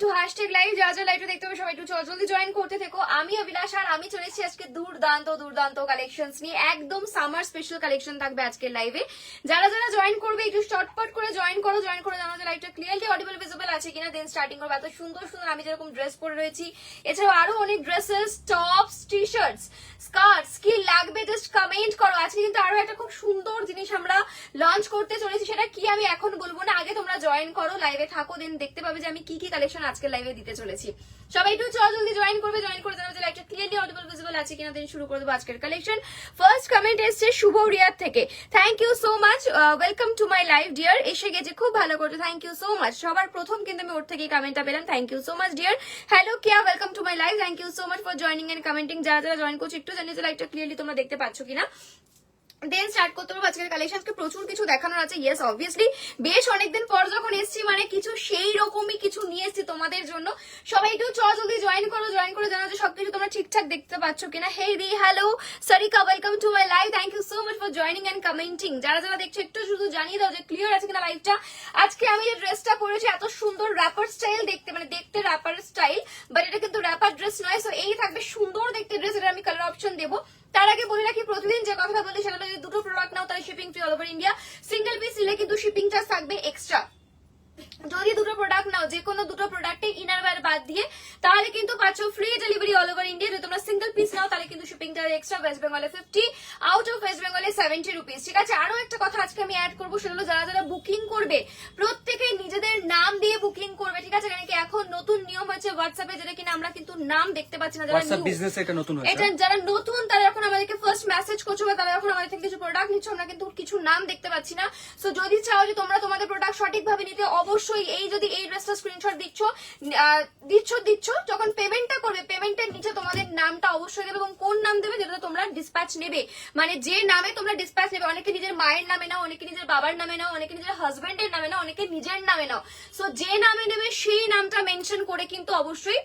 Two hashtag live. যা যা লাইভটা দেখতে হবে সবাই একটু জলদি জয়েন করতে থেকো। আমি অভিলাষ আর আমি চলেছি আজকে দুর্দান্ত কালেকশনস নিয়ে। একদম সামার স্পেশাল কালেকশন থাকবে আজকের লাইভে। যারা যারা জয়েন করবে একটু চটপট করে জয়েন করো জানো যে লাইভটা ক্লিয়ারলি অডিবল ভিজিবল আছে কিনা, দেন স্টার্টিং করবো। এত সুন্দর সুন্দর আমি যেরকম ড্রেস পরে রয়েছি, এছাড়াও আরো অনেক ড্রেসেস, টপস, টি শার্টস, স্কার্টস কি লাগবে জাস্ট কমেন্ট করো। আজকে কিন্তু আরো একটা খুব সুন্দর জিনিস আমরা লঞ্চ করতে চলেছি, সেটা কি আমি এখন বলবো না, আগে তোমরা জয়েন করো, লাইভে থাকো, দেন দেখতে পাবে যে আমি কি কি কালেকশন আজকে লাইভে দিতে চলেছি। সবাই একটু জলদি জয়েন করবে, জয়েন করে জানাবে যে লাইভটা ক্লিয়ারলি অডিবল ভিজিবল আছে কিনা, দেন শুরু করে দেবো আজকের কালেকশন। ফার্স্ট কমেন্ট এসছে শুভ রিয়াদ থেকে, thank you so much, welcome to my live dear. এসে গেছে, খুব ভালো করছো, থ্যাংক ইউ সো মাচ। সবার প্রথম কিন্তু আমি ওর থেকে কমেন্টটা পেলাম, thank you so much dear. Hello Kiya, welcome to my live, thank you so much for joining and commenting. যারা যারা জয়েন করছো একটু জানিয়ে যে লাইভটা ক্লিয়ারলি তোমরা দেখতে পাচ্ছ কিনা, দেন স্টার্ট করতে পারবো আজকের কালেকশন। প্রচুর কিছু দেখানোর আছে, ইয়েস অবভিয়াসলি বেশ অনেকদিন পর যখন এসছি মানে কিছু সেই রকমই কিছু নিয়ে এসছি তোমাদের জন্য। সবাই একটু জলদি জয়েন করে জানো যে সবকিছু তোমরা ঠিকঠাক দেখতে পাচ্ছ কিনা। হেই দি, hello Sarika, welcome to my live, thank you so much for joining and commenting. যারা যারা দেখছো একটু শুধু জানিয়ে দাও যে ক্লিয়ার আছে কিনা লাইভটা। আজকে আমি যে ড্রেসটা পরেছি এত সুন্দর র্যাপার স্টাইল দেখতে, মানে দেখতে র্যাপার স্টাইল, বাট এটা কিন্তু র্যাপার ড্রেস নয়। সো এই থাকবে সুন্দর দেখতে ড্রেস, এটা আমি কালার অপশন দেবো। তার আগে বলে রাখি প্রতিদিন যে কথাটা বলি সেটা যদি দুটো প্রোডাক্ট নাও তাহলে shipping free all over India. Single piece নিলে কিন্তু শিপিং চার্জ থাকবে এক্সট্রা। যদি দুটো প্রোডাক্ট নাও, যে কোনো দুটো প্রোডাক্টে ইনার ওয়্যার বাদ দিয়ে, তাহলে কিন্তু পাচ্ছ free delivery all over India. যদি তোমরা সিঙ্গেল পিস নাও তাহলে কিন্তু শিপিং চার্জ এক্সট্রা। ওয়েস্ট বেঙ্গলে 50, আউট অফ ওয়েস্ট বেঙ্গলে 70 রুপিস। ঠিক আছে, আরো একটা কথা আজকে আমি অ্যাড করবো, সেটা হলো যারা যারা বুকিং করবে প্রত্যেকে নিজেদের নাম দিয়ে বুকিং করবে। ঠিক আছে, কারণ কি এখন নতুন নিয়ম হচ্ছে হোয়াটসঅ্যাপে, যেটা কিনা আমরা কিন্তু নাম দেখতে পাচ্ছি না। যারা বিজনেস এটা নতুন হয়েছে, এটা যারা নতুন তারা যখন আমাদেরকে ফার্স্ট মেসেজ করছো বা তারা যখন আমাদের থেকে কিছু প্রোডাক্ট নিচ্ছ, আমরা কিন্তু কিছু নাম দেখতে পাচ্ছি না। সো যদি চাও যে তোমরা তোমাদের প্রোডাক্ট সঠিকভাবে নিতে, অবশ্যই এই যদি এই ড্রেসটা স্ক্রিনশট দিচ্ছ যখন পেমেন্টটা করবে, পেমেন্টের নিচে তোমাদের নামটা অবশ্যই দেবে, এবং কোন নাম দেবে যেটা তোমরা ডিসপ্যাচ নেবে, মানে যে নামে তোমরা ডিসপ্যাচ নেবে। অনেকে নিজের মায়ের নামে নাও, অনেকে নিজের বাবার নামে নাও, অনেকে নিজের হাজবেন্ডের নামে নাও, অনেকে নিজের নামে নাও। সো যে নামে নেবে সেই নামটা মেনশন করে কিন্তু অবশ্যই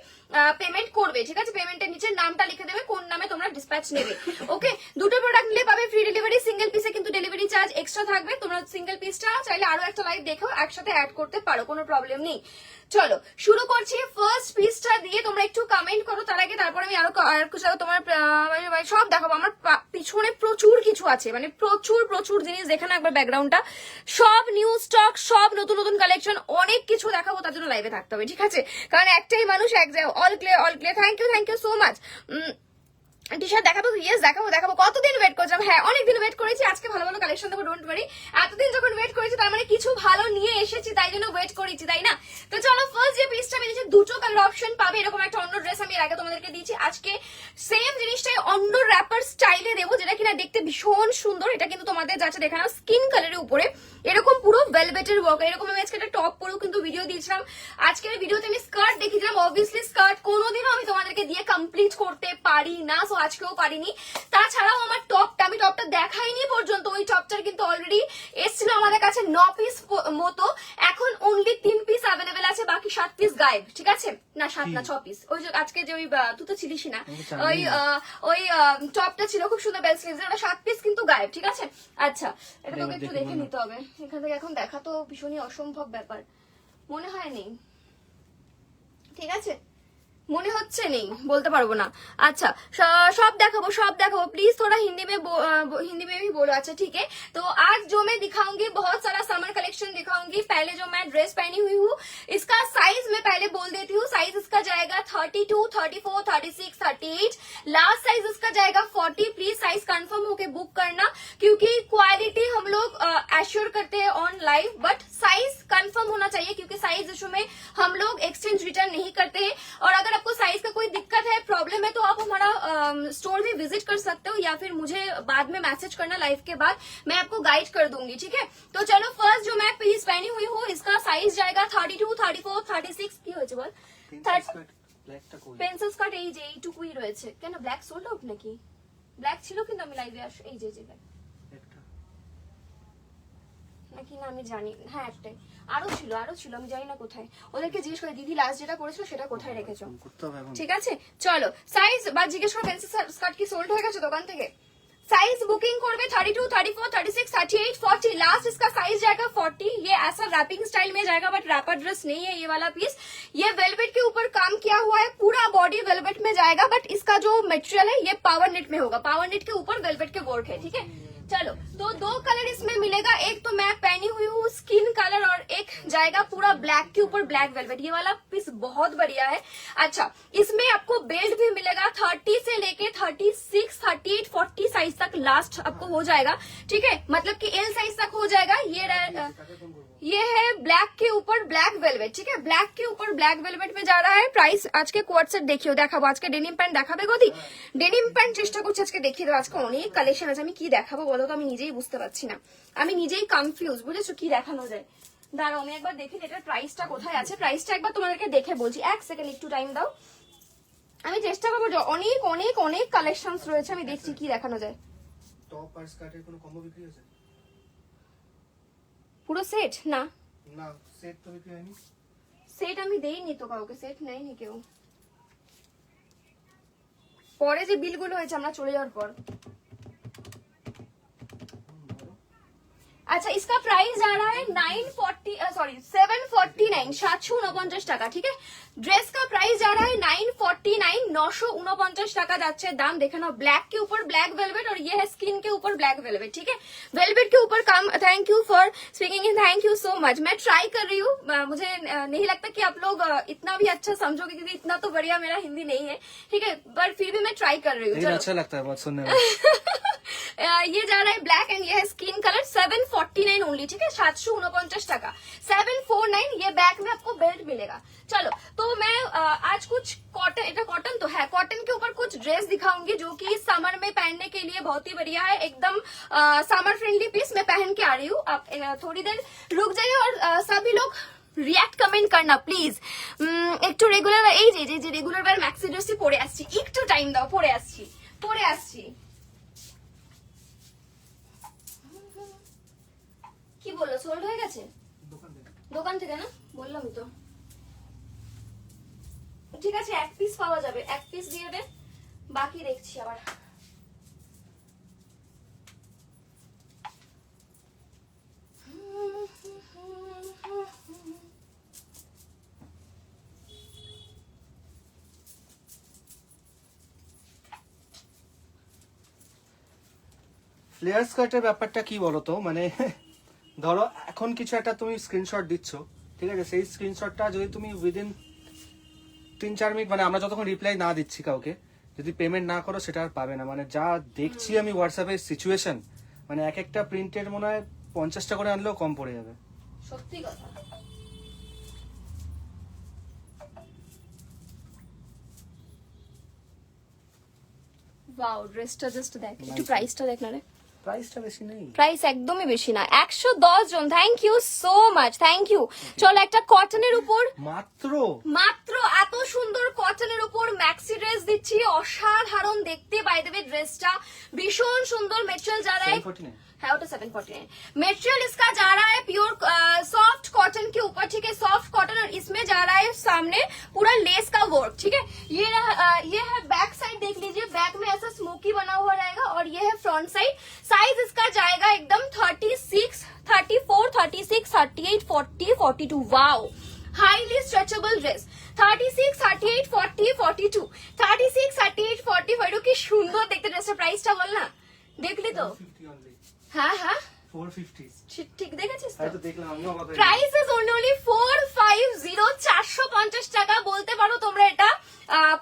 পেমেন্ট করবে। ঠিক আছে, পেমেন্টের নিচে নামটা লিখে দেবে কোন নামে তোমরা ডিসপ্যাচ নেবে। ওকে, দুটো প্রোডাক্ট নিলে পাবে ফ্রি ডেলিভারি, সিঙ্গেল পিসে কিন্তু ডেলিভারি চার্জ এক্সট্রা থাকবে। তোমরা সিঙ্গেল পিসটা চাইলে আরো একটা লাইভ দেখো একসাথে অ্যাড করতে পারো, কোনো প্রবলেম নেই। চলো শুরু করছি ফার্স্ট পিসটা দিয়ে। তোমরা একটু কমেন্ট করো তার আগে, তারপর আমি আরো কিছু তোমার সব দেখাবো। আমার পিছনে প্রচুর কিছু আছে, মানে প্রচুর জিনিস দেখে না একবার ব্যাকগ্রাউন্ডটা, সব নিউ স্টক, সব নতুন নতুন কালেকশন, অনেক কিছু দেখাবো। তার জন্য লাইভে থাকতে হবে, ঠিক আছে, কারণ একটাই মানুষ এক জায়গায়। All clear, thank you so much. T shirt দেখাবো, ইয়েস দেখাবো। কতদিন ওয়েট করছিলাম, হ্যাঁ অনেকদিন ওয়েট করেছি। আজকে ভালো ভালো কালেকশন দেবো, ডোন্ট ওয়ারি। এতদিন যখন ওয়েট করেছি তার মানে কিছু ভালো নিয়ে এসেছি, তাই জন্য ওয়েট করেছি, তাই না? তো চলো ফার্স্ট যে পিসটা আমি দিচ্ছি, দুটো কালার অপশন পাবে। এরকম একটা অন্য ড্রেস আমি এর আগে তোমাদেরকে দিয়েছি, আজকে সেম জিনিসটাই অন্য র্যাপার স্টাইলে দেবো, যেটা কিনা দেখতে ভীষণ সুন্দর। এটা কিন্তু তোমাদের যাচ্ছে দেখানো স্কিন কালারের উপরে এরকম পুরো ভেলভেটের ওয়ার্ক। এরকম আমি আজকে একটা টপ পরেও কিন্তু ভিডিও দিয়েছিলাম। আজকের ভিডিওতে আমি স্কার্ট দেখিয়েছিলাম। অবভিয়াসলি স্কার্ট কোনোদিনও আমি তোমাদেরকে দিয়ে কমপ্লিট করতে পারি না, সো আজকেও পারিনি। তাছাড়াও আমার আমি টপটা দেখাইনি পর্যন্ত, ওই টপটার কিন্তু অলরেডি এসেছিল আমাদের কাছে 9 পিস মতো। এখন অনলি 3 পিস অ্যাভেলেবেল আছে, বাকি 7 পিস গায়েব। ঠিক আছে, না 7 না 6 পিস। ওই যে আজকে যে ওই তুই তো ছিলিস না, ওই টপটা ছিল খুব সুন্দর বেল স্লিভস, ওটা 7 পিস কিন্তু গায়েব। ঠিক আছে, আচ্ছা এটা তোকে একটু দেখে নিতে হবে। এখান থেকে এখন দেখা তো ভীষণই অসম্ভব ব্যাপার, মনে হয় নেই। ঠিক আছে, মনে হচ্ছে নেই, বলতে পারবো না। আচ্ছা সব দেখাবো प्लीज थोड़ा हिंदी में भी बोलो। अच्छा ठीक है, तो आज जो मैं दिखाऊंगी बहुत सारा समर कलेक्शन दिखाऊंगी। पहले जो मैं ड्रेस पहनी हुई हूँ इसका साइज मैं पहले बोल देती हूँ। साइज इसका जाएगा 32, 34, 36, 38। लास्ट साइज इसका जाएगा 40। प्लीज साइज कंफर्म होके बुक करना, क्योंकि क्वालिटी हम लोग एश्योर करते हैं on live, but size confirm होना चाहिए, क्योंकि साइज इशू में हम लोग एक्सचेंज रिटर्न नहीं करते हैं। और अगर आपको साइज का कोई दिक्कत है, प्रॉब्लम है, तो आप हमारा स्टोर भी विजिट कर सकते हो, या फिर मुझे बाद में मैसेज करना लाइव के बाद, मैं आपको गाइड कर दूंगी। ठीक है, तो चलो फर्स्ट जो मैं पीस पहनी हुई हूँ इसका साइज जाएगा 32, 34, 36 কি হয়েছে বল? পেন্সিল স্কার্ট এই যে এইটুকুই রয়েছে। কেন ব্ল্যাক সোল্ড আউট নাকি? ব্ল্যাক ছিল কিন্তু আমি লাইভে এই যে নাকি না আমি জানি, হ্যাঁ একটাই আরো ছিল আমি জানি না কোথায়। ওদেরকে জিজ্ঞেস করে দিদি লাস্ট যেটা করেছিল সেটা কোথায় রেখেছো। ঠিক আছে, চলো সাইজ বা জিজ্ঞেস করে পেন্সিল স্কার্ট কি সোল্ড হয়ে গেছে দোকান থেকে? साइज बुकिंग करबे 32, 34, 36, 38, 40, लास्ट इसका साइज जाएगा 40। ये ऐसा रैपिंग स्टाइल में जाएगा बट रैपर ड्रेस नहीं है ये वाला पीस। ये वेलवेट के ऊपर काम किया हुआ है, पूरा बॉडी वेलवेट में जाएगा बट इसका जो मटेरियल है ये पावर नेट में होगा, पावर नेट के ऊपर वेलवेट के वर्क है, ठीक है। चलो तो 2 कलर इसमें मिलेगा, एक तो मैं पहनी हुई हूँ स्किन कलर और एक जाएगा पूरा ब्लैक के ऊपर ब्लैक वेलवेट। ये वाला पीस बहुत बढ़िया है। अच्छा इसमें आपको बेल्ट भी मिलेगा 30 से लेके 36, 38, 40 साइज तक लास्ट आपको हो जाएगा, ठीक है, मतलब कि एल साइज तक हो जाएगा। ये है ब्लैक के ऊपर ब्लैक वेलवेट, ठीक है, ब्लैक के ऊपर ब्लैक वेलवेट में जा रहा है। प्राइस आज के কোয়ার্ড সেট দেখিও, দেখাবো আজকে ডেনিম প্যান্ট দেখাবে গদি, ডেনিম প্যান্ট চেষ্টা করছি আজকে দেখিয়ে দেবো। আজকে অনেক কালেকশন আছে, আমি কি দেখাবো বলো তো, আমি নিজেই বুঝতে পারছি না, আমি নিজেই কনফিউজ, বুঝেছো কি দেখানো যায়। দাঁড়াও আমি একবার দেখি এটার প্রাইসটা কোথায় আছে, প্রাইসটা একবার তোমাদেরকে দেখে বলছি, এক সেকেন্ড একটু টাইম দাও। আমি চেষ্টা করবো, অনেক অনেক অনেক কালেকশন রয়েছে, আমি দেখছি কি দেখানো যায়। টপ আর স্কার্টের কোনো কম্বো বিক্রি আছে? পুরো সেট না, না সেট তো বিক্রি হয়নি। সেট আমি দেইনি তো কাউকে, সেট নেয়নি কেউ। পরে যে বিলগুলো হয়েছে আমরা চলে যাওয়ার পর। अच्छा इसका प्राइस आ रहा है 749, 749 টাকা, ঠিক है। ड्रेस का प्राइस जा रहा है 949, 949 টাকা যাচ্ছে দাম। দেখে নাও ब्लैक के ऊपर ब्लैक वेलवेट और ये है स्किन के ऊपर ब्लैक वेलवेट, ठीक है। वेलवेट के ऊपर काम, thank you for speaking in, thank you so much. मैं ट्राई कर रही हूँ, मुझे नहीं लगता कि आप लोग इतना भी अच्छा समझोगे क्योंकि इतना तो बढ़िया मेरा हिंदी नहीं है, ठीक है, पर फिर भी मैं ट्राई कर रही हूँ। अच्छा लगता है बहुत सुनने में। ये जा रहा है ब्लैक एंड ये है स्किन कलर, 749 ओनली, ठीक है, 749 টাকা, 749। ये बैक में आपको बेल्ट मिलेगा। चलो तो मैं आज कुछ कॉटन, এটা कॉटन तो है, कॉटन के ऊपर कुछ ड्रेस दिखाऊंगी जो कि समर में पहनने के लिए बहुत ही बढ़िया है, एकदम समर फ्रेंडली पीस मैं पहन के आ रही हूँ। आप थोड़ी देर रुक जाइए और सभी लोग রিয়াক্ট কমেন্ট করনা প্লিজ। একটু রেগুলার, এই যে রেগুলার ওয়্যার ম্যাক্সি ড্রেসই পরে আসছি, একটু টাইম দাও, পরে আসছি। কি বললো, সোল্ড হয়ে গেছে দোকান থেকে না? বললামই তো। ঠিক আছে এক পিস পাওয়া যাবে, এক পিস দিয়ে দে, বাকি দেখছি আবার। ফ্লেয়ার স্কার্টের ব্যাপারটা কি বলতো, মানে ধরো এখন কিছু একটা তুমি স্ক্রিনশট দিচ্ছ, ঠিক আছে, সেই স্ক্রিনশটটা যদি তুমি উইদিন 3-4 মিনিট, মানে আমরা যতক্ষণ রিপ্লাই না দিচ্ছি কাউকে, যদি পেমেন্ট না করো সেটা আর পাবে না। মানে যা দেখছি আমি হোয়াটসঅ্যাপের সিচুয়েশন, মানে এক একটা প্রিন্টের মনে হয় 50টা করে আনলেও কম পড়ে যাবে, সত্যি কথা। ওয়াও ড্রেসটা জাস্ট দেখ, একটু প্রাইসটা দেখ না রে। প্রাইসটা বেশি নেই, প্রাইস একদমই বেশি না, 110 জন, thank you so much, thank you. চলো একটা কটনের উপর মাত্র এত সুন্দর কটনের উপর ম্যাক্সি ড্রেস দিচ্ছি, অসাধারণ দেখতে। বাই দ্য ওয়ে ড্রেসটা ভীষণ সুন্দর, মেটেরিয়াল जा रहा है, है वो तो 749। मटेरियल इसका जा रहा है प्योर सॉफ्ट कॉटन के ऊपर, ठीक है, सॉफ्ट कॉटन, और इसमें जा रहा है सामने पूरा लेस का वर्क, ठीक है। ये है बैक साइड, देख लीजिए बैक में ऐसा स्मोकी बना हुआ रहेगा, और ये है फ्रंट साइड। साइज इसका जाएगा एकदम 36, 34, 36, 38, 40, 42। वाओ हाईली स्ट्रेचेबल ड्रेस, 36, 38, 40, 42, 36, 38, 40, 42 की সুন্দর দেখতে ড্রেসের প্রাইসটা বল না, দেখলি তো? হ্যাঁ 450 ঠিক দেখেছিস তো? দেখলাম আমিও। প্রাইস ইজ অনলি 450, 450 টাকা বলতে পারো তোমরা। এটা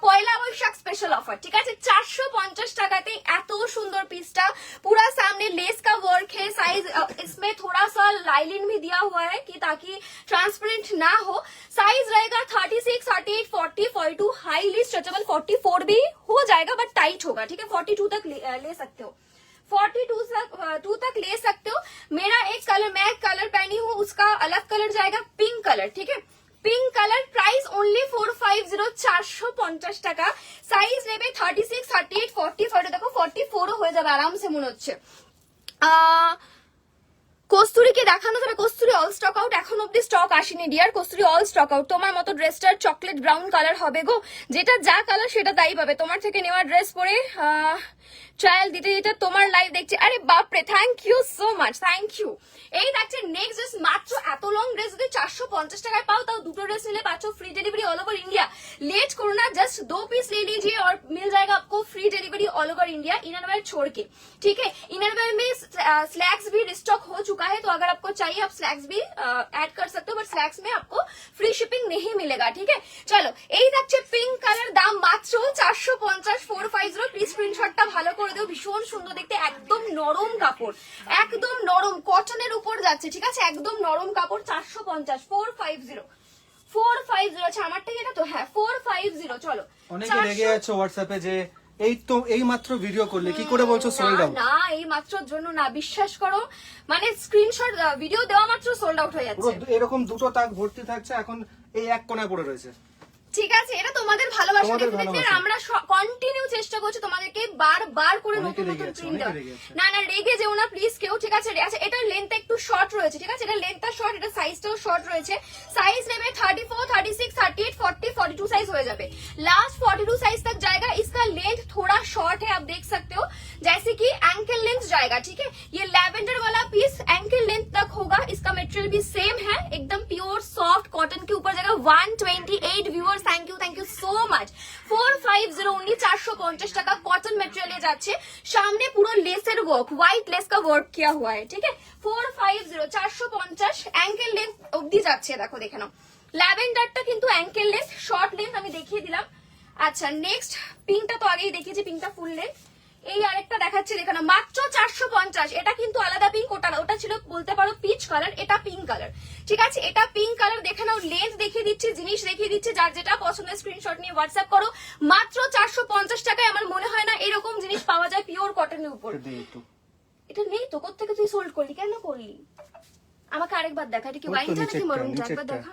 পয়লা বৈশাখ স্পেশাল অফার, ঠিক আছে, 450 টাকাতে এত সুন্দর পিসটা। पूरा सामने लेस का वर्क है, साइज इसमें थोड़ा सा लाइलिन भी दिया हुआ है कि ताकि ट्रांसपेरेंट ना हो। साइज रहेगा 36, 38, 40, 42, हाईली स्ट्रेचेबल, 44 भी हो जाएगा बट टाइट होगा, ठीक है, 42 तक ले सकते हो, 42 तक ले सकते हो। मेरा एक कलर, मैं एक कलर पहनी हूँ, उसका अलग कलर जाएगा पिंक कलर, ठीक है, पिंक कलर। प्राइस ओनली 450, 450 টাকা। সাইজ নেবে 36, 38, 40, 42, দেখো 44 হয়ে যাবে আরামসে মনে হচ্ছে। কস্তুরীকে দেখানো যাবে, কস্তুরী অল স্টক আউট, এখন অব্দি স্টক আসেনি ডিয়ার, কস্তুরী অল স্টক আউট। তোমার মতো ড্রেসটার চকলেট ব্রাউন কালার হবে গো, যেটা যা কালার সেটা তাই পাবে। তোমার থেকে নেওয়া ড্রেস পরে ট্রায়াল দিতে দিতে তোমার লাইভ দেখছি, আরে বাপরে, thank you so much, thank you. এই দেখছে নেক্সট ড্রেস, মাত্র এত লং ড্রেস যদি 450 টাকায় পাও, তাও দুটো ড্রেस নিলে पाँचों free delivery all over India. Late करो ना, जस्ट 2 पीस ले लीजिए और मिल जाएगा आपको free delivery all over India, innerwear छोड़ के, ठीक है। इनरवेयर में स्लैक्स भी रिस्टॉक हो चुका है, तो अगर आपको चाहिए आप स्लैक्स भी ऐड कर सकते हो, बट स्लैक्स में आपको फ्री शिपिंग नहीं मिलेगा, ठीक है। চলো এই দেখছে পিঙ্ক কালার, দাম মাত্র 450 450। প্লিজ স্ক্রিনশটটা ভালো করে দিও, ভীষণ সুন্দর দেখতে, একদম নরম কাপড়, একদম নরম কটনের উপর যাচ্ছে, ঠিক আছে, একদম নরম কাপড়। 450 450 450। আচ্ছা আমারটাই এটা তো, হ্যাঁ 450। চলো অনেকে রেগে আছে হোয়াটসঅ্যাপে যে এই মাত্র ভিডিও করলে কি করে বলছো সোল্ড আউট। না এই মাত্রর জন্য না, বিশ্বাস করো, মানে স্ক্রিনশট ভিডিও দেওয়া মাত্র সোল্ড আউট হয়ে যাচ্ছে। পুরো এরকম দুটো তাক ভর্তি থাকছে, এখন এই এক কোণায় পড়ে রয়েছে। ঠিক আছে, এটা তোমাদের ভালোবাসা, তোমাদের দেখতে ভালোবাসা। আমরা কন্টিনিউ চেষ্টা করছি তোমাদেরকে বারবার করে অনেকে নতুন রেগে নতুন আছে, প্রিন্ট অনেকে দেওয়া। রেগে আছে। না না রেগে যেও না প্লিজ কেউ, ঠিক আছে। আচ্ছা এটার লেন্থ একটু শর্ট রয়েছে, ঠিক আছে, এটা লেন্থটা শর্ট, এটা সাইজটাও শর্ট রয়েছে। সাইজ নেবে 34 36 38 40 42 साइज हो जाए, लास्ट 42 साइज तक जाएगा। इसका लेंथ थोड़ा शॉर्ट है, आप देख सकते हो, जैसे कि एंकल लेंथ जाएगा, ठीक है। ये लैवेंडर वाला पीस एंकल लेंथ तक होगा, इसका मटेरियल भी सेम है, एकदम प्योर सॉफ्ट कॉटन के ऊपर जाएगा। 128 viewers, thank you so much. 450 only 450 টাকা कॉटन मटेरियल যাচ্ছে, सामने पूरा लेसर वर्क, व्हाइट लेस का वर्क किया हुआ है, ठीक है। 450 450 एंकल लेंथ অবধি যাচ্ছে, দেখো দেখে নাও। ল্যাভেন্ডারটা কিন্তু অ্যাঙ্কেল লেন্থ, শর্ট লেন্থ আমি দেখিয়ে দিলাম। আচ্ছা নেক্সট পিঙ্কটা তো আগেই দেখিয়েছি, পিঙ্কটা ফুল লেন্থ। এই আরেকটা দেখাচ্ছি, দেখো না, মাত্র 450। এটা কিন্তু আলাদা পিঙ্ক, ওটা ছিল বলতে পারো পিচ কালার, এটা পিঙ্ক কালার, ঠিক আছে। এটা পিঙ্ক কালার, দেখে নাও, লেন্থ দেখিয়ে দিচ্ছি, জিনিস দেখিয়ে দিচ্ছি, যার যেটা পছন্দের স্ক্রিনশট নিয়ে হোয়াটসঅ্যাপ করো। মাত্র 450 টাকায় আমার মনে হয় না এরকম জিনিস পাওয়া যায় পিওর কটনের উপর। এটা নেই তো, কোত্থেকে তুই সোল্ড করলি, কেন করলি? আমাকে আরেকবার দেখা, এটা কি ওয়াইনটা নাকি মরুনটা, একবার দেখা।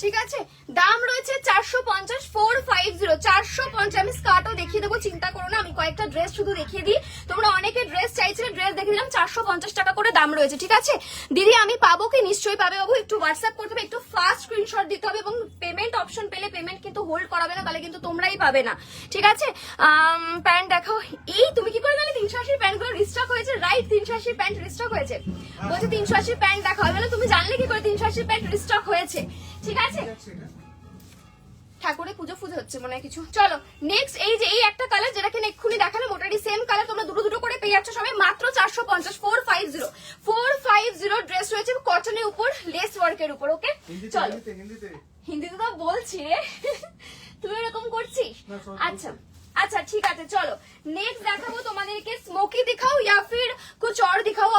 ঠিক আছে, দাম রয়েছে 450 450 450। আমি স্কার্টও দেখিয়ে দেবো, চিন্তা করো না, আমি কয়েকটা ড্রেস শুধু দেখিয়ে দিই। তোমরা অনেকে ড্রেস চাইছিলে, ড্রেস দেখিয়ে দিলাম। 450 টাকা করে দাম রয়েছে, ঠিক আছে। দিদি আমি পাবো কি? নিশ্চয়ই পাবে বাবু, একটু হোয়াটসঅ্যাপ করতে হবে, একটু ফাস্ট স্ক্রিনশট দিতে হবে, এবং পেমেন্ট অপশন পেলে পেমেন্ট কিন্তু হোল্ড করাবে না, তাহলে কিন্তু তোমরাই পাবে না, ঠিক আছে। প্যান্ট দেখাও। এই তুমি কি করে জানলে 380 প্যান্ট গুলো রিস্টক হয়েছে? রাইট, 380 প্যান্ট রিস্টক হয়েছে, বলছে 380 প্যান্ট দেখাও। বলে তুমি জানলে কি করে 380 প্যান্ট রিস্টক হয়েছে, ঠিক আছে। ঠাকুরের পুজো ফুজো হচ্ছে মনে হয় কিছু। চলো নেক্সট, এই যে এই একটা কালার, যেটা কিনা এক্ষুনি দেখানো, মোটামুটি সেম কালার, তোমরা দুটো দুটো করে পেয়ে যাচ্ছ সবাই, মাত্র 450 450 450 ড্রেস রয়েছে কটনের উপর, লেস ওয়ার্কের উপর। ওকে চলো, হিন্দিতে তো বলছি রে, তুই এরকম করছিস। আচ্ছা अच्छा ठीक है, चलो नेक्स्ट देखाबो তোমাদেরকে। स्मोकी दिखाओ या फिर कुछ और दिखाओ,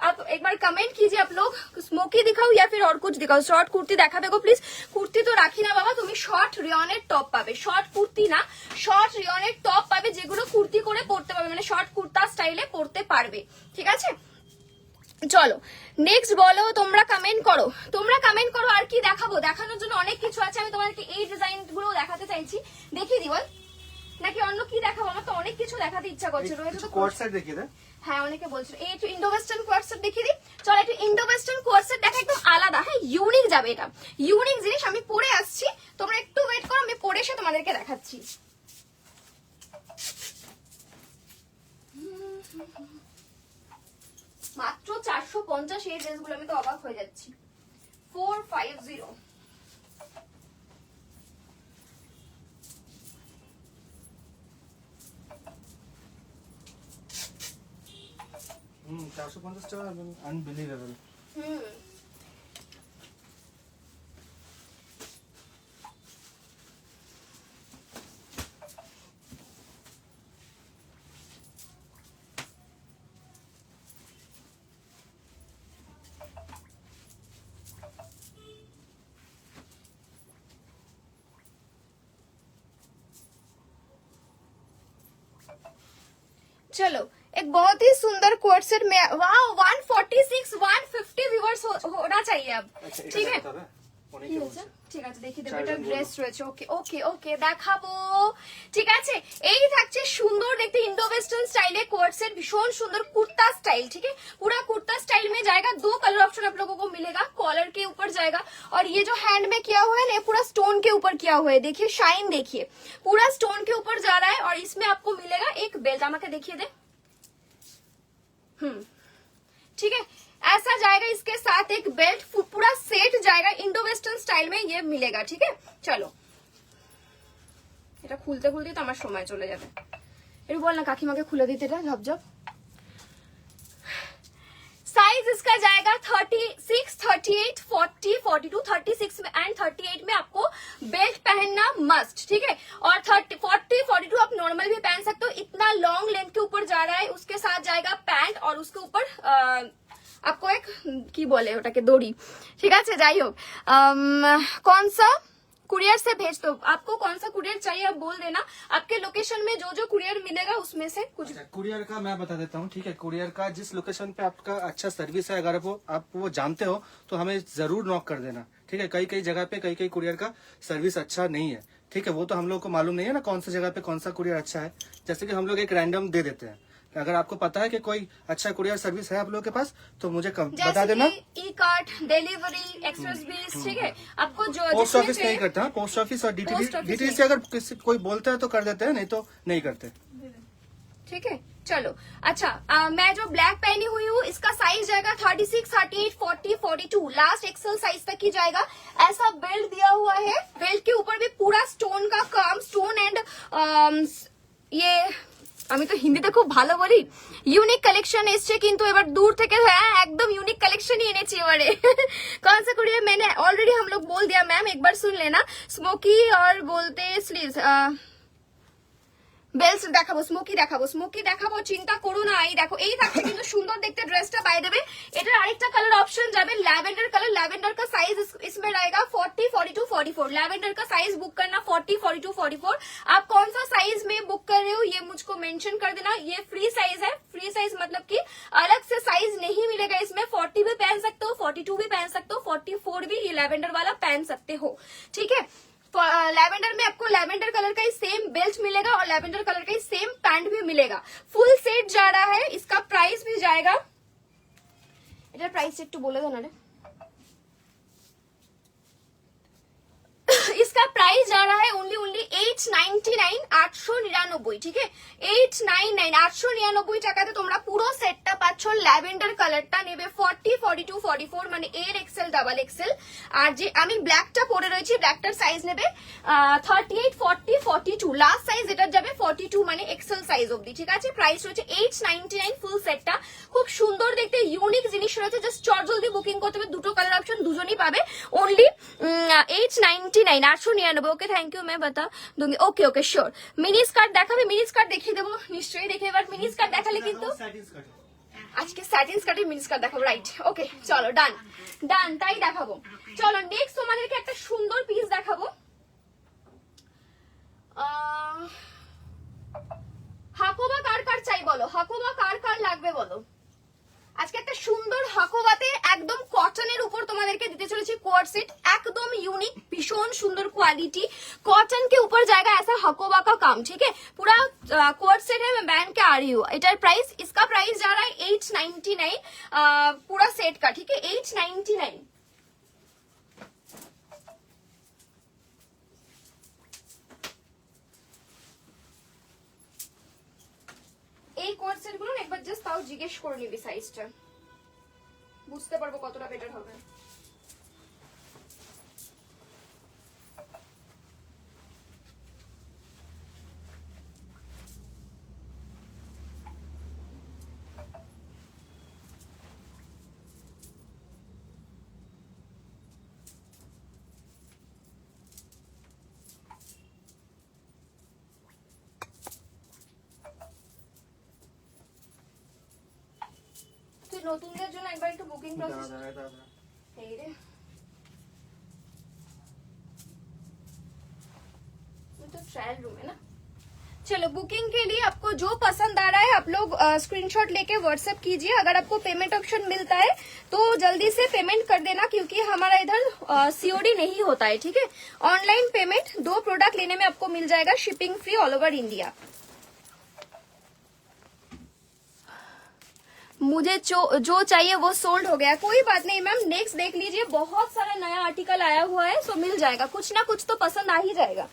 आप एक बार कमेंट कीजिए आप लोग, स्मोकी दिखाओ या फिर और कुछ दिखाओ। शॉर्ट कुर्ती দেখাবে গো প্লিজ। কুর্তি তো রাখি না বাবা, তুমি শর্ট রিয়নের টপ পাবে, শর্ট কুর্তি না, শর্ট রিয়নের টপ পাবে, যেগুলো কুর্তি করে পরতে পারবে, মানে শর্ট কুর্তা স্টাইলে পরতে পারবে, ঠিক আছে। চলো নেক্সট বলো, তোমরা কমেন্ট করো, তোমরা কমেন্ট করো আর কি দেখাবো। দেখানোর জন্য অনেক কিছু আছে, আমি তোমাদেরকে এই ডিজাইন গুলো দেখাতে চাইছি, দেখিয়ে দিই বল, নাকি অন্য কি দেখাবো? আমার তো অনেক কিছু দেখাতে ইচ্ছা করছে। রয়েছে তো কোয়ার্ড সেট দেখিয়ে দে। হ্যাঁ অনেকে বলছিল এই একটু ইন্ডো ওয়েস্টার্ন কোয়ার্ড সেট দেখিয়ে দিই। চল একটু ইন্ডো ওয়েস্টার্ন কোয়ার্ড সেট দেখা, একদম আলাদা, হ্যাঁ ইউনিক যাবে, এটা ইউনিক জিনিস। আমি পরে আসছি, তোমরা একটু ওয়েট করো, আমি পরে এসে তোমাদেরকে দেখাচ্ছি। মাত্র 450 এই ড্রেসগুলো, আমি তো অবাক হয়ে যাচ্ছি। 450 450 টাকা, আনবিলিভেবল। चलो एक बहुत ही सुंदर कोट सेट में, वाह 146 150 व्यूअर्स होना चाहिए अब, ठीक है। ঠিক আছে, দেখিয়ে দেবো। চারজন এটা বলো। ড্রেস রয়েছে। ওকে ওকে ওকে, দেখাবো। ঠিক আছে, এই থাকছে সুন্দর দেখতে इंडो वेस्टर्न स्टाइल है, कोट सेट भीषण सुंदर कुर्ता स्टाइल। ठीक है, पूरा कुर्ता स्टाइल में जाएगा। 2 कलर ऑप्शन आप लोगों को मिलेगा। कॉलर के ऊपर जाएगा और ये जो हैंड में किया हुआ है ना, ये पूरा स्टोन के ऊपर किया हुआ है। देखिए शाइन, देखिए पूरा स्टोन के ऊपर जा रहा है। और इसमें आपको मिलेगा एक बेल्ट। আমাকে দেখিয়ে দে। ठीक है, ऐसा जाएगा। इसके साथ एक बेल्ट, पूरा सेट जाएगा। इंडो वेस्टर्न स्टाइल में ये मिलेगा। ठीक है, चलो এটা খুলতে খুলতে তো আমার সময় চলে যাবে। একটু বল না কাকিমাকে খুলে দিতে এটা ঝপঝপ। साइज इसका जाएगा 36, 38, 40, 42, 36 में एंड 38 में आपको बेल्ट पहनना मस्ट। ठीक है, और 30, 40, 42 आप नॉर्मल भी पहन सकते हो। इतना लॉन्ग लेंथ के ऊपर जा रहा है। उसके साथ जाएगा पैंट और उसके ऊपर आपको एक की बोले ওটাকে দড়ি। ঠিক আছে, যাই হোক। कौन सा कुरियर से भेज दो, आपको कौन सा कुरियर चाहिए आप बोल देना। आपके लोकेशन में जो जो कुरियर मिलेगा उसमें से कुछ। कुरियर का मैं बता देता हूँ। ठीक है, कुरियर का जिस लोकेशन पे आपका अच्छा सर्विस है, अगर आप वो जानते हो तो हमें जरूर नॉक कर देना। ठीक है, कई कई जगह पे कई कई कुरियर का सर्विस अच्छा नहीं है। ठीक है, वो तो हम लोग को मालूम नहीं है ना कौन सी जगह पे कौन सा कुरियर अच्छा है। जैसे कि हम लोग एक रैंडम दे देते हैं। अगर आपको पता है कि कोई अच्छा कुरियर सर्विस है आप लोगों के पास तो मुझे बता देना। E cart, delivery, express bills. ठीक है, आपको जो पोस्ट जिसमें ऑफिस से- नहीं करता। पोस्ट ऑफिस और पोस्ट ऑफिस डीटीडी नहीं। से अगर कोई बोलता है तो कर देते हैं, नहीं तो नहीं करते। ठीक है, चलो। अच्छा, मैं जो ब्लैक पहनी हुई हूँ इसका साइज जाएगा 36, 38, 40, 42, लास्ट एक्सेल साइज तक ही जाएगा। ऐसा बेल्ट दिया हुआ है। बेल्ट के ऊपर भी पूरा स्टोन का काम, स्टोन एंड ये আমি তো হিন্দিতে খুব ভালো বলি। ইউনিক কালেকশন এসছে কিন্তু এবার দূর থেকে। হ্যাঁ, একদম ইউনিক কালেকশনই এনেছি এবারে। कौन सा कुरियर मैंने ऑलरेडी हम लोग बोल दिया मैम, एक बार सुन लेना। स्मोकी और बोलते स्लीव्स বেলস দেখাবো, স্মোকি দেখাবো, স্মোকি দেখাবো, চিন্তা করো না। এই দেখো, এই থাকছে কিন্তু সুন্দর দেখতে ড্রেসটা। বাই দেবে এটার আরেকটা কালার ऑप्शन যাবে लैवेंडर कलर। लैवेंडर का साइज इसमें रहेगा 40, 42, 44। लैवेंडर का साइज बुक करना 40, 42, 44। आप कौन सा साइज में बुक कर रहे हो ये मुझको मेंशन कर देना। ये फ्री साइज है। फ्री साइज मतलब कि अलग से साइज नहीं मिलेगा इसमें। 40 भी पहन सकते हो, 42 भी पहन सकते हो, 44 भी ये लैवेंडर वाला पहन सकते हो। ठीक है, लैवेंडर में आपको लैवेंडर कलर का ही सेम बेल्ट मिलेगा और लैवेंडर कलर का ही सेम पैंट भी मिलेगा। फुल सेट जा रहा है। इसका प्राइस भी जाएगा, इधर प्राइस একটু বলে दो ना रे। इसका प्राइस जा रहा है ओनली 899, 899। ठीक है, 899, 899 টাকাতে তোমরা পুরো সেটটা পাচ্ছ। ল্যাভেন্ডার কালারটা নেবে 40, 42, 44 মানে এর এক্সেল, ডাবল এক্সেল। আর যে আমি ব্ল্যাকটা পরে রয়েছি, ব্ল্যাকটার সাইজ নেবে 38, 40, 42। লাস্ট সাইজ এটা যাবে 42 মানে এক্সেল সাইজ অবধি। ঠিক আছে, প্রাইস রয়েছে 899 ফুল সেটটা। খুব সুন্দর দেখতে ইউনিক জিনিস রয়েছে। জাস্ট জলদি বুকিং করতে হবে। দুটো কালার অপশন দুজনই পাবে। ওনলি 899, 899। ওকে, থ্যাংক ইউ, मैं बता दूंगी। ওকে ওকে, শিওর। মিনি স্কার্ট দেখাবে? মিনি স্কার্ট দেখিয়ে দেবো নিশ্চয়ই। দেখে এবার মিনি স্কার্ট দেখালে কিন্তু আজকে স্যাটিন স্কার্টের মিনি স্কার্ট দেখাবো। রাইট, ওকে, চলো ডান ডান, তাই দেখাবো। চলো নেক্সট তোমাদেরকে একটা সুন্দর পিস দেখাবো। হাকোবা কার কার চাই বলো, হাকোবা কার কার লাগবে বলো। আজকে একটা সুন্দর হাকোবাতে একদম কটনের উপর তোমাদেরকে দিতে চলেছি কোট सेट। एकदम यूनिक, भीषण सुंदर क्वालिटी, कॉटन के ऊपर जाएगा ऐसा हकोबा का काम। ठीक है, पूरा कोट सेट है। मैं बैंड के आ रही हूँ। इटर प्राइस, इसका प्राइस जा रहा है 899 पूरा सेट का। ठीक है, 899। এই কোট সেট গুলো একবার জাস্ট তাও জিজ্ঞেস করে নিবি সাইজটা, বুঝতে পারবো কতটা বেটার হবে। নতুনদের জন্য একবার একটু বুকিং প্রসেস এই রে। তো ট্রায়াল রুমে না, चलो बुकिंग के लिए आपको जो पसंद आ रहा है आप लोग स्क्रीनशॉट लेके व्हाट्सएप कीजिए। अगर आपको पेमेंट ऑप्शन मिलता है तो जल्दी से पेमेंट कर देना, क्योंकि हमारा इधर सीओडी नहीं होता है, ठीक है। ऑनलाइन पेमेंट, 2 प्रोडक्ट लेने में आपको मिल जाएगा shipping free all over India. मुझे जो चाहिए वो सोल्ड हो गया, कोई बात नहीं मैम, नेक्स्ट देख लीजिए, बहुत सारा नया आर्टिकल आया हुआ है, सो मिल जाएगा, कुछ ना कुछ तो पसंद आ ही जाएगा।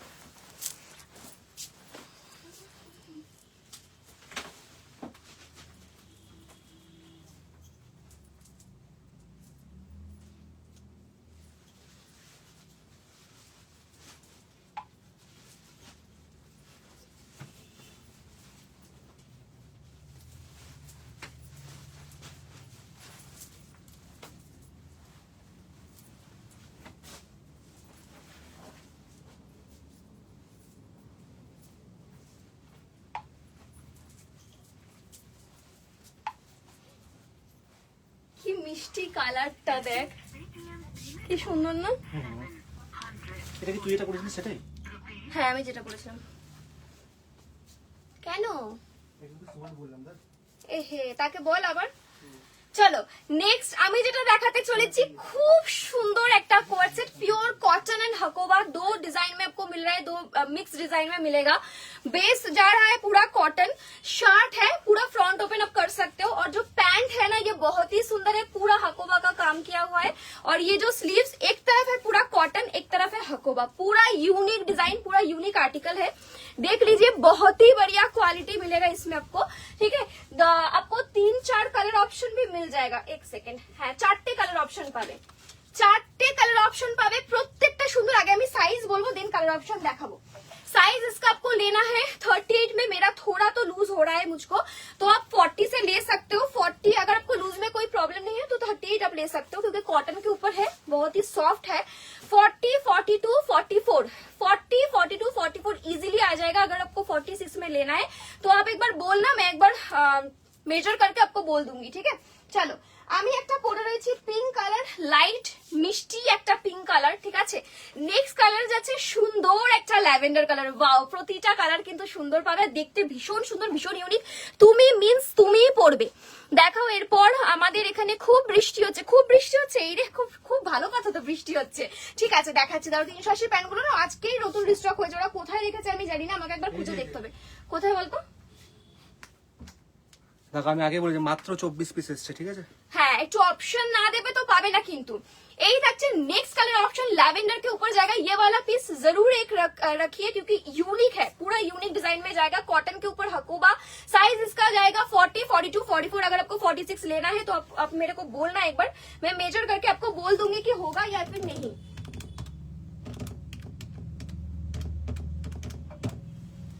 কি মিষ্টি কালারটা দেখ, কি সুন্দর না? এটা কি তুই এটা করেছিস সেটাই? হ্যাঁ আমি যেটা বলেছিলাম। কেন এহে তাকে বল আবার। চলো নেক্সট আমি যেটা দেখাতে চলেছি, খুব সুন্দর একটা coat set, pure cotton and Hakoba, 2 design में आपको मिल रहा है, 2 मिक्स डिजाइन में मिलेगा। बेस जा रहा है पूरा कॉटन, शर्ट है पूरा फ्रंट ओपन आप कर सकते हो, और जो पैंट है ना ये बहुत ही सुंदर है, पूरा हकोबा का काम किया हुआ है। और ये जो स्लीव्स एक तरफ है पूरा कॉटन, एक तरफ है हकोबा, पूरा यूनिक डिजाइन, पूरा यूनिक आर्टिकल है। देख लीजिए बहुत ही बढ़िया क्वालिटी मिलेगा इसमें आपको, ठीक है। आपको 3-4 कलर ऑप्शन भी मिल जाएगा। एक सेकेंड, হ্যাঁ 4টে কালার অপশন পাবে, 4টে কালার অপশন পাবে, প্রত্যেকটা সুন্দর। আগে আমি সাইজ বলবো, দেন কালার অপশন দেখাবো। साइज इसका आपको लेना है 38 में, मेरा थोड़ा तो लूज हो रहा है मुझको, तो आप 40 से ले सकते हो। 40 अगर आपको लूज में कोई प्रॉब्लम नहीं है तो 38 आप ले सकते हो, क्योंकि कॉटन के ऊपर है, बहुत ही सॉफ्ट है। 40, 42, 44, 40, 42, 44 इजीली आ जाएगा। अगर आपको 46 में लेना है तो आप एक बार बोलना, मैं एक बार मेजर करके आपको बोल दूंगी, ठीक है। चलो আমি একটা পরে রয়েছি পিঙ্ক কালার, লাইট মিষ্টি একটা পিঙ্ক কালার, ঠিক আছে। নেক্সট কালার যাচ্ছে সুন্দর একটা ল্যাভেন্ডার কালার। ওয়াও, প্রতিটা কালার কিন্তু সুন্দর পাবে, দেখতে ভীষণ সুন্দর, ভীষণ ইউনিক। তুমি মিন্স তুমিই পরবে। দেখাও এরপর আমাদের এখানে খুব বৃষ্টি হচ্ছে, খুব বৃষ্টি হচ্ছে, এই রে খুব খুব ভালো কথা তো বৃষ্টি হচ্ছে, ঠিক আছে দেখাচ্ছি। ধরো 380 প্যান্টগুলো না আজকেই নতুন রিস্টক হয়েছে, ওরা কোথায় রেখেছে আমি জানি না, আমাকে একবার খুঁজে দেখতে হবে। কোথায় বলতো? দেখো আমি আগে বলেছি মাত্র 24 পিস এসছে, ঠিক আছে। হ্যাঁ একটু ऑप्शन ना देवे तो पावे ना, किंतु यही থাকছে नेक्स्ट कलर ऑप्शन लैवेंडर के ऊपर जाएगा। ये वाला पीस जरूर एक रखिए, क्योंकि यूनिक है, पूरा यूनिक डिजाइन में जाएगा, कॉटन के ऊपर हकोबा। साइज इसका जाएगा 40, 42, 44। अगर आपको 46 लेना है तो आप मेरे को बोलना एक बार, मैं मेजर करके आपको बोल दूंगी कि होगा या फिर नहीं।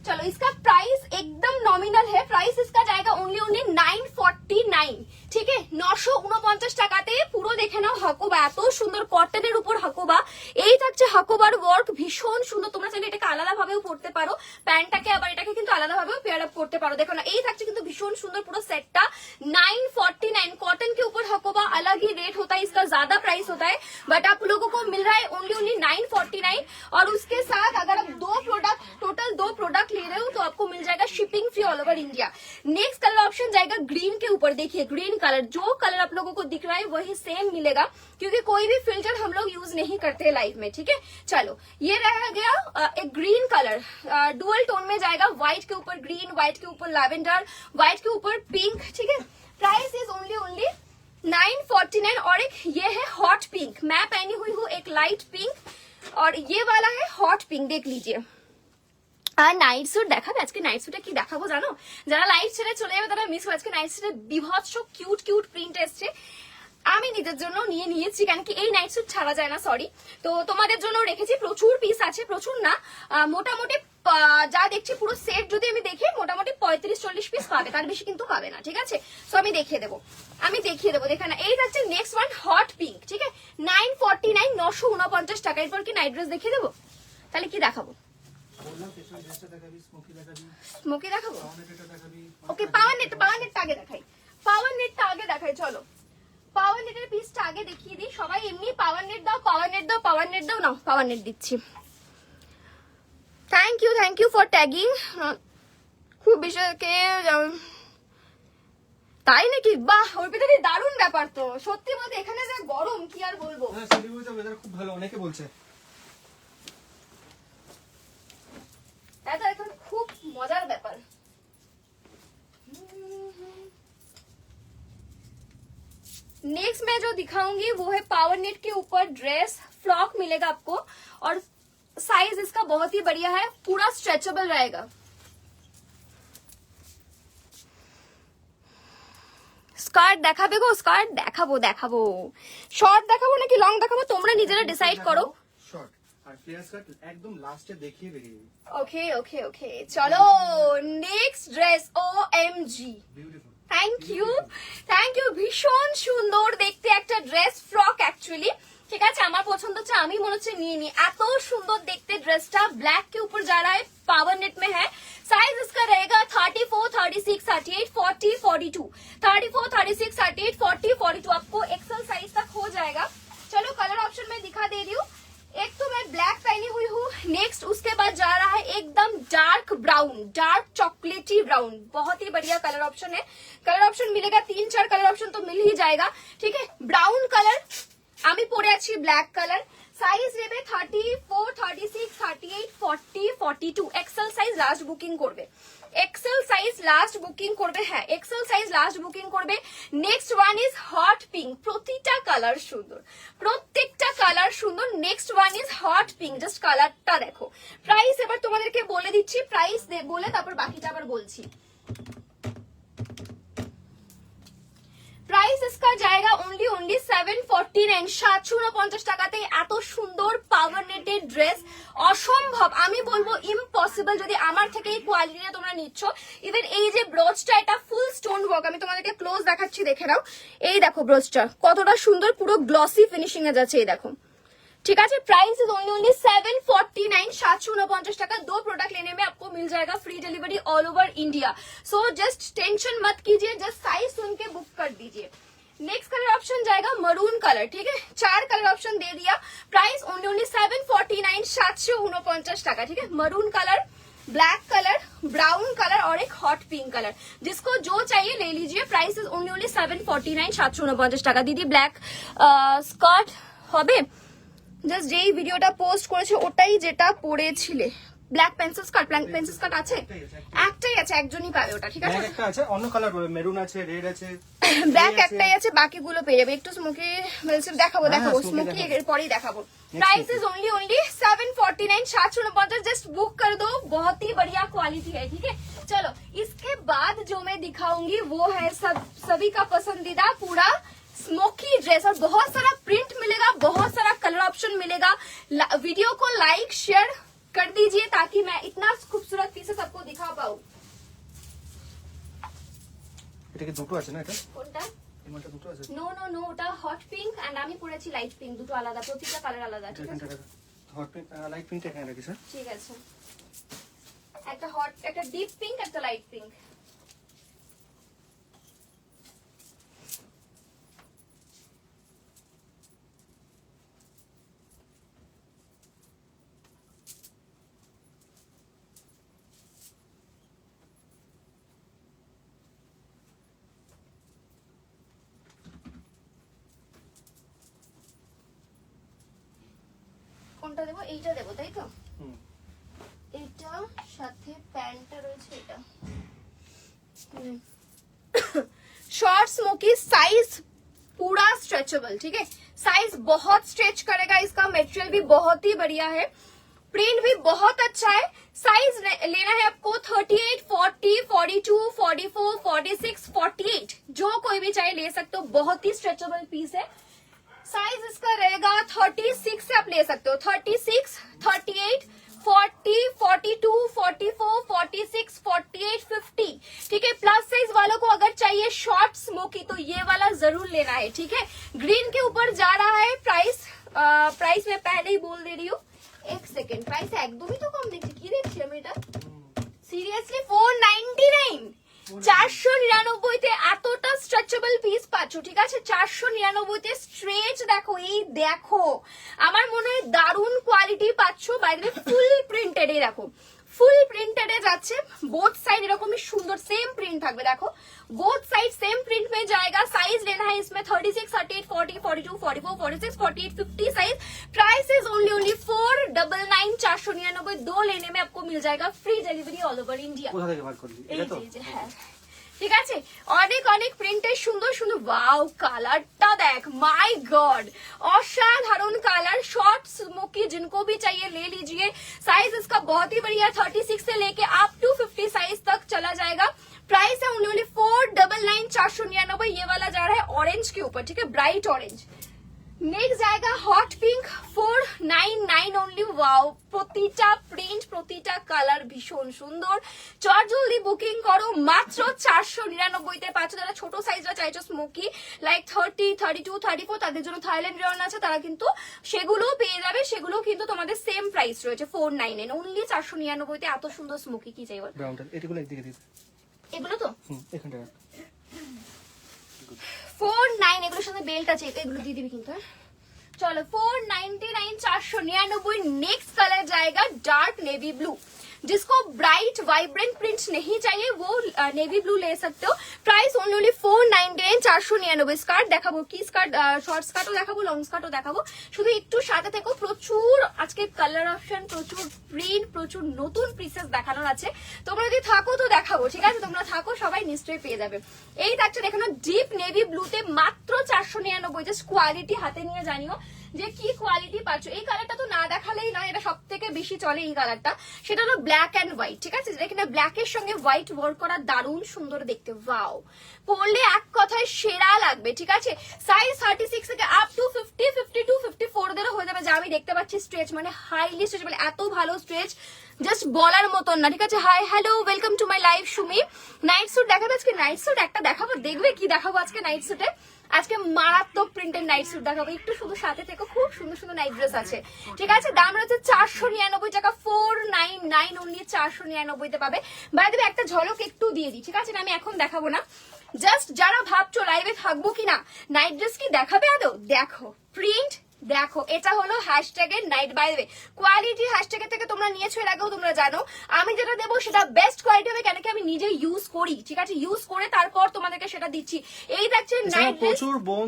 चलो इसका प्राइस एकदम नॉमिनल है, प्राइस इसका जाएगा ओनली 949, ठीक है। 949 টাকাতে পুরো দেখে নাও হাকোবা, এত সুন্দর কটনের উপর হাকোবা। এই থাকছে হাকোবার ওয়ার্ক, ভীষণ সুন্দর। তোমরা চাইলে এটাকে আলাদা ভাবেও পড়তে পারো, প্যান্টটাকে আবার এটাকে কিন্তু আলাদা ভাবেও পেয়ার আপ করতে পারো। দেখো না এই থাকছে কিন্তু ভীষণ সুন্দর পুরো সেটটা। 949 कॉटन के ऊपर हकोबा, अलग ही रेट होता है इसका, ज्यादा प्राइस होता है, बट आप लोगों को मिल रहा है ओनली 949। और उसके साथ अगर आप टोटल दो प्रोडक्ट ले रहे हो तो आपको मिल जाएगा shipping free all over India. Next colour option जाएगा ग्रीन के ऊपर, देखिए ग्रीन कलर, जो कलर आप लोगों को दिख रहा है वही सेम मिलेगा, क्योंकि कोई भी फिल्टर हम लोग यूज नहीं करते लाइफ में, ठीक है। चलो ये रह गया एक ग्रीन कलर, डुअल टोन में जाएगा, व्हाइट के ऊपर ग्रीन, व्हाइट के ऊपर लैवेंडर, व्हाइट के ऊपर पिंक, ठीक है। Price is only 949। और एक ये है हॉट पिंक, मैं पहनी हुई हूँ एक लाइट पिंक, और ये वाला है हॉट पिंक, देख लीजिए। আর নাইট স্যুট দেখাবে আজকে। নাইট স্যুটে কি দেখাবো জানো? যারা লাইট ছেড়ে চলে যাবে তারা মিস করে। আজকে নাইট স্যুটে বিভৎস কিউট কিউট প্রিন্ট এসছে, আমি নিজের জন্য নিয়েছি, কারণ কি এই নাইট স্যুট ছাড়া যায় না, সরি। তো তোমাদের জন্য রেখেছি, প্রচুর পিস আছে, প্রচুর না, মোটামুটি যা দেখছি পুরো সেট যদি আমি দেখি মোটামুটি 35-40 পিস পাবে, তার বেশি কিন্তু পাবে না, ঠিক আছে। সো আমি দেখিয়ে দেবো দেখে না। এই যাচ্ছে নেক্সট ওয়ান হট পিঙ্ক, ঠিক আছে। 949, 949 টাকা। এরপর কি নাইট ড্রেস দেখিয়ে দেবো? তাহলে কি দেখাবো? স্মোকি দেখাবো? ওকে পাওয়ার নেটটা আগে দেখাই। চলো পাওয়ার নেটের পিসটা আগে দেখিয়ে দিই। সবাই এমনি পাওয়ার নেট দাও নাও পাওয়ার নেট দিচ্ছি। Thank you for tagging. খুব বিশেষ কে তাই নাকি? বাহ, অর্পিতাদি দারুণ ব্যাপার তো, সত্যি বলতে এখানে যা গরম কি আর বলবো। হ্যাঁ শিলিগুড়িতে ওয়েদার খুব ভালো, অনেকে বলছে। এটা এখন খুব মজার ব্যাপার। नेक्स्ट मैं जो दिखाऊंगी वो है पावर नेट के ऊपर ड्रेस फ्रॉक मिलेगा आपको, और साइज इसका बहुत ही बढ़िया है, पूरा स्ट्रेचेबल रहेगा। স্কার্ট দেখাবে গো? স্কার্ট দেখাবো শর্ট দেখাবো নাকি লং দেখাবো, তোমরা নিজেরা ডিসাইড করো। শর্ট আর ফ্লেয়ার স্কার্ট একদম লাস্টে দেখিয়ে বেরিয়ে যাবে। ওকে ওকে ওকে, চলো next dress. OMG, beautiful. Thank you, ভীষণ সুন্দর দেখতে একটা ড্রেস, ফ্রক অ্যাকচুয়ালি, ঠিক আছে। আমার পছন্দ হচ্ছে, আমি মনে হচ্ছে নিয়ে নি, এত সুন্দর দেখতে ड्रेसটা। ब्लैक के ऊपर जा रहा है, पावर नेट में है। साइज इसका रहेगा 34, 36, 38, 40, 42, 34, 36, 38, 40, 42, आपको एक्सेल साइज तक हो जाएगा। चलो कलर ऑप्शन में दिखा दे रही हूँ। एक तो मैं ब्लैक पहनी हुई हूँ, नेक्स्ट उसके बाद जा रहा है एकदम डार्क ब्राउन, डार्क चॉकलेटी ब्राउन, बहुत ही बढ़िया कलर ऑप्शन है। कलर ऑप्शन मिलेगा 3-4 कलर ऑप्शन तो मिल ही जाएगा, ठीक है। ब्राउन कलर আমি পরে আছি, ব্ল্যাক কালার। সাইজ নেবে 34, 36, 38, 40, 42, এক্সেল সাইজ লাস্ট বুকিং করবে, এক্সেল সাইজ লাস্ট বুকিং করবে, হ্যাঁ এক্সেল সাইজ লাস্ট বুকিং করবে। Next one is hot pink, প্রতিটা কালার সুন্দর, প্রত্যেকটা কালার সুন্দর। Next one is hot pink, just কালারটা দেখো। প্রাইস এবার তোমাদেরকে বলে দিচ্ছি, প্রাইস বলে তারপর বাকিটা আবার বলছি। প্রাইস इसका जाएगा ओनली 749, 749 টাকাতে এত সুন্দর পাওয়ার নেটের ড্রেস, অসম্ভব, আমি বলবো ইম্পসিবল যদি আমার থেকে এই কোয়ালিটিটা তোমরা নিচ্ছ। ইভেন এই যে ব্রোচটা, এটা ফুল স্টোন ওয়ার্ক, আমি তোমাদেরকে ক্লোজ দেখাচ্ছি, দেখে নাও। এই দেখো ব্রোচটা কতটা সুন্দর, পুরো গ্লসি ফিনিশিং এ যাচ্ছে, এই দেখো, ठीक है। प्राइस इज ओनली 749, 749 টাকা। 2 प्रोडक्ट लेने में आपको मिल जाएगा free delivery all over India. So just tension मत कीजिए, जस्ट साइज सुन के बुक कर दीजिए। नेक्स्ट कलर ऑप्शन जाएगा मरून कलर, ठीक है। 4 कलर ऑप्शन दे दिया। प्राइस ओनली 749, 749 টাকা, ठीक है। Maroon colour, black colour, brown colour और एक हॉट पिंक कलर, जिसको जो चाहिए ले लीजिए। प्राइस इज ओनली 749, 749 টাকা। दीदी ब्लैक स्कार्ट হবে? জাস্ট যেই ভিডিওটা পোস্ট করেছে ওটাই যেটা পড়েছিলে। Black pencil skirt, black pencil skirt আছে, একটাই আছে, একজনই পাবে ওটা, ঠিক আছে। একটা আছে, অন্য কালার পাবে, মেরুন আছে, রেড আছে, ব্ল্যাক একটাই আছে, বাকিগুলো পেয়ে যাবে। একটু স্মোকি বলছে, দেখাবো স্মোকি এর পরেই দেখাবো। Price is only 749, 749, just book कर दो, बहुत ही बढ़िया क्वालिटी है, ठीक है। चलो इसके बाद जो मैं दिखाऊंगी वो है सभी का पसंदीदा पूरा स्मोकी ड्रेस, और बहुत सारा प्रिंट मिलेगा, बहुत सारा कलर ऑप्शन मिलेगा। वीडियो को लाइक शेयर कर दीजिए ताकि मैं इतना खूबसूरत पीसेस सबको दिखा पाऊँ। এটা কি দুটো আছে না? এটা কোনটা? এমনটা দুটো আছে? নো নো নো, ওটা হট পিঙ্ক এন্ড আমি পরেছি লাইট পিঙ্ক, দুটো আলাদা, প্রতিটা কালার আলাদা, ঠিক আছে। হট পিঙ্ক, লাইট পিঙ্ক এখানে রাখি স্যার, ঠিক আছে। একটা হট, একটা ডিপ পিঙ্ক, একটা লাইট পিঙ্ক। কোনটা দেবো? এইটা দেবো, তাই তো। এটা সাথে প্যান্টটা রয়েছে, এটা शॉर्ट स्मोकी, साइज पूरा स्ट्रेचेबल, ठीक है। साइज बहुत स्ट्रेच करेगा, इसका मटेरियल भी बहुत ही बढ़िया है, प्रिंट भी बहुत अच्छा है। साइज लेना है आपको 38, 40, 42, 44, 46, 48, जो कोई भी चाहे ले सकते हो, बहुत ही स्ट्रेचेबल पीस है। साइज इसका रहेगा 36 से आप ले सकते हो, 36, 38, 40, 42, 44, 46, 48, 50, ठीक है। प्लस साइज वालों को अगर चाहिए शॉर्ट स्मोकी तो ये वाला जरूर लेना है, ठीक है। ग्रीन के ऊपर जा रहा है। प्राइस मैं पहले ही बोल दे रही हूँ, एक सेकेंड। प्राइस एकदम ही तो कम देखिए, की देखছি আমি এটা সিরিয়াসলি 499, 499 এতটা স্ট্রেচেবল পিস পাচ্ছ, ঠিক আছে। 499 স্ট্রেচ দেখো, এই দেখো, আমার মনে হয় দারুণ কোয়ালিটি পাচ্ছ। By the way full printed, এই দেখো ফুল প্রিন্টেডে যাচ্ছে, বোথ সাइड এরকমই সুন্দর সেম প্রিন্ট থাকবে। দেখো बोथ साइड सेम प्रिंट में जाएगा। साइज लेना है इसमें 36, 38, 40, 42, 44, 46, 48, 50 साइज। Price is only 499, 499। 2 लेने में आपको मिल जाएगा free delivery all over India. কোথা থেকে বার করলি এটা তো? হ্যাঁ ঠিক আছে, অনেক অনেক প্রিন্টের সুন্দর সুন্দর। ওয়াও কালারটা দেখ, माय गॉड असाधारण कलर, शॉर्ट स्मोकी, जिनको भी चाहिए ले लीजिए। साइज इसका बहुत ही बढ़िया, 36 से लेके अप टू 50 साइज तक चला जाएगा। प्राइस है ओनली 499, 499। ये वाला जा रहा है ऑरेंज के ऊपर, ठीक है, ब्राइट ऑरेंज। नेक्स्ट जाएगा हॉट पिंक, 499 ओनली। वाओ প্রতিটা প্রিন্ট প্রতিটা কালার ভীষণ সুন্দর। চট জলদি বুকিং করো, মাত্র 499 তে পাচ্ছ। যারা ছোট সাইজটা চাইছো স্মোকি লাইক 30, 32, 34, তাদের জন্য থাইল্যান্ড রেয়ন আছে, তারা কিন্তু সেগুলোও পেয়ে যাবে। সেগুলো কিন্তু তোমাদের সেম প্রাইস রয়েছে 499 ওনলি। 499 তে এত সুন্দর স্মোকি কি চাই বল? ব্রাউনটা এগুলো একদিকে দিতে, এগুলো তো এখানটা 49, এগুলোর সাথে বেল্ট আছে, এগুলো দিয়ে দিবি কিন্তু। चलो 499, 499। नेक्स्ट कलर जाएगा डार्क नेवी ब्लू। जिसको ब्राइट वाइब्रेंट प्रिंट नहीं चाहिए वो नेवी ब्लू ले सकते हो। Price only 499, 499। स्कार्ट দেখাবো, কি স্কার্ট, শর্ট স্কার্টও দেখাবো, লং স্কার্টও দেখাবো। শুধু একটু সাথে থেকো, প্রচুর আজকে কালার অপশন, প্রচুর প্রিন্ট, প্রচুর নতুন পিসেস দেখানোর আছে। তোমরা যদি থাকো তো দেখাবো, ঠিক আছে? তোমরা থাকো, সবাই নিশ্চয়ই পেয়ে যাবে। এই থাকছে দেখানো ডিপ নেভি ব্লুতে মাত্র 499। জাস্ট কোয়ালিটি হাতে নিয়ে জানিও যে কি কোয়ালিটি পাচ্ছ। এই কালারটা তো না দেখালেই নয়, এটা সব থেকে বেশি চলে এই কালারটা। সেটা হলো ব্ল্যাক এন্ড হোয়াইট, ঠিক আছে? যেটা কিনা ব্ল্যাক এর সঙ্গে হোয়াইট ওয়ার্ক করা, দারুণ সুন্দর দেখতে। ওয়াও, পরলে এক কথায় সেরা লাগবে, ঠিক আছে? সাইজ 36 থেকে আপ টু 50, 52, 54 দেরও হয়ে যাবে। যা আমি দেখতে পাচ্ছি স্ট্রেচ মানে হাইলি স্ট্রেচেবল, এত ভালো স্ট্রেচ জাস্ট বলার মতন না, ঠিক আছে? Hi hello, welcome to my live. Sumi night suit দেখাবো আজকে, নাইট স্যুট একটা দেখাবো, দেখবে কি দেখাবো আজকে নাইট স্যুটে। আজকে মারাত্মক প্রিন্টের নাইট স্যুট দেখাবো, একটু শুধু সাথে থেকে খুব সুন্দর সুন্দর নাইট ড্রেস আছে, ঠিক আছে? দাম রয়েছে 499 টাকা, 499 ওনলি। 499 তে পাবে। বাইরে দেবে একটা ঝলক একটু দিয়ে দিই, ঠিক আছে? আমি এখন দেখাবো না, জাস্ট যারা ভাবছো লাইভে থাকবো কিনা, নাইট ড্রেস কি দেখাবে আদৌ, দেখো প্রিন্ট দেখো। এটা হলো হ্যাশট্যাগের night. By the way quality হ্যাশট্যাগের থেকে তোমরা নিয়েছো, এর আগেও তোমরা জানো। আমি যেটা দেবো সেটা বেস্ট কোয়ালিটি হবে, কেন কি আমি নিজে ইউজ করি, ঠিক আছে? ইউজ করে তারপর তোমাদেরকে সেটা দিচ্ছি। এই দেখছেন নাইট ড্রেস। প্রচুর বোন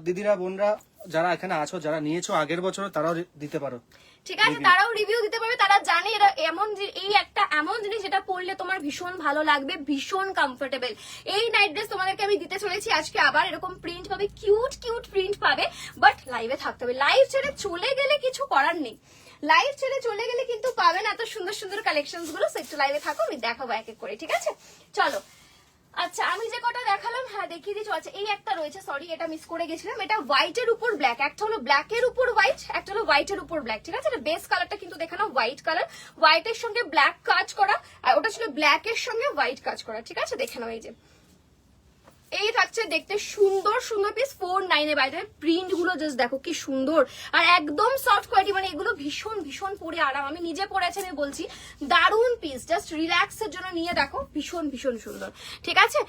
দিদিরা বোনরা যারা এখানে আছো, যারা নিয়েছো আগের বছর, তারাও দিতে পারো, ঠিক আছে? তারাও রিভিউ দিতে পারবে। তারা জানে এরা এমন, এই একটা এমন জিনিস যেটা পরলে তোমার ভীষণ ভালো লাগবে, ভীষণ কমফোর্টেবল। এই নাইট ড্রেস তোমাদেরকে আমি দিতে চলেছি আজকে। আবার এরকম প্রিন্ট পাবে, কিউট কিউট প্রিন্ট পাবে, বাট লাইভে থাকতে হবে। লাইভ ছেড়ে চলে গেলে কিছু করার নেই, লাইভ ছেড়ে চলে গেলে কিন্তু পাবেন এত সুন্দর সুন্দর কালেকশন গুলো। একটু লাইভে থাকো, আমি দেখাবো এক এক করে, ঠিক আছে? চলো, আচ্ছা আমি যে কটা দেখালাম, হ্যাঁ দেখিয়ে দিচ্ছি। আচ্ছা এই একটা রয়েছে, সরি এটা মিস করে গেছিলাম। এটা হোয়াইটের উপর ব্ল্যাক, একটা হলো ব্ল্যাকের উপর হোয়াইট, একটা হলো হোয়াইটের উপর ব্ল্যাক, ঠিক আছে? এটা বেস কালারটা কিন্তু দেখানো হোয়াইট কালার, হোয়াইটের সঙ্গে ব্ল্যাক কাজ করা, আর ওটা ছিল ব্ল্যাকের সঙ্গে হোয়াইট কাজ করা, ঠিক আছে? দেখে নাও, এই যে এই থাকছে দেখতে সুন্দর সুন্দর পিস। 499 বাইরে প্রিন্ট গুলো জাস্ট দেখো কি সুন্দর, আর একদম সফট কোয়ালিটি, মানে এগুলো ভীষণ ভীষণ পরে আরাম। আমি নিজে পরে আছি, আমি বলছি দারুন পিস, জাস্ট রিল্যাক্স এর জন্য নিয়ে দেখো, ভীষণ ভীষণ সুন্দর, ঠিক আছে?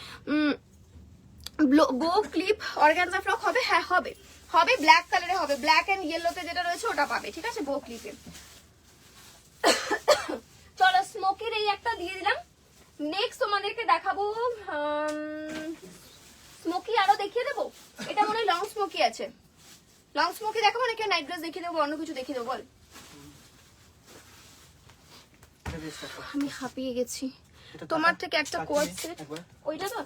গো ক্লিপ অর্গানজা ফ্রক হবে, হ্যাঁ হবে, হবে ব্ল্যাক কালারে হবে, ব্ল্যাক এন্ড ইয়েলোতে যেটা রয়েছে ওটা পাবে, ঠিক আছে? গো ক্লিপে। চলো স্মোকির এই একটা দিয়ে দিলাম। নেক্সট তোমাদেরকে দেখাবো স্মোকি, আরো দেখিয়ে দেবো। এটা মনে হয় লং স্মোকি আছে, লং স্মোকি দেখাবো নাকি নাইট ড্রেস দেখিয়ে দেবো, অন্য কিছু দেখিয়ে দেবো বল? আমি হাঁপিয়ে গেছি। তোমার থেকে একটা কোট সেট, ওইটা তো?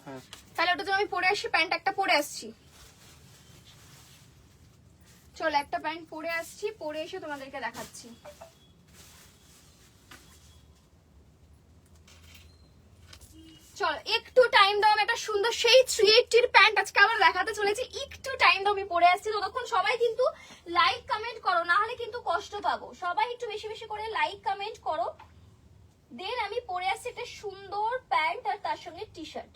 তাহলে ওটা তো আমি পরে আসি, প্যান্ট একটা পরে আসছি। চলো একটা প্যান্ট পরে আসছি, পরে এসে তোমাদেরকে দেখাচ্ছি। চল একটু টাইম দাও, আমি একটা সুন্দর সেই 380 প্যান্ট আজকে আবার দেখাতে চলেছি। একটু টাইম দাও, আমি পরে আসছি। ততক্ষণ সবাই কিন্তু লাইক কমেন্ট করো, না হলে কিন্তু কষ্ট পাবো। সবাই একটু বেশি বেশি করে লাইক কমেন্ট করো, দেন আমি পরে আসছি একটা সুন্দর প্যান্ট আর তার সঙ্গে টি শার্ট।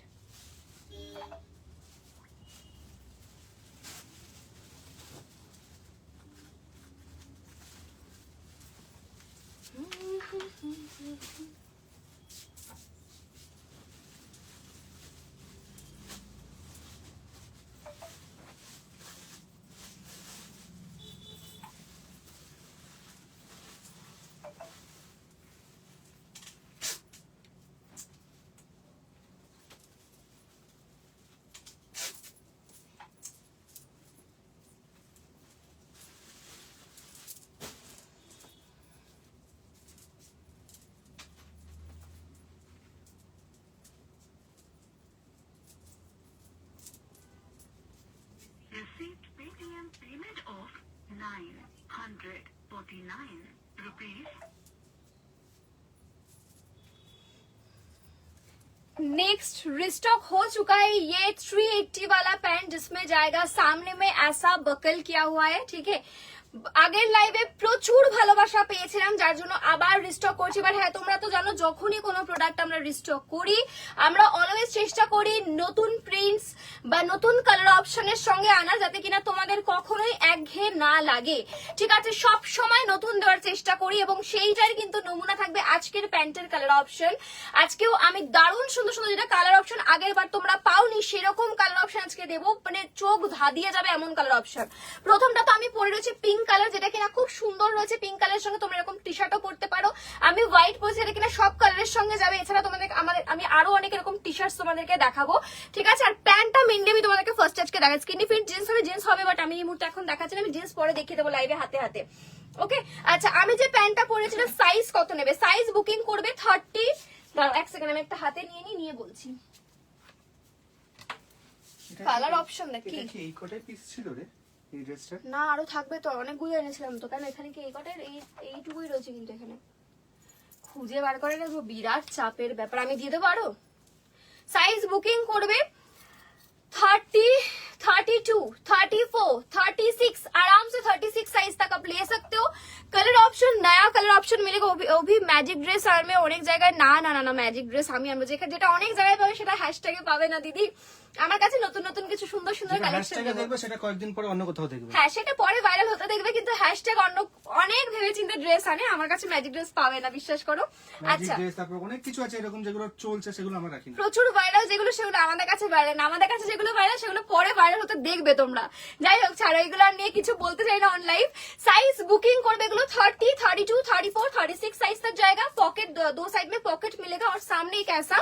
नेक्स्ट रिस्टॉक हो चुका है ये 380 वाला पैंट, जिसमें जाएगा सामने में ऐसा बकल किया हुआ है, ठीक है। আগের লাইভে প্রচুর ভালোবাসা পেয়েছিলাম, যার জন্য আবার রিস্টক করছি। বাট হ্যাঁ, তোমরা তো জানো যখনই কোনো প্রোডাক্ট আমরা রিস্টক করি আমরা অলওয়েজ চেষ্টা করি নতুন প্রিন্টস বা নতুন কালার অপশনের সঙ্গে আনা, যাতে কিনা তোমাদের কখনোই একঘেয়ে না লাগে, ঠিক আছে। সব সময় নতুন দেওয়ার চেষ্টা করি এবং সেইটার কিন্তু নমুনা থাকবে আজকের প্যান্টের কালার অপশন। আজকেও আমি দারুণ সুন্দর সুন্দর যেটা কালার অপশন আগের বার তোমরা পাওনি সেরকম কালার অপশন আজকে দেবো, মানে চোখ ধাঁধিয়ে যাবে এমন কালার অপশন। প্রথমটা তো আমি পরে রয়েছে পিঙ্ক কালার, যেটা কিনা খুব সুন্দর রয়েছে। পিঙ্ক কালারের সঙ্গে তোমরা এরকম টি শার্টও পরতে পারো। আমি হোয়াইট পরছি, যেটা কিনা সব কালারের সঙ্গে যাবে। এছাড়া তোমাদের আমি আরো অনেক এরকম টি শার্ট তোমাদেরকে দেখাবো, ঠিক আছে। আর প্যান্টটা মেনলি আমি তোমাদেরকে ফার্স্ট আজকে দেখাচ্ছি। স্কিনি ফিট জিন্স হবে, জিন্স হবে, বাট আমি এই মুহূর্তে এখন দেখাচ্ছি না, আমি জিন্স পরে দেখিয়ে দেবো লাইভে হাতে হাতে, ওকে। আচ্ছা, আমি যে প্যান্টটা পরেছিলাম সাইজ কত নেবে? সাইজ বুকিং করবে 30। দাঁড়াও এক সেকেন্ড, আমি একটা হাতে নিয়ে বলছি। কালার অপশন দেখ কি এই কোটাই পিস ছিল রে এই ড্রেসটা? না, আরো থাকবে তো, অনেকগুলো এনেছিলাম তো। কেন এখানে কি এই কটের এইটুকুই রয়েছে, কিন্তু এখানে খুঁজে বার করে রাখবো, বিরাট চাপের ব্যাপার। আমি দিয়ে দেবো আরো। साइज बुकिंग করবে 30, 32, 34, 36, आराम से 36 साइज तक आप ले सकते हो। कलर ऑप्शन नया कलर ऑप्शन मिलेगा, वो भी मैजिक ड्रेस আর में অনেক জায়গায় না না না না ম্যাজিক ড্রেস আমরা যেটা অনেক জায়গায় পাবে সেটা হ্যাশট্যাগে পাবে না দিদি। আমার কাছে নতুন নতুন কিছু সুন্দর সুন্দর কালেকশন দেখবে, সেটা কয়েকদিন পরে অন্য কোথাও দেখবে। হ্যাঁ, সেটা পরে ভাইরাল হতে দেখবে, কিন্তু হ্যাশট্যাগ অনেক ভেবেচিন্তে ড্রেস আনে। আমার কাছে ম্যাজিক ড্রেস পাবে না, বিশ্বাস করো। ম্যাজিক ড্রেস তারপর অনেক কিছু আছে এরকম যেগুলো চলছে, সেগুলো আমরা রাখি না। প্রচুর ভাইরাল যেগুলো সেগুলো আমাদের কাছে ভাইরাল না, আমাদের কাছে যেগুলো ভাইরাল সেগুলো পরে ভাইরাল হতে দেখবে তোমরা। যাই হোক, ছাড়ো, এগুলো নিয়ে কিছু বলতে চাই না অন लाइव। साइज बुकिंग করবে এগুলো 30, 32, 34, 36 साइज तक जाएगा। पॉकेट दो साइड में पॉकेट मिलेगा और सामने एक ऐसा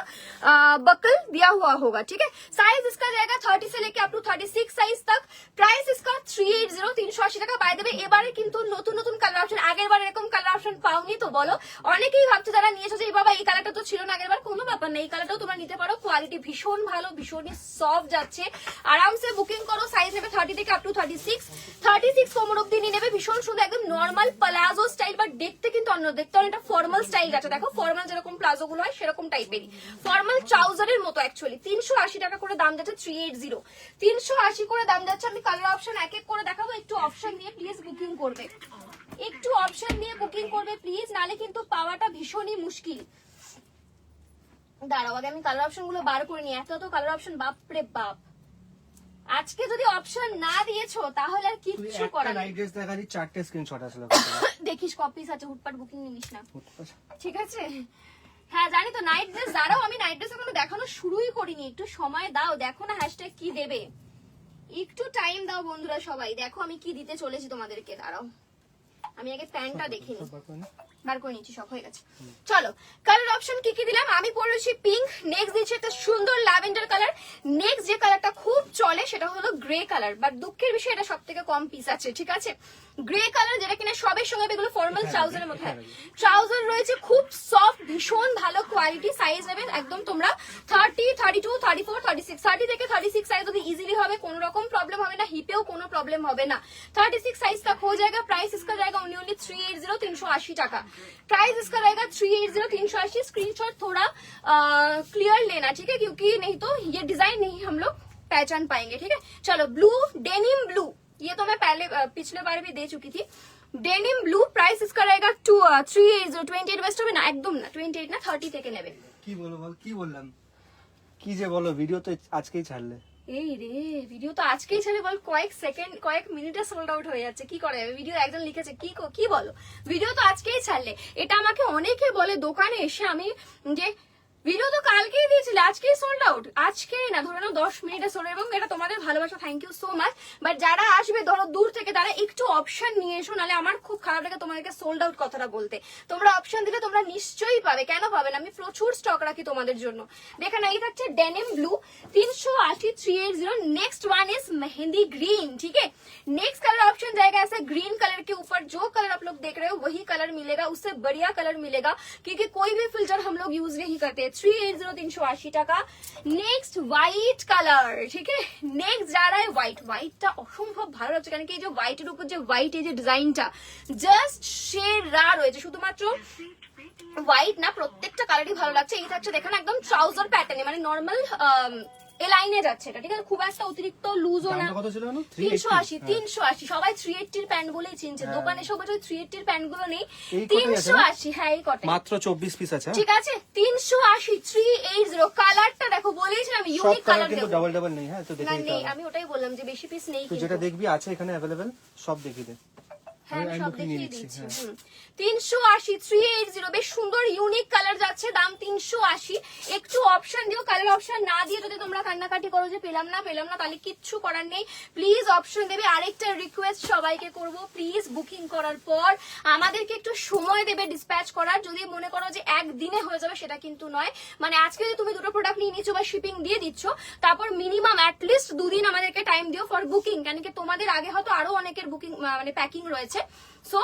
बकल दिया हुआ होगा, ठीक है। साइज इसका जाएगा 30 से लेके अप टू 36 साइज तक। प्राइस इसका 380, 380 টাকা। বাই দেবে এবারে কিন্তু নতুন নতুন কালার অপশন, আগের বার এরকম কালার অপশন পাওনি তো বলো? অনেকেই ভাবছে যারা নিয়েছো যে বাবা এই কালারটা তো ছিল না আগের বার, কোনো ব্যাপার না, এই কালারটাও তোমরা নিতে পারো। কোয়ালিটি ভীষণ ভালো, ভীষণই সফট যাচ্ছে। আরাম সে বুকিং করো। সাইজ নেবে 30 থেকে আপ টু 36 কোমর অব্দি নিয়ে নেবে। ভীষণ সুন্দর, একদম নর্মাল প্লাজো স্টাইল, বাট দেখতে কিন্তু অন্য, দেখতে অনেকটা ফর্মাল স্টাইল আছে। দেখো ফর্মাল যেরকম প্লাজো গুলো হয় সেরকম টাইপেরই, ফর্মাল ট্রাউজারের মতো অ্যাকচুয়ালি। 380 টাকা করে দাম যাচ্ছে, 380, 380 করে দাম যাচ্ছে। আমি কালার অপশন এক এক করে দেখাবো, একটু অপশন দিয়ে প্লিজ বুকিং করবে, একটু অপশন দিয়ে বুকিং করবে প্লিজ, নালে কিন্তু পাওয়াটা ভীষণই মুশকিল। দাঁড়াও আগে আমি কালার অপশন গুলো বার করে নিই, এত কালার অপশন, বাপরে বাপ। আজকে যদি অপশন না দিয়েছো তাহলে আর কিচ্ছু করার নেই। নাইট ড্রেস দেখালি 4টে স্ক্রিনশট আসলো। দেখিস কপিস আছে, হুটপাট বুকিং নিস না, ঠিক আছে। হ্যাঁ জানি তো, নাইট ড্রেস দাঁড়াও, আমি নাইট ড্রেস এখনো দেখানো শুরুই করিনি, একটু সময় দাও। দেখো না হ্যাশট্যাগ কি দেবে, একটু টাইম দাও বন্ধুরা সবাই। দেখো আমি কি দিতে চলেছি তোমাদেরকে, দাঁড়াও আমি আগে প্যান্টটা দেখে নিই। বার করে নিচ্ছি, সব হয়ে গেছে। চলো কালার অপশন কি কি দিলাম। আমি পরেছি পিঙ্ক, নেক্সট দিচ্ছি একটা সুন্দর ল্যাভেন্ডার কালার। নেক্সট যে কালারটা খুব চলে সেটা হলো গ্রে কালার, বাট দুঃখের বিষয় এটা সব থেকে কম পিস আছে, ঠিক আছে। গ্রে কালার যেটা কিনা সবের সঙ্গে এগুলো ফর্মাল ট্রাউজারের মধ্যে, ট্রাউজার রয়েছে খুব সফট, ভীষণ ভালো কোয়ালিটি। সাইজ নেবে একদম তোমরা 30, 32, 34, 36, 30 থেকে 36 সাইজ অব্দি इजीली হবে, কোনো রকম প্রবলেম হবে না, হিপেও কোনো প্রবলেম হবে না। 36 साइज तक हो जाएगा। प्राइस इसका जाएगा ओनली 380, 380 টাকা। प्राइस इसका रहेगा 380, 380। स्क्रीनशॉट थोड़ा क्लियर लेना, ठीक है, क्योंकि नहीं तो ये डिजाइन नहीं हम लोग पहचान पाएंगे, ठीक है। चलो ब्लू, डेनिम ब्लू, ये तो मैं पहले पिछले बार भी दे चुकी थी। डेनिम ब्लू, प्राइस इसका रहेगा 380। 28 वेस्ट হবে না, একদম না 28 না, 30 থেকে নেবে। কি বলো বল, কি বললাম, কি যে বলো, ভিডিও তো আজকেই ছাড়লে। এই রে, ভিডিও তো আজকেই ছেড়ে বল, কয়েক সেকেন্ড কয়েক মিনিটে সোল্ড আউট হয়ে যাচ্ছে, কি করে যাবে। ভিডিও একজন লিখেছে কি বলো, ভিডিও তো আজকেই ছাড়লে। এটা আমাকে অনেকে বলে দোকানে এসে, আমি যে ভিডিও তো কালকেই দিয়েছিলে, আজকেই সোল্ড আউট। আজকেই না, ধরে নাও 10 মিনিটে সোল্ড। এবং এটা তোমাদের ভালোবাসা, thank you so much. But যারা আসবে ধরো দূর থেকে, তারা একটু অপশন নিয়ে এসো, নাহলে আমার খুব খারাপ লাগে তোমাদেরকে সোল্ড আউট কথাটা বলতে। তোমরা অপশন দিলে তোমরা নিশ্চয়ই পাবে, কেন পাবে না, আমি প্রচুর স্টক রাখি তোমাদের জন্য। দেখেন এই থাকছে denim blue, 380, 380। Next one is mehndi green, ठीक है। नेक्स्ट कलर ऑप्शन जाएगा ऐसे ग्रीन कलर के ऊपर, जो कलर आप लोग देख रहे हो वही कलर मिलेगा, उससे बढ़िया कलर मिलेगा, क्योंकि कोई भी फिल्टर हम लोग यूज नहीं करते। 380, 380 টাকা। নেক্সট হোয়াইট কালার, ঠিক আছে, নেক্সট যারা হোয়াইটটা অসম্ভব ভালো লাগছে, কারণ কি এই যে হোয়াইটের উপর যে হোয়াইট এই যে ডিজাইনটা জাস্ট সেরা রয়েছে। শুধুমাত্র হোয়াইট না, প্রত্যেকটা কালারই ভালো লাগছে। এই থাকছে দেখেন একদম ট্রাউজার প্যাটার্নে, মানে নর্মাল এ লাইনে যাচ্ছে এটা, ঠিক আছে, খুব একটা অতিরিক্ত লুজও না। কত ছিল? 380 সবাই 380 এর প্যান্ট বলেই চিনছে, দোকানে সব 380 এর প্যান্ট গুলো নেই। 380, হ্যাঁ এই কটন, মাত্র 24 পিস আছে, ঠিক আছে 380 380। কালারটা দেখো, বলেইছিলাম ইউনিক কালার দেবো, ডাবল ডাবল নেই, হ্যাঁ তো না দেখেই নেই, আমি ওটাই বললাম যে বেশি পিস নেই, তুই যেটা দেখবি আছে এখানে अवेलेबल, সব দেখিয়ে দে। হ্যাঁ আমি আমি সব বুকিং নিয়ে দেখিয়ে নিচ্ছি, দিচ্ছি। হ্যাঁ। 380 380, বেশ সুন্দর ইউনিক কালার যাচ্ছে, দাম 380। একটু অপশন দিও, কালার অপশন না দিয়ে যদি তোমরা কান্নাকাটি করো যে পেলাম না তাহলে কিচ্ছু করার নেই, প্লিজ অপশন দেবে। আরেকটা রিকোয়েস্ট সবাইকে করব, প্লিজ বুকিং করার পর আমাদেরকে একটু সময় দেবে ডিসপ্যাচ করার। যদি মনে করো যে একদিনে হয়ে যাবে সেটা কিন্তু নয়, মানে আজকে যদি তুমি দুটো প্রোডাক্ট নিয়ে নিচ্ছ বা শিপিং দিয়ে দিচ্ছ, তারপর মিনিমাম অ্যাটলিস্ট 2 দিন আমাদেরকে টাইম দিও ফর বুকিং, কেন কি তোমাদের আগে হয়তো আরো অনেকের বুকিং মানে প্যাকিং রয়েছে। সো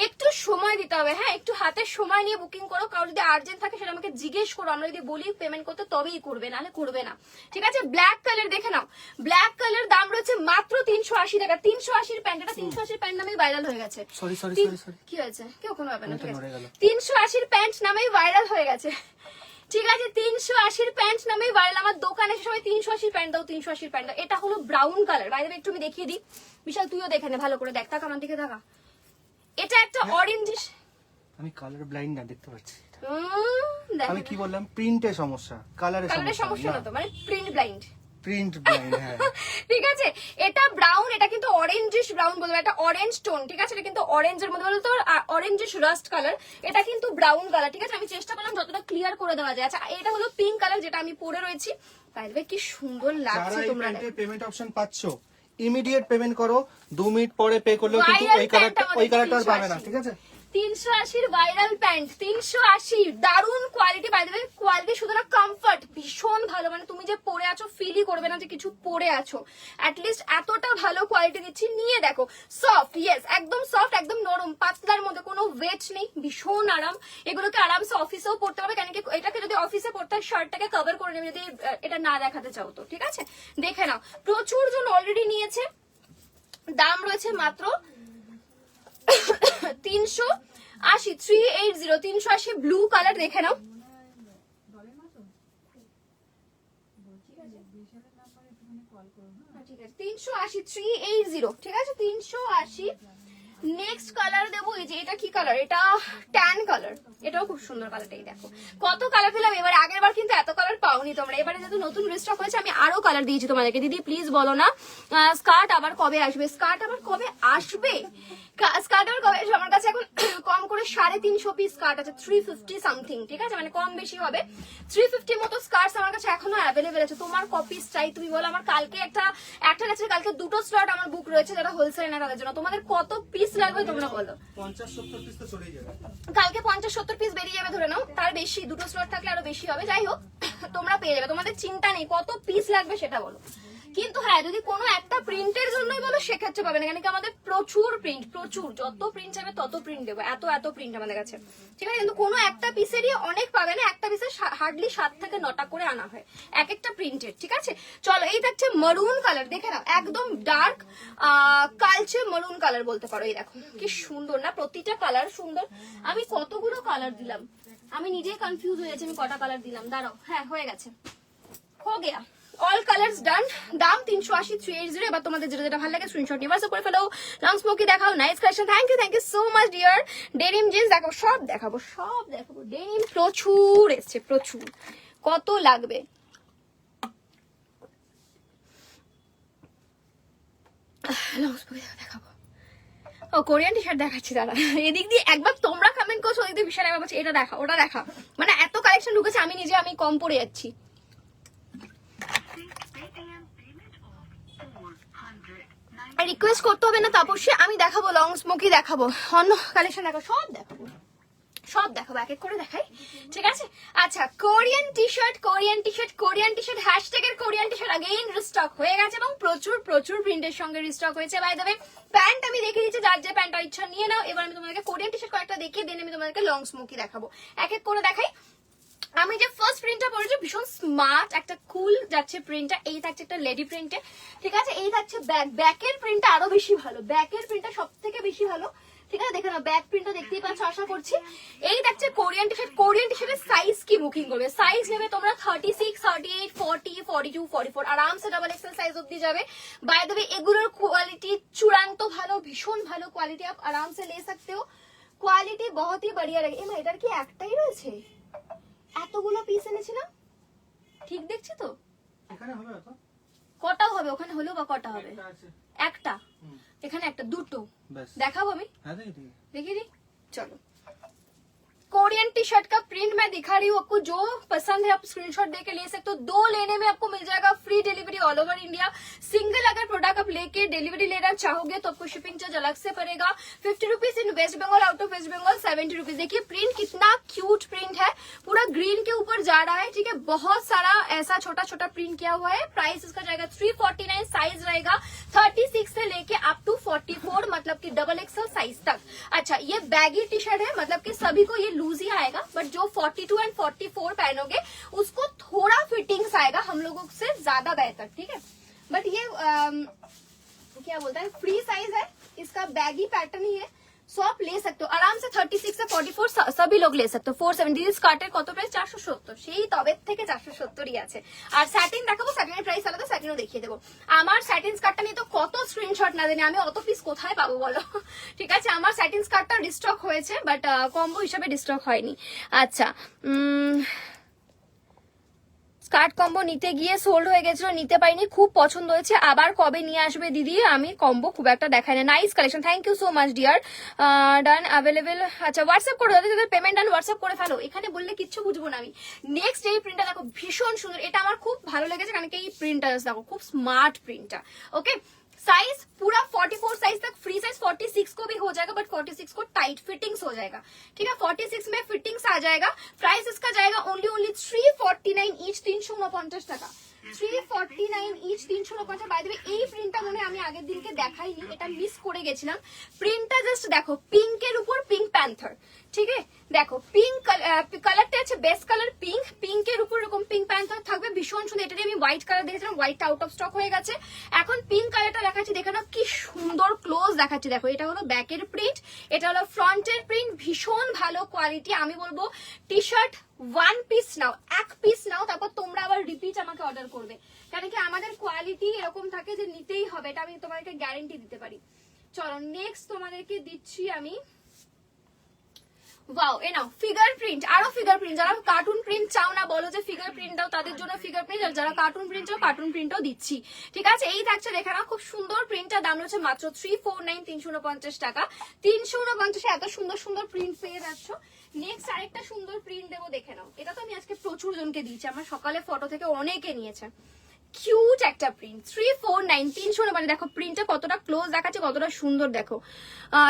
একটু সময় দিতে হবে, হ্যাঁ একটু হাতে সময় নিয়ে বুকিং করো। কারো যদি আর্জেন্ট থাকে সেটা আমাকে জিজ্ঞেস করো, আমরা যদি বলি পেমেন্ট করতে তবেই করবে, নাহলে করবে না, ঠিক আছে। ব্ল্যাক কালার দেখে নাও, ব্ল্যাক কালার দাম রয়েছে মাত্র 380 টাকা। 380 এর প্যান্ট, এটা 380 এর প্যান্ট নামেই ভাইরাল হয়ে গেছে। সরি কি হয়েছে? কেউ কোনো ব্যাপার না, ঠিক আছে। নড়ে গেল। 380 এর প্যান্ট নামেই ভাইরাল হয়ে গেছে, ঠিক আছে। 380 এর প্যান্ট নামেই ভাইরাল। আমার দোকানে সবাই 380 এর প্যান্ট দাও, 380 এর প্যান্ট দাও। এটা হলো ব্রাউন কালার, বাইরে একটু আমি দেখিয়ে দিই, বিশাল তুইও দেখে নে ভালো করে, দেখ তাকা আমার দিকে তাকা। এটা একটা অরেঞ্জিশ, আমি কালার ব্লাইন্ড না, দেখতে পাচ্ছি। দেখো আমি কি বললাম, প্রিন্টের সমস্যা, কালারের সমস্যা না তো, মানে প্রিন্ট ব্লাইন্ড, প্রিন্ট ব্লাইন্ড, হ্যাঁ ঠিক আছে। এটা ব্রাউন, এটা কিন্তু অরেঞ্জিশ ব্রাউন বলবো, এটা অরেঞ্জ টোন, ঠিক আছে। এটা কিন্তু অরেঞ্জের মধ্যে বলতো অরেঞ্জিশ রাস্ট কালার, এটা কিন্তু ব্রাউন কালার, ঠিক আছে। আমি চেষ্টা করলাম যতটা ক্লিয়ার করে দেওয়া যায়। আচ্ছা এটা হলো পিঙ্ক কালার, যেটা আমি পরে রয়েছি, বাইরে কি সুন্দর লাগছে। যারা এই তোমরা প্যান্টের পেমেন্ট অপশন পাচ্ছ, ইমিডিয়েট পেমেন্ট করো, 2 মিনিট পরে পে করলেও কিন্তু Viral ওই কালারটা প্যান্ট পাবে না, ঠিক আছে। 380 ভাইরাল প্যান্ট, 380, দারুন quality, by the way quality শুধু না, কমফর্ট ভীষণ ভালো, মানে তুমি যে পরে আছো ফিলই করবে না যে কিছু পরে আছো, অ্যাটলিস্ট এতটা ভালো কোয়ালিটি দিচ্ছি। নিয়ে দেখো, সফট, ইয়েস একদম সফট, একদম নরম পাতলার মধ্যে, কোনো ওয়েট নেই, ভীষণ আরাম। এগুলোকে আরামসে অফিসেও পড়তে হবে, কেন কি এটাকে যদি অফিসে পড়তে হয় শার্টটাকে কভার করে নেবে যদি এটা না দেখাতে চাও তো, ঠিক আছে। দেখে নাও, প্রচুর জন অলরেডি নিয়েছে, দাম রয়েছে মাত্র 380 380 380। ব্লু কালার দেখে নাও, ঠিক আছে 380 380, ঠিক আছে 380। নেক্সট কালার দেবো, এই যে এটা কি কালার, এটা ট্যান কালার, এটাও খুব সুন্দর কালারটা। এই দেখো কত কালার পেলাম এবার, আগের বার কিন্তু এত কালার পাওনি তোমরা, এবারে যেহেতু নতুন রিস্টক হয়েছে আমি আরো কালার দিয়েছি তোমাদেরকে। দিদি প্লিজ বলো না স্কার্ট আবার কবে আসবে, স্কার্ট আবার কবে আসবে, স্কার্ট আবার কবে আসবে। আমার কাছে এখন কম করে 350 পিস স্কার্ট আছে, 350 সামথিং, ঠিক আছে, মানে কম বেশি হবে 350 মতো স্কার্টস আমার কাছে এখনো অ্যাভেলেবেল আছে। তোমার কপিস চাই তুমি বলো, আমার কালকে একটা আছে, কালকে 2টো স্লট আমার বুক রয়েছে যারা হোলসেল নেয় তাদের জন্য। তোমাদের কত পিস লাগবে তোমরা বলো, 50-70 পিস তো চলেই যাবে, কালকে 50-70 পিস বেরিয়ে যাবে ধরে নাও, তার বেশি, 2টো স্লট থাকলে আরো বেশি হবে। যাই হোক তোমরা পেয়ে যাবে, তোমাদের চিন্তা নেই কত পিস লাগবে সেটা বলো। কিন্তু হ্যাঁ যদি কোনো একটা প্রিন্টের জন্যই বলো সেক্ষেত্রে পাবে না, কেন কি আমাদের প্রচুর প্রিন্ট, প্রচুর, যত প্রিন্ট চাইবে তত প্রিন্ট দেবো, এত প্রিন্ট আমাদের কাছে, ঠিক আছে। কিন্তু কোনো একটা পিসেরই অনেক পাবে না, একটা পিসের হার্ডলি 7 থেকে 9টা করে আনা হয় এক একটা প্রিন্টের, ঠিক আছে। চলো এই থাকছে মারুন কালার, দেখে নাও একদম ডার্ক কালচে মারুন কালার বলতে পারো। এই দেখো কি সুন্দর না, প্রতিটা কালার সুন্দর। আমি কতগুলো কালার দিলাম আমি নিজেই কনফিউজ হয়ে যাচ্ছি, আমি কটা কালার দিলাম, দাঁড়াও, হ্যাঁ হয়ে গেছে, হো গেয়া, অল কালার্স ডান। দাম 380 380। এবার তোমাদের যেটা যেটা ভালো লাগে স্ক্রিনশট নিয়ে হোয়াটসঅ্যাপ করে ফেলো। লং স্মোকি দেখাও, nice collection, thank you so much dear. Denim jeans দেখাবো, সব দেখাবো। ডেনিম প্রচুর এসছে, প্রচুর, কত লাগবে। লং স্মোকি দেখাবো, ও কোরিয়ান টি শার্ট দেখাচ্ছি দাঁড়া, এদিক দিয়ে একবার তোমরা কমেন্ট করছো, ওদিক দিয়ে বিশাল একবার বলছে এটা দেখা ওটা দেখা, মানে এত কালেকশন ঢুকেছে আমি কম পড়ে যাচ্ছি। রিকোয়েস্ট করতে হবে না তাপস্যা, আমি দেখাবো লং স্মোকি দেখাবো, অন্য কালেকশন দেখাবো, সব দেখাবো এক এক করে দেখাই, ঠিক আছে। আচ্ছা কোরিয়ান টি শার্ট হ্যাশট্যাগের Korean T shirt again restock হয়ে গেছে এবং প্রচুর প্রিন্টের সঙ্গে রিস্টক হয়েছে। বাই দ্য ওয়ে প্যান্ট আমি দেখিয়ে দিচ্ছি, যার যে প্যান্টটা ইচ্ছা নিয়ে নাও। এবার আমি তোমাদেরকে কোরিয়ান টি শার্ট কয়েকটা দেখিয়ে দেন আমি তোমাদেরকে লং স্মোকি দেখাবো, এক এক করে দেখাই। আমি যে ফার্স্ট প্রিন্টটা পরেছি ভীষণ স্মার্ট একটা কুল যাচ্ছে প্রিন্টটা, এই থাকছে একটা লেডি প্রিন্টে, ঠিক আছে। এই থাকছে ব্যাকের প্রিন্টটা আরো বেশি ভালো, ব্যাকের প্রিন্টটা সব থেকে বেশি ভালো, ঠিক আছে। দেখে না ব্যাক প্রিন্টটা দেখতেই পাচ্ছ আশা করছি। এই থাকছে কোরিয়ান টি শার্ট, কোরিয়ান টি শার্টের সাইজ কি বুকিং করবে, সাইজ নেবে তোমরা 36, 38, 40, 42, 44 আরামসে ডাবল এক্সেল সাইজ অব্দি যাবে। বাই দ্য ওয়ে এগুলোর কোয়ালিটি চূড়ান্ত ভালো, ভীষণ ভালো কোয়ালিটি, আপ আরামসে লে सकते हो, কোয়ালিটি बहुत ही बढ़िया লাগে। এমা এটার কি একটাই রয়েছে, এতগুলো পিস এনেছিলাম, ঠিক দেখছি তো? এখানে হবে তো কটা হবে ওখানে, হলো বা কটা হবে? একটা আছে। একটা, এখানে একটা, দুটো ব্যাস দেখাবো আমি, হ্যাঁ দেখি देखिए जी। चलो कोरियन टी शर्ट का प्रिंट मैं दिखा रही हूँ आपको, जो पसंद है आप स्क्रीनशॉट देके ले सकते हो। 2 लेने में आपको मिल जाएगा free delivery all over India. Single अगर प्रोडक्ट आप लेके डिलीवरी लेना चाहोगे तो आपको शिपिंग चार्ज अलग से पड़ेगा। 50 rupees in West Bengal, out of West Bengal 70 rupees. देखिए प्रिंट कितना क्यूट प्रिंट है, पूरा ग्रीन के ऊपर जा रहा है, ठीक है। बहुत सारा ऐसा छोटा छोटा प्रिंट किया हुआ है। प्राइस इसका जाएगा 349, साइज रहेगा 36 से लेके अप टू 44, मतलब की डबल एक्सएल साइज तक। अच्छा ये बैगी टी शर्ट है, मतलब की सभी को ये लूज ही आएगा, बट जो 42 एंड 44 पहनोगे उसको थोड़ा फिटिंग्स आएगा हम लोगों से ज्यादा बेहतर, ठीक है। बट ये क्या बोलता है, फ्री साइज है, इसका बैगी पैटर्न ही है, सो आप ले सकते हो आराम से। 36 से 44 सभी लोग ले सकते हो। 470 স্কার্টের কত প্রাইস, 470, সেই তবে থেকে 470ই আছে। আর স্যাটিন দেখাবো, স্যাটিনের প্রাইস আলাদা, স্যাটিনও দেখিয়ে দেবো। আমার স্যাটিন স্কার্টটা নিয়ে তো কত স্ক্রিনশট না জানি, আমি অত পিস কোথায় পাবো বলো, ঠিক আছে। আমার স্যাটিন স্কার্টটা রিস্টক হয়েছে, বাট কম্বো হিসাবে রিস্টক হয়নি। আচ্ছা স্কার্ট কম্বো নিতে গিয়ে সোল্ড হয়ে গেছিল, নিতে পারিনি, খুব পছন্দ হয়েছে, আবার কবে নিয়ে আসবে দিদি? আমি কম্বো খুব একটা দেখাই না। Nice collection, thank you so much dear. Done available, আচ্ছা হোয়াটসঅ্যাপ করে দাও, তাদের পেমেন্ট ডান হোয়াটসঅ্যাপ করে ফেলো, এখানে বললে কিচ্ছু বুঝবো না আমি। নেক্সট এই প্রিন্টটা দেখো ভীষণ সুন্দর, এটা আমার খুব ভালো লেগেছে, কারণ কি এই প্রিন্টটা দেখো খুব স্মার্ট প্রিন্টটা। ওকে साइज पूरा 44 साइज तक फ्री साइज, 46 को भी हो जाएगा, बट 46 को टाइट फिटिंग्स हो जाएगा, ठीक है। 46 में फिटिंग्स आ जाएगा। प्राइस इसका जाएगा ओनली 349 ইচ, 349 টাকা, 349 ইচ, 349। বাই দ্য ওয়ে এই প্রিন্টটা মনে আমি আগের দিনকে দেখাইনি, এটা মিস করে গেছিলাম। প্রিন্টটা জাস্ট দেখো, পিঙ্কের উপর পিঙ্ক প্যান্থার, ঠিক আছে। দেখো পিঙ্ক কালারটা আছে বেস্ট কালার পিঙ্ক, পিঙ্কের উপর এরকম পিঙ্ক প্যান্থার থাকবে, ভীষণ সুন্দর। এটা আমি হোয়াইট কালার দেখেছিলাম, হোয়াইটটা আউট অফ স্টক হয়ে গেছে, এখন পিঙ্ক কালারটা দেখাচ্ছি, দেখে নাও কি সুন্দর ক্লোজ দেখাচ্ছি। দেখো এটা হলো ব্যাকের প্রিন্ট, এটা হলো ফ্রন্টের প্রিন্ট, ভীষণ ভালো কোয়ালিটি। আমি বলবো টি শার্ট 1 পিস নাও, 1 পিস নাও, তারপর তোমরা আবার রিপিট আমাকে অর্ডার করবে, কারণ কি আমাদের কোয়ালিটি এরকম থাকে যে নিতেই হবে, এটা আমি তোমাদেরকে গ্যারান্টি দিতে পারি। চলো নেক্সট তোমাদেরকে দিচ্ছি আমি, ওয়াও এ নাও ফিগার প্রিন্ট, আরো ফিগার প্রিন্ট। যারা কার্টুন প্রিন্ট চাও না, বলো যে ফিগার প্রিন্ট দাও, তাদের জন্য ফিগার প্রিন্ট, আর যারা কার্টুন প্রিন্ট চাও কার্টুন প্রিন্টও দিচ্ছি, ঠিক আছে। এই থাকছে দেখে নাও খুব সুন্দর প্রিন্টটার দাম হচ্ছে মাত্র 349, 349 টাকা। 349 এত সুন্দর সুন্দর প্রিন্ট পেয়ে যাচ্ছ। নেক্সট আরেকটা সুন্দর প্রিন্ট দেবো, দেখে নাও। এটা তো আমি আজকে প্রচুর জনকে দিয়েছি, আমার সকালে ফটো থেকে অনেকে নিয়েছে। কিউট একটা প্রিন্ট, 349, 349। দেখো প্রিন্টটা কতটা ক্লোজ দেখাচ্ছে, কতটা সুন্দর। দেখো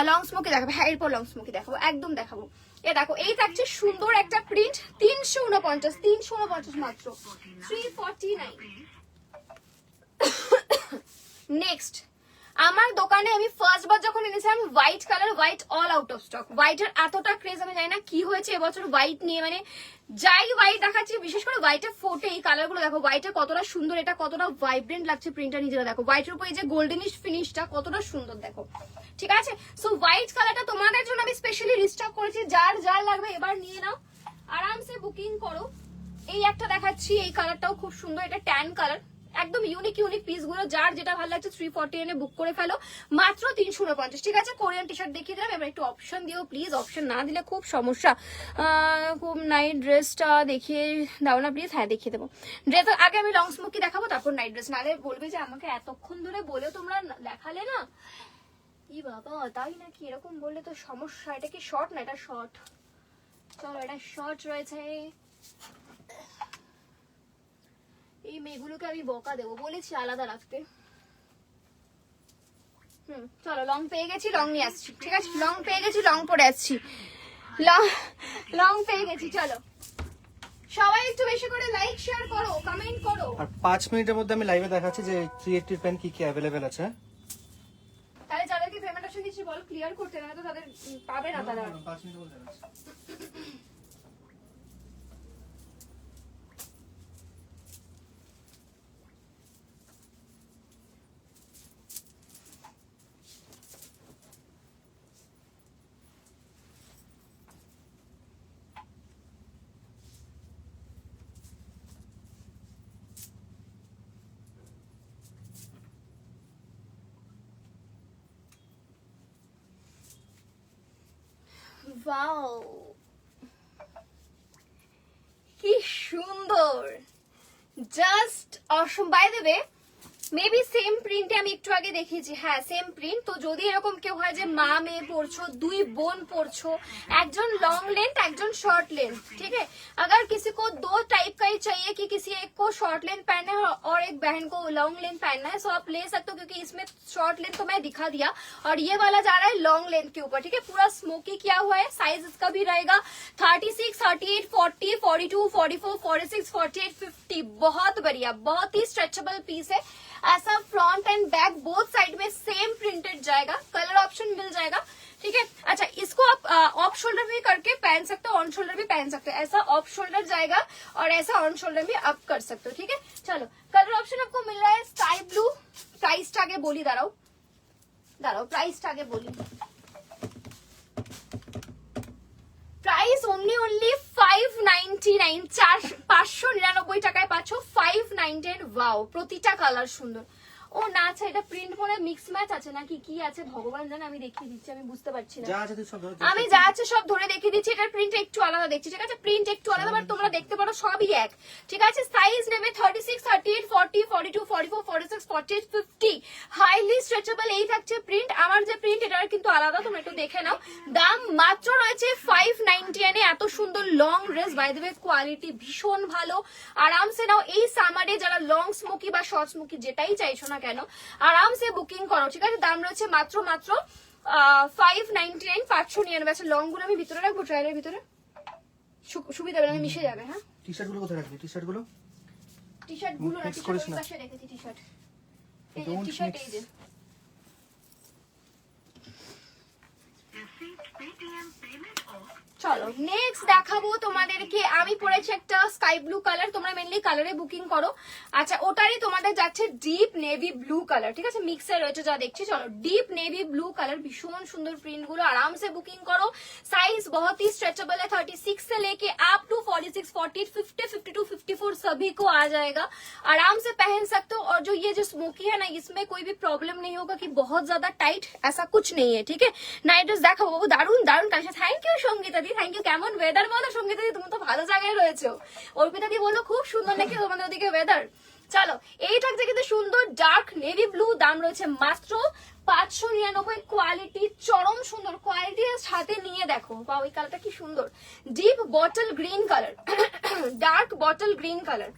লং স্মোকি দেখাবো, হ্যাঁ এরপর লং স্মোকি দেখাবো, একদম দেখাবো। এ দেখো এই থাকছে সুন্দর একটা প্রিন্ট, 349, 349 মাত্র, 349। নেক্সট আমার দোকানে আমি ফার্স্ট বার যখন এনেছিলাম white colour, white all out of stock. হোয়াইটের এতটা ক্রেজ আমি জানি না কি হয়েছে এবছর হোয়াইট নিয়ে, মানে যাই হোয়াইট দেখাচ্ছি, বিশেষ করে হোয়াইটের ফোটে এই কালার গুলো দেখো, হোয়াইটের কতটা সুন্দর, এটা কতটা ভাইব্রেন্ট লাগছে প্রিন্টটা, নিজেরা দেখো হোয়াইটের উপর এই যে গোল্ডেনিশ ফিনিশটা কতটা সুন্দর দেখো, ঠিক আছে। সো হোয়াইট কালারটা তোমাদের জন্য আমি স্পেশালি রিস্টক করেছি, যার যার লাগবে এবার নিয়ে নাও, আরামসে বুকিং করো। এই একটা দেখাচ্ছি, এই কালারটাও খুব সুন্দর, এটা ট্যান কালার, একদম ইউনিক ইউনিক পিস গুলো, যার যেটা ভালো লাগছে 349 এ বুক করে ফেলো, মাত্র 349, ঠিক আছে। কোরিয়ান টি শার্ট দেখিয়ে দিলাম, এবার একটু অপশন দিও প্লিজ, অপশন না দিলে খুব সমস্যা। খুব নাইট ড্রেসটা দেখিয়ে দাও না প্লিজ, হ্যাঁ দেখিয়ে দেবো। ড্রেস আগে আমি লং স্মোকি দেখাবো, তারপর নাইট ড্রেস, নাহলে বলবে যে আমাকে এতক্ষণ ধরে বলে তোমরা দেখালে না, ই বাবা তাই নাকি, এরকম বললে তো সমস্যা। এটা কি শর্ট না, এটা শর্ট, চলো এটা শর্ট রয়েছে। এই মেয়েগুলোকে আমি বকা দেবো, বলেছি আলাদা রাখতে। চলো লং পেয়ে গেছি, লং নিয়ে আসছি, ঠিক আছে। লং পেয়ে গেছি, লং পরে আসছি, লং পেয়ে গেছি। চলো সবাই একটু বেশি করে লাইক শেয়ার করো, কমেন্ট করো। আর 5 মিনিটের মধ্যে আমি লাইভে দেখাচ্ছি যে 380 প্যান্ট কি কি অ্যাভেলেবেল আছে। তাহলে যাদেরকে পেমেন্ট অপশন দিচ্ছি বল ক্লিয়ার করতে, না তো তাদের পাবে না তারা। 5 মিনিটের মধ্যে দেখাচ্ছি। ওয়াও, কি সুন্দর, just awesome. By the way maybe same প্রিন্টে আমি একটু আগে দেখিয়েছি, হ্যাঁ সেম প্রিন্ট। তো যদি এরকম কেউ হয় যে মা মেয়ে পরছো, দুই বোন পরছো, একজন लॉन्ग लेंथ একজন शॉर्ट लेंथ, ठीक है, अगर किसी को दो टाइप का ही चाहिए कि किसी एक को शॉर्ट लेंथ पहनना है और एक बहन को लॉन्ग लेंथ पहनना है, सो आप ले सकते हो, क्योंकि इसमें शॉर्ट लेंथ तो मैं दिखा दिया और ये वाला जा रहा है लॉन्ग लेंथ के ऊपर, ठीक है। पूरा स्मोकी किया हुआ है, साइज इसका भी रहेगा 36, 38, 40, 42, 44, 46, 48, 50। बहुत बढ़िया, बहुत ही स्ट्रेचेबल पीस है। ऐसा front end back both side में सेम प्रिंटेड जाएगा, कलर ऑप्शन मिल जाएगा, ठीक है। अच्छा, इसको आप ऑफ शोल्डर भी करके पहन सकते हो, ऑन शोल्डर भी पहन सकते हो। ऐसा ऑफ शोल्डर जाएगा और ऐसा ऑन शोल्डर भी आप कर सकते हो, ठीक है। चलो, कलर ऑप्शन आपको मिल रहा है स्काई ब्लू। प्राइस आगे बोली, दाঁড়াও प्राइस आगे बोली। প্রাইস অনলি 599, 599 টাকায় পাচ্ছ 599। ওয়াও, প্রতিটা কালার সুন্দর। ও না, আচ্ছা এটা প্রিন্ট মনে মিক্স ম্যাচ আছে নাকি কি আছে ভগবান জানে, আমি দেখিয়ে দিচ্ছি, আমি বুঝতে পারছি না। আমি যা আছে সব ধরে দেখিয়ে দিচ্ছি। এটার প্রিন্ট একটু আলাদা দেখছি, ঠিক আছে, প্রিন্ট একটু আলাদা, বাট তোমরা দেখতে পারো সবই এক, ঠিক আছে। সাইজ নেবে 36, 38, 40, 42, 44, 46, 48, 50। হাইলি স্ট্রেচেবল এই থাকছে প্রিন্ট। আমার যে প্রিন্ট এটার কিন্তু আলাদা, তোমরা একটু দেখে নাও। দাম মাত্র রয়েছে 599 এ। এত সুন্দর long dress, by the way quality ভীষণ ভালো। আরামসে নাও, এই সামারে যারা লং স্মোকি বা শর্ট স্মোকি যেটাই চাইছো না কেন আরামসে বুকিং করো, ঠিক আছে। দাম রয়েছে মাত্র 599, 599। আচ্ছা, লং গুলো আমি ভিতরে রাখবো, ট্রায়ালের ভিতরে সুবিধা হবে, আমি মিশে যাবে। হ্যাঁ, টি শার্ট গুলো কোথায় রাখবি? টি শার্ট গুলো না, টি শার্ট ওই পাশে রেখেছি। টি শার্ট, এই যে টি শার্ট, এই যে। চলো নেক্সট দেখাবো তোমাদেরকে। আমি পরেছি একটা স্কাই ব্লু কালার, তোমরা মেনলি কালারে বুকিং করো। আচ্ছা, ওটারই তোমাদের যাচ্ছে ডিপ নেভি ব্লু কালার, ঠিক আছে, মিক্সে রয়েছে যা দেখছি। চলো, ডিপ নেভি ब्लू कलर, भीषण सुंदर प्रिंट गुलो, आराम से बुकिंग करो। साइज बहुत ही स्ट्रेचेबल है, 36 से लेके अप टू 46, 48, 50, 52, 54 सभी को आ जाएगा। आराम से पहन सकते हो। और जो ये जो स्मोकी है ना, इसमें कोई भी प्रॉब्लम नहीं होगा कि बहुत ज्यादा टाइट, ऐसा कुछ नहीं है, ठीक है। नाइट ड्रेस देखो बाबू, दारुण दारुण collection. Thank you Sangeeta di, thank you. কেমন ওয়েদার বলো সঙ্গীতা দি, তুমি তো ভালো জায়গায় রয়েছো। অর্পিতা দি বলো খুব সুন্দর নাকি তোমাদের ওদিকে ওয়েদার। চলো, এই থাকছে কিন্তু সুন্দর ডার্ক নেভি ব্লু। দাম রয়েছে মাত্র 599। কোয়ালিটি চরম সুন্দর, কোয়ালিটি সাথে নিয়ে দেখো। বা ওই কালারটা কি সুন্দর, deep bottle green colour, dark bottle green colour,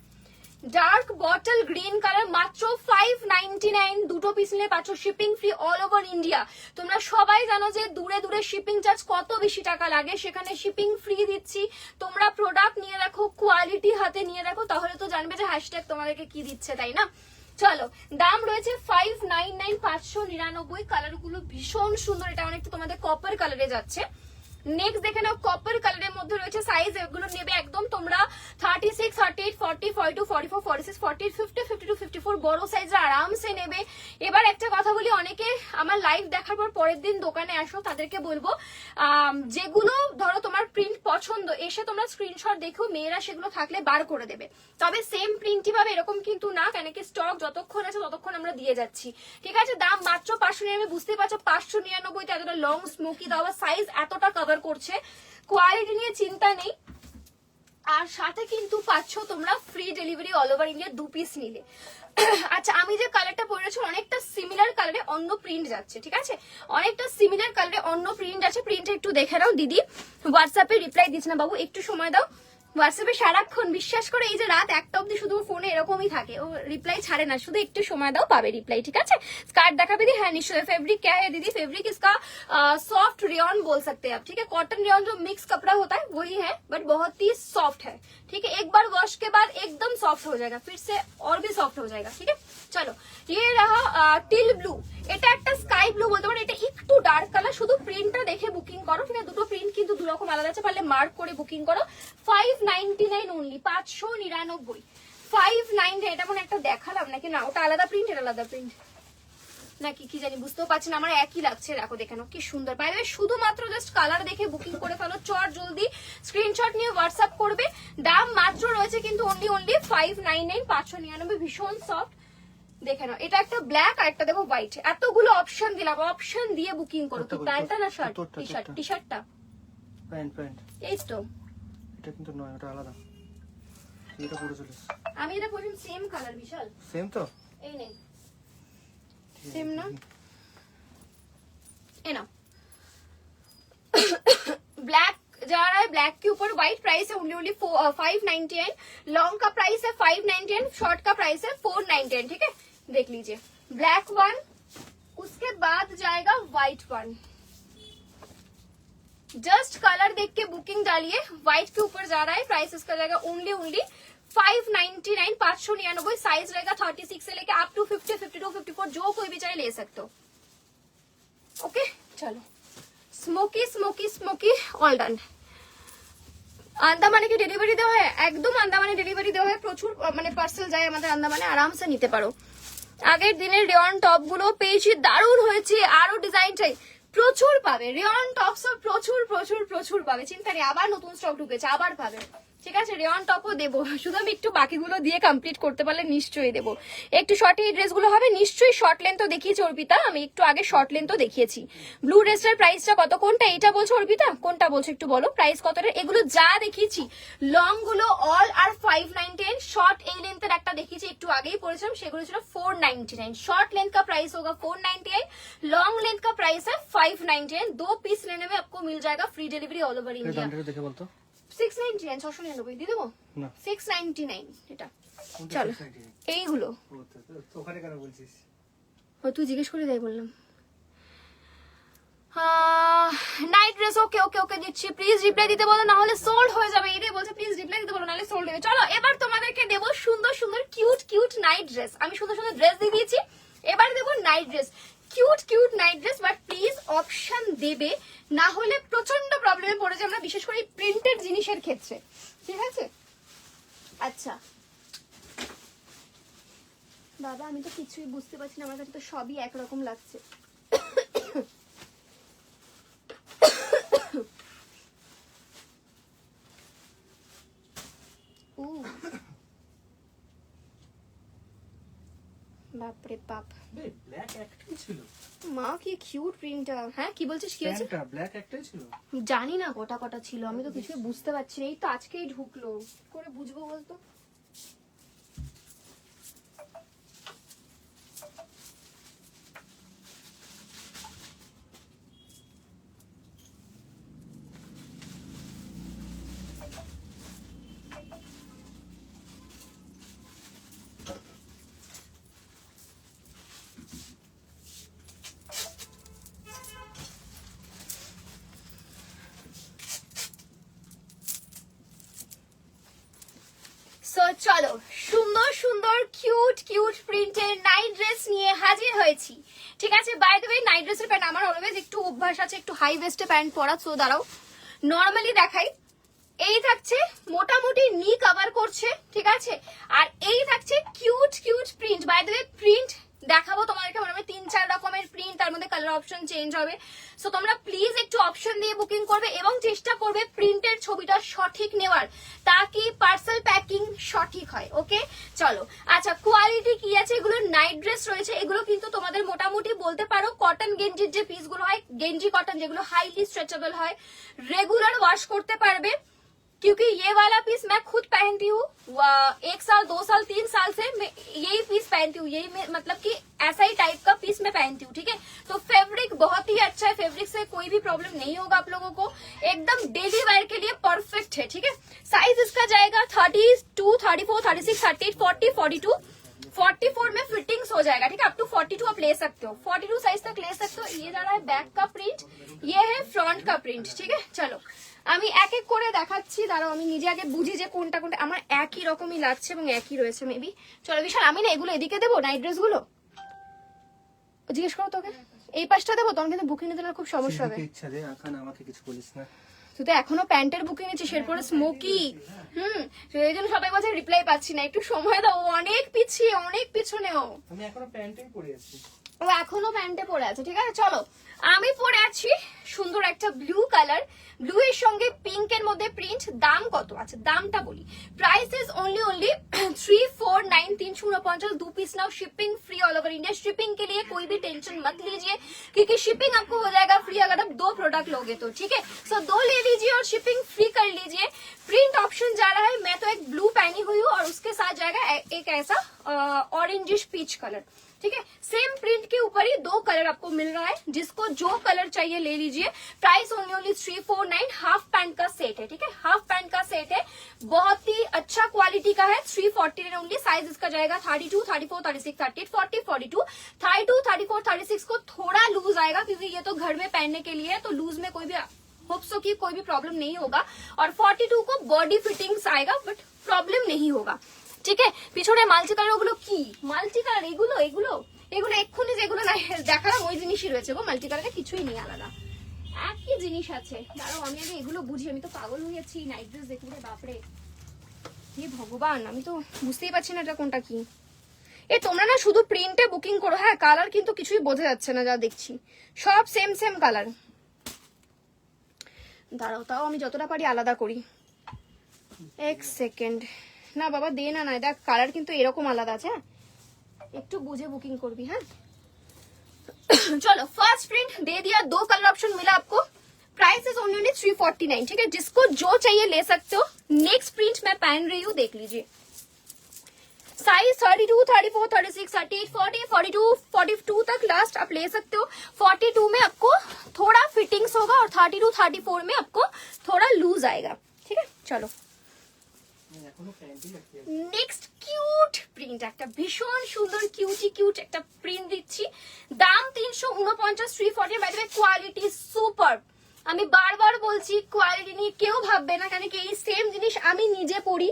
dark bottle green colour, মাত্র 599। দুটো পিস নিলে পাচ্ছ shipping free all over India. তোমরা সবাই জানো যে দূরে দূরে শিপিং চার্জ কত বেশি টাকা লাগে, সেখানে শিপিং ফ্রি দিচ্ছি। তোমরা প্রোডাক্ট নিয়ে রাখো, কোয়ালিটি হাতে নিয়ে রাখো, তাহলে তো জানবে যে হ্যাশট্যাগ তোমাদেরকে কি দিচ্ছে, তাই না। চলো, দাম রয়েছে 599, 599। কালার গুলো ভীষণ সুন্দর। এটা অনেকটা তোমাদের কপার কালারে যাচ্ছে। নেক্সট দেখে নাও, কপার কালারের মধ্যে রয়েছে। সাইজ এগুলো নেবে একদম তোমরা 36, 38, 40, 42, 44, 46, 48, 50, 52, 54 বড় সাইজে আরামসে নেবে। এবার একটা কথা বলি, অনেকে আমার লাইভ দেখার পর পরের দিন দোকানে আসো, তাদেরকে বলবো যেগুলো ধরো তোমার প্রিন্ট পছন্দ, এসে তোমরা স্ক্রিনশট দেখো, মেয়েরা সেগুলো থাকলে বার করে দেবে। তবে সেম প্রিন্টই পাবে এরকম কিন্তু না, কেন কি স্টক যতক্ষণ আছে ততক্ষণ আমরা দিয়ে যাচ্ছি, ঠিক আছে। দাম মাত্র 599। বুঝতে পারছো 599 তে এতটা লং স্মোকি দাও, সাইজ এতটা কভার করছে, কোয়ালিটি নিয়ে চিন্তা নেই। আর সাথে কিন্তু পাচ্ছ তোমরা free delivery all over India 2 piece নিলে। আচ্ছা, আমি যে কালারটা পরেছি অনেকটা সিমিলার কালারে অন্য প্রিন্ট যাচ্ছে, ঠিক আছে, অনেকটা সিমিলার কালারে অন্য প্রিন্ট আছে। প্রিন্টটা একটু দেখে নাও। দিদি হোয়াটসঅ্যাপে রিপ্লাই দিচ্ছে না বাবু, একটু সময় দাও। হোয়াটসঅ্যাপে সারাক্ষণ বিশ্বাস করে এই যে রাত 1টা অব্দি শুধু ফোনে এরকমই থাকে, ও রিপ্লাই ছাড়ে না, শুধু একটু সময় দাও, পাবে রিপ্লাই, ঠিক আছে। স্কার্ট দেখাবে दी, হ্যাঁ निश्चय। फैब्रिक क्या है दीदी? फैब्रिक इसका सॉफ्ट रेयन बोल सकते हैं आप, ठीक है। कॉटन रेयन जो मिक्स कपड़ा होता है वही है, बट बहुत ही सॉफ्ट है, ठीक है। एक बार वॉश के बाद एकदम सॉफ्ट हो जाएगा, फिर से और भी सॉफ्ट हो जाएगा, ठीक है। चलो, ये रहा টিল ব্লু। এটা একটা স্কাই ব্লু বলতে পারো, এটা একটু ডার্ক কালার। শুধু প্রিন্টটা দেখে বুকিং করো, ঠিক আছে। দুটো প্রিন্ট কিন্তু দু রকম আলাদা আছে, পারলে মার্ক করে বুকিং করো। 599 অনলি, 599। 599 এটা মনে একটা দেখালাম নাকি, না ওটা আলাদা প্রিন্ট, এটা আলাদা প্রিন্ট নাকি কি জানি, বুঝতেও পারছি না, আমার একই লাগছে। দেখো দেখে নাও কি সুন্দর। বাইরে শুধুমাত্র জাস্ট কালার দেখে বুকিং করে ফেলো, চট জলদি স্ক্রিনশট নিয়ে হোয়াটসঅ্যাপ করবে। দাম মাত্র রয়েছে কিন্তু অনলি 599, 599। ভীষণ সফট, দেখে নাও। এটা একটা ব্ল্যাক আর একটা দেখো হোয়াইট। এতগুলো অপশন দিলাম, অপশন দিয়ে বুকিং করো। কি প্যান্টটা না শার্ট? টি শার্ট, টি শার্টটা প্যান্ট এই তো এটা কিন্তু নয়, ওটা আলাদা। এটা পুরো চলে আমি এটা পরলাম সেম কালার বিশাল সেম তো। এই নেই सेम ना ये ना ब्लैक जा रहा है, ब्लैक के ऊपर व्हाइट प्राइस है ओनली 599, लॉन्ग का प्राइस है 599, शॉर्ट का प्राइस है 499। ठीक है, देख लीजिए ब्लैक वन, उसके बाद जाएगा व्हाइट वन। जस्ट कलर देख के बुकिंग डालिए। व्हाइट के ऊपर जा रहा है, प्राइस इसका जाएगा ओनली 599, 599। साइज रहेगा 36 से लेके अप टू 50, 52, 54, जो कोई भी चाहे ले सकते हो। ओके चलो, smoky smoky smoky all done. আন্দামানে কি ডেলিভারি দেওয়া হয়? একদম আন্দামানে ডেলিভারি দেওয়া হয়, প্রচুর মানে পার্সেল যায় আমাদের আন্দামানে, আরামসে নিতে পারো। আগের দিনের রেয়ন টপ গুলো পেয়েছি, দারুণ হয়েছে, আরো ডিজাইন চাই, প্রচুর পাবে। রেয়ন টপস প্রচুর প্রচুর প্রচুর পাবে, চিন্তা নেই। আবার নতুন স্টক ঢুকেছে, আবার পাবে। ঠিক আছে, রেয়ন টপও দেবো, শুধু আমি একটু বাকিগুলো দিয়ে কমপ্লিট করতে পারলে নিশ্চয়ই দেবো। একটু শর্ট এই ড্রেসগুলো হবে নিশ্চয়ই। শর্ট লেন্থও দেখিয়েছি অর্পিতা, আমি একটু আগে শর্ট লেন্থও দেখিয়েছি। ব্লু ড্রেসটার প্রাইসটা কত? কোনটা? এটা বলছো অর্পিতা? কোনটা বলছো একটু বলো, প্রাইস কতটা? এগুলো যা দেখিয়েছি লং গুলো অল আর 599, শর্ট এই লেন্থের একটা দেখিয়েছি একটু আগেই পড়েছিলাম, সেগুলো ছিল 499। शॉर्ट लेंथ का प्राइस होगा 498, लॉन्ग लेंथ का प्राइस है 599। 2 पीस लेने में आपको मिल जाएगा free delivery all over India. দেখে বলতো 699, 699 দিয়ে দেবো না 699 এটা। চলো এইগুলো ওখানে কেন বলছিস? ও তুই জিজ্ঞেস করে তাই বললাম। নাইট ড্রেস ওকে ওকে ওকে দিচ্ছি, প্লিজ রিপ্লাই দিতে বলো, না হলে সোল্ড হয়ে যাবে। এটাই বলছে প্লিজ রিপ্লাই দিতে বলো, নাহলে সোল্ড হবে। চলো এবার তোমাদেরকে দেবো সুন্দর সুন্দর কিউট কিউট নাইট ড্রেস। আমি সুন্দর সুন্দর ড্রেস দিয়ে দিয়েছি, এবার দেবো night dress, cute cute night dress. But please option দেবে, না হলে প্রচন্ড প্রবলেমে পড়ে যায় আমরা, বিশেষ করে প্রিন্টেড জিনিসের ক্ষেত্রে। ঠিক আছে, আচ্ছা বাবা আমি তো কিছুই বুঝতে পারছি না, আমার কাছে তো সবই একরকম লাগছে। বাপরে বাপ, ব্ল্যাক একটাই ছিল মা কি কিউট প্রিন্টটা। হ্যাঁ কি বলছিস, কি হয়েছে? প্যান্টটা ব্ল্যাক একটাই ছিল, জানি না কটা কটা ছিল, আমি তো কিছুই বুঝতে পারছি না। এই তো আজকেই ঢুকলো, কি করে বুঝবো বলতো? সো চলো সুন্দর সুন্দর কিউট কিউট প্রিন্টের নাইট ড্রেস নিয়ে হাজির হয়েছি। ঠিক আছে, বাই দ্য ওয়ে নাইট ড্রেসের প্যান্ট আমার অলওয়েজ একটু অভ্যাস আছে একটু হাই ওয়েস্টে প্যান্ট পরা। সো দাঁড়াও নর্মালি দেখাই, এই থাকছে মোটামুটি নি কভার করছে, ঠিক আছে, আর এই থাকছে cute cute print. By the way print দেখাবো তোমাদেরকে, মানে 3-4 রকমের প্রিন্ট, তার মধ্যে কালার অপশন চেঞ্জ হবে। সো তোমরা প্লিজ একটু অপশন দিয়ে বুকিং করবে এবং চেষ্টা করবে প্রিন্টের ছবিটা সঠিক নেওয়ার, তাকি পার্সেল প্যাকিং সঠিক হয়। ওকে চলো, আচ্ছা কোয়ালিটি কি আছে? এগুলো নাইট ড্রেস রয়েছে, এগুলো কিন্তু তোমাদের মোটামুটি বলতে পারো কটন গেঞ্জির যে পিসগুলো হয়, গেঞ্জি কটন যেগুলো হাইলি স্ট্রেচেবল হয়, রেগুলার ওয়াশ করতে পারবে। क्योंकि ये वाला पीस मैं खुद पहनती हूँ, 1 साल 2 साल 3 साल से मैं यही पीस पहनती हूँ, यही मतलब कि ऐसा ही टाइप का पीस मैं पहनती हूँ। ठीक है, तो फैब्रिक बहुत ही अच्छा है, फैब्रिक से कोई भी प्रॉब्लम नहीं होगा आप लोगों को, एकदम डेली वेयर के लिए परफेक्ट है। ठीक है, साइज इसका जाएगा 32, 34, 36, 38, 40, 42, 44 में फिटिंग्स हो जाएगा। ठीक है, अप टू 42 आप ले सकते हो, 42 साइज तक ले सकते हो। ये जा रहा है बैक का प्रिंट, ये है फ्रंट का प्रिंट। ठीक है, चलो আমি এক এক করে দেখাচ্ছি, দাঁড়াও আমি নিজে আগে বুঝি যে কোনটা কোনটা আমার একই রকমই লাগছে এবং একই রয়েছে মেবি। চলো বিশাল, আমি না এগুলো এদিকে দেবো নাইট ড্রেস গুলো, জিজ্ঞেস করো তোকে এই পাশটা দেবো, তখন কিন্তু বুকিং নিতে না খুব সমস্যা হবে। ইচ্ছা রে এখন আমাকে কিছু বলিস না, তুই তো এখনো প্যান্টের বুকিং নিচ্ছিস, এরপরে স্মোকি। এই জন্য সবাই বলছে রিপ্লাই পাচ্ছি না, একটু সময় দাও, অনেক পিছিয়ে অনেক পিছনেও। আমি এখনো প্যান্টই পরে আছি। ও এখনো প্যান্টে পরে আছে, ঠিক আছে। চলো আমি পরে আছি সুন্দর একটা ব্লু কালার, ব্লু এর সঙ্গে পিঙ্ক এর মধ্যে প্রিন্ট। দাম কত আছে দামটা বলি। Price is only 349, 349 2 piece now, shipping free all over India. Shipping के लिए कोई भी टेंशन मत लीजिए क्योंकि शिपिंग आपको हो जाएगा फ्री अगर आप 2 प्रोडक्ट लोगे तो, ठीक है। सो 2 ले लीजिए और शिपिंग फ्री कर लीजिए। प्रिंट ऑप्शन जा रहा है, मैं तो एक ब्लू पहनी हुई हूँ और उसके साथ जाएगा एक ऐसा ऑरेंजिश पीच कलर, ठीक है। सेम प्रिंट के ऊपर ही 2 कलर आपको मिल रहा है, जिसको जो कलर चाहिए ले लीजिए। प्राइस ओनली 349, हाफ पैंट का सेट है, ठीक है, हाफ पैंट का सेट है, बहुत ही अच्छा क्वालिटी का है। 349 ओनली। साइज इसका जाएगा 32, 34, 36, 38, 40, 42, 32, 34, 36 को थोड़ा लूज आएगा क्योंकि ये तो घर में पहनने के लिए है, तो लूज में कोई भी होप सो की कोई भी प्रॉब्लम नहीं होगा। और 42 को बॉडी फिटिंग्स आएगा बट प्रॉब्लम नहीं होगा, ঠিক আছে। পিছনে মাল্টি কালার, ওগুলো কি মাল্টি কালার? এগুলো এগুলো এগুলো এক্ষুনি যেগুলো না দেখালাম ওই জিনিসই রয়েছে গো, মাল্টি কালারে কিছুই নেই আলাদা, একই জিনিস আছে। দাঁড়াও আমি আগে এগুলো বুঝি, আমি তো পাগল হয়েছি নাইট ড্রেস দেখলে, বাপরে হে ভগবান, আমি তো বুঝতেই পারছি না এটা কোনটা কি। এ তোমরা না শুধু প্রিন্টে বুকিং করো, হ্যাঁ কালার কিন্তু কিছুই বোঝা যাচ্ছে না, যা দেখছি সব সেম সেম কালার। দাঁড়াও তাও আমি যতটা পারি আলাদা করি, এক সেকেন্ড। না বাবা দে না, না দেখ কালার কিন্তু এরকম আলাদা আছে, একটু বুঝে बुकिंग করবি, হ্যাঁ। चलो फर्स्ट प्रिंट दे दिया, 2 कलर ऑप्शन मिला आपको। प्राइस इज ओनली 349, ठीक है। जिसको जो चाहिए ले सकते हो। नेक्स्ट प्रिंट मैं पहन रही हूँ, देख लीजिए। साइज 32, 34, 36, 38, 40, 42, 42 तक लास्ट आप ले सकते हो। 42 में आपको थोड़ा फिटिंग्स होगा और 32, 34 में आपको थोड़ा लूज आएगा, ठीक है। चलो নেক্সট কিউট প্রিন্ট, একটা ভীষণ সুন্দর কিউটি কিউট একটা প্রিন্ট দিচ্ছি। দাম 349, 340। By the way quality super, আমি বারবার বলছি কোয়ালিটি নিয়ে কেউ ভাববে না, কেন কি এই সেম জিনিস আমি নিজে পরি,